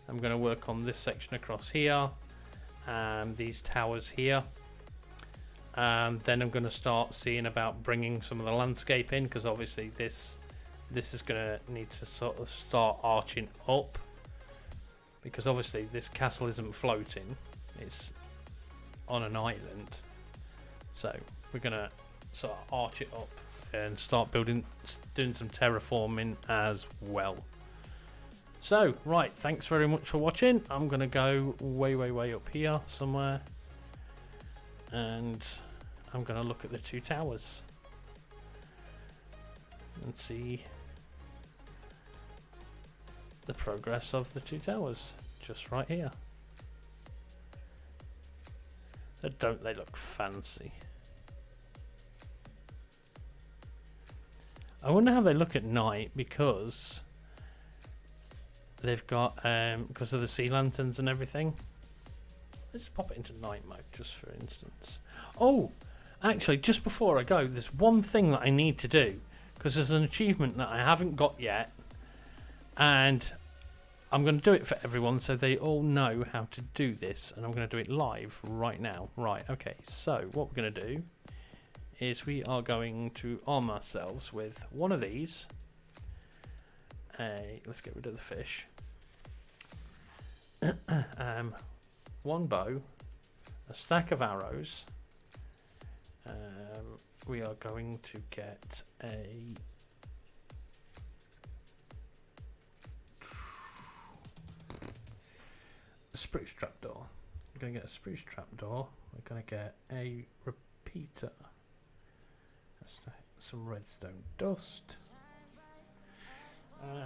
I'm going to work on this section across here, and these towers here. Then I'm going to start seeing about bringing some of the landscape in, because obviously this is going to need to sort of start arching up, because obviously this castle isn't floating, it's on an island. So we're going to sort of arch it up and start doing some terraforming as well. So right, thanks very much for watching. I'm going to go way up here somewhere, and I'm going to look at the 2 towers and see the progress of the 2 towers just right here. Don't they look fancy? I wonder how they look at night, because they've got because of the sea lanterns and everything. Let's pop it into night mode just for instance. Oh, actually, just before I go, there's one thing that I need to do, because there's an achievement that I haven't got yet, and I'm going to do it for everyone so they all know how to do this, and I'm going to do it live right now. Right, okay, so what we're going to do is we are going to arm ourselves with one of these. Let's get rid of the fish. One bow, a stack of arrows, we are going to get a spruce trapdoor. We're going to get a spruce trapdoor. We're going to get a repeater. That's some redstone dust.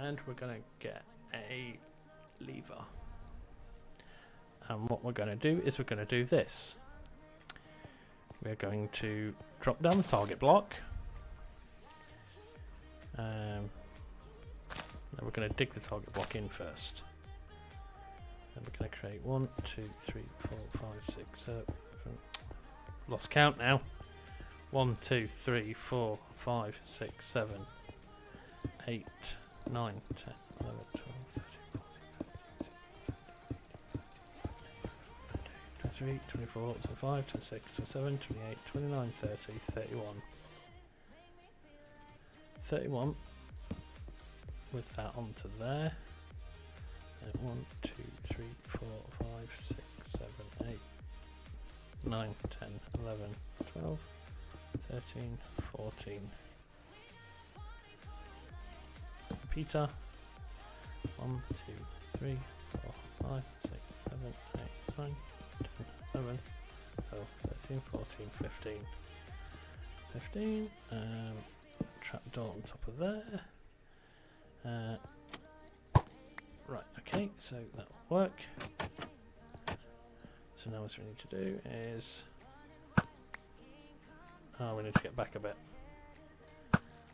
And we're going to get a lever. And what we're going to do is we're going to do this. We're going to drop down the target block. Then we're going to dig the target block in first. Then we're going to create 1, 2, 3, 4, 5, 6, 7. Lost count now. 1, 2, 3, 4, 5, 6, 7, 8, 9, 10, 11, 12, 13, 14, 15, 24, 25, 26, 27, 28, 29, 30, 31. 31 with that onto there. And 1, 2, 3, 4, 5, 6, 7, 8, 9, 10, 11, 12, 13, 14. Repeater. 1, 2, 3, 4, 5, 6, 7, 8, 9, 10, 11, 12, 13, 14, 15. 15. Trapdoor on top of there. Right, okay, so that'll work. So now what we need to do is... we need to get back a bit.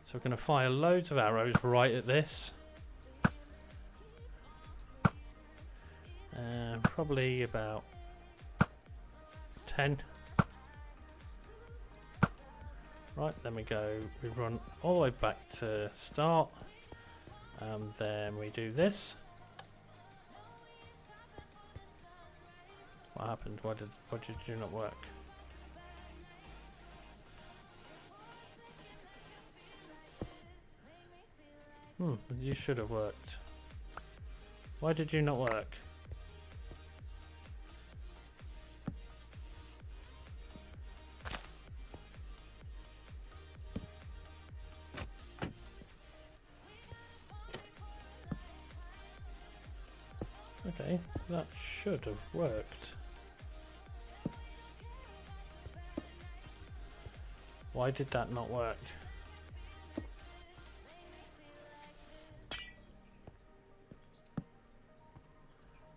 So we're going to fire loads of arrows right at this. Probably about 10. Right, then we run all the way back to start. And then we do this. What happened? Why did you not work? You should have worked. Why did you not work? Okay, that should have worked. Why did that not work?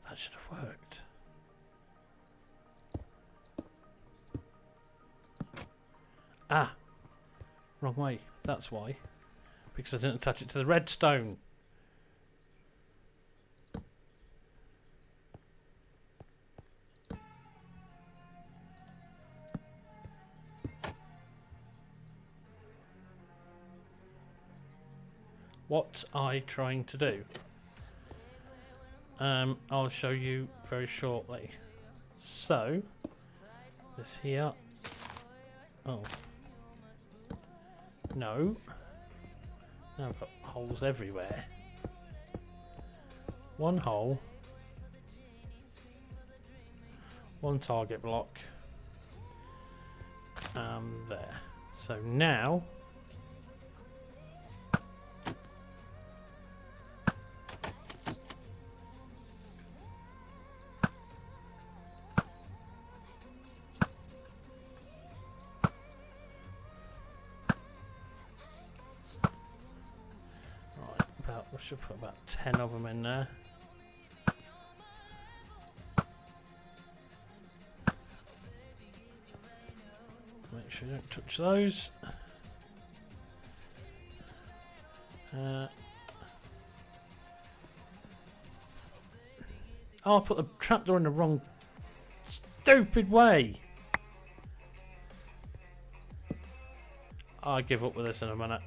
That should have worked. Ah! Wrong way. That's why. Because I didn't attach it to the redstone. What am I trying to do? I'll show you very shortly. So, this here. Oh. No. Now I've got holes everywhere. One hole. One target block. There. So now... we should put about 10 of them in there. Make sure you don't touch those. Oh, I put the trapdoor in the wrong stupid way. I'll give up with this in a minute.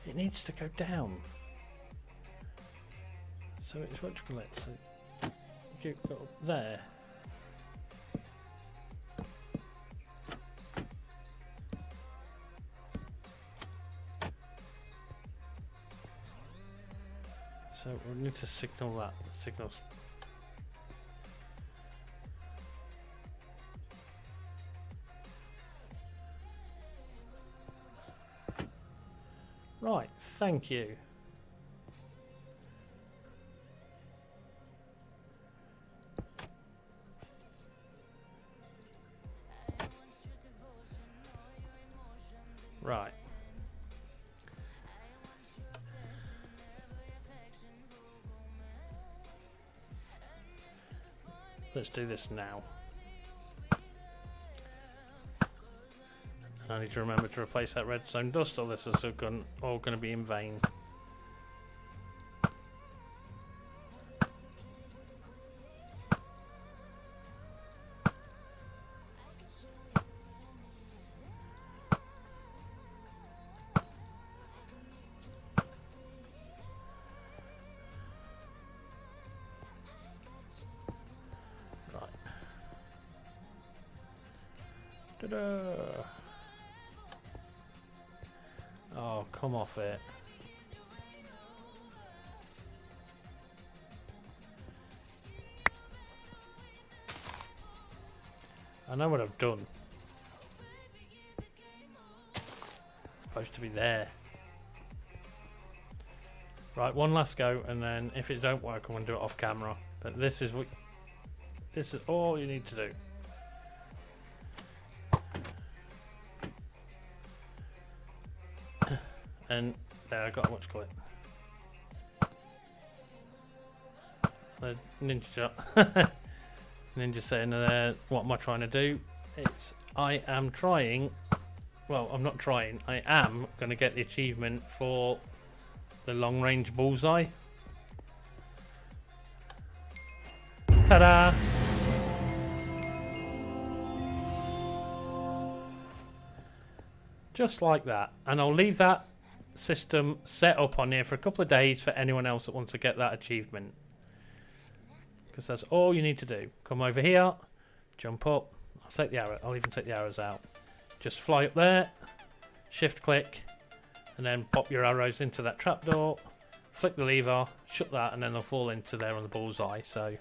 It needs to go down. So it's what you call it. So you go up there. So we need to signal that. The signal's Right, thank you. Right. Let's do this now. I need to remember to replace that redstone dust, or this is all going to be in vain. Right. Ta-da! Oh, come off it. I know what I've done. Supposed to be there. Right, one last go, and then if it don't work, I'm going to do it off camera. But this is all you need to do. And there, I got a much quit. The ninja shot. Ninja saying there, what am I trying to do? I am trying. Well, I'm not trying. I am going to get the achievement for the long range bullseye. Ta-da! Just like that. And I'll leave that system set up on here for a couple of days for anyone else that wants to get that achievement. Because that's all you need to do. Come over here, jump up. I'll take the arrow. I'll even take the arrows out. Just fly up there, shift click, and then pop your arrows into that trapdoor, flick the lever, shut that, and then they'll fall into there on the bullseye. So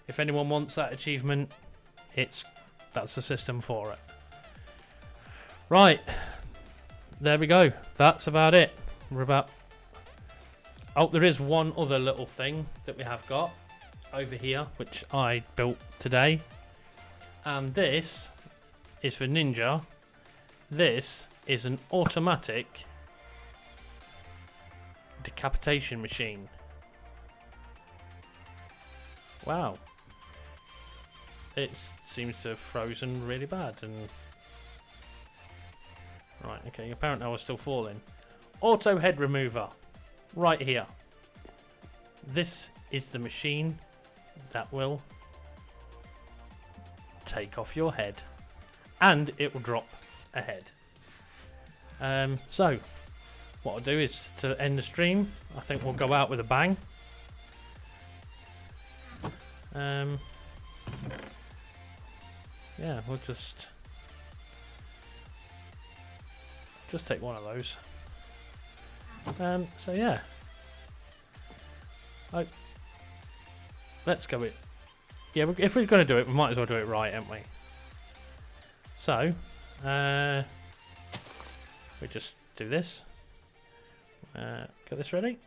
if anyone wants that achievement, that's the system for it. Right, there we go. That's about it. Oh, there is one other little thing that we have got over here, which I built today, and this is for Ninja. This is an automatic decapitation machine. Wow, it seems to have frozen really bad. And right, okay, apparently I was still falling. Auto head remover, right here. This is the machine that will take off your head, and it will drop a head. So what I'll do is, to end the stream, I think we'll go out with a bang. Yeah, we'll just take one of those. So yeah, let's go with, yeah, if we're going to do it, we might as well do it right, aren't we? So we just do this, get this ready.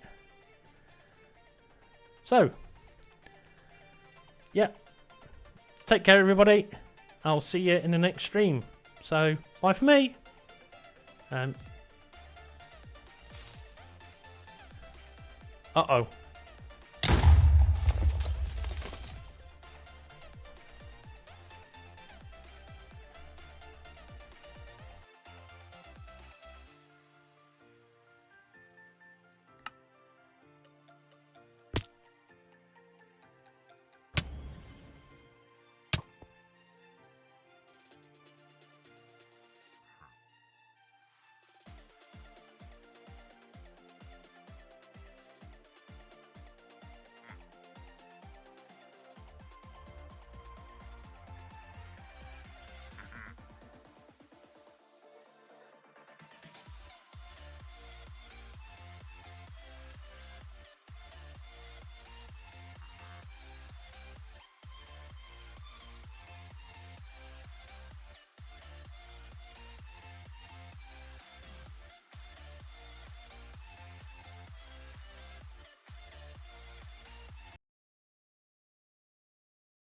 So yeah, take care everybody. I'll see you in the next stream. So bye for me. Uh-oh.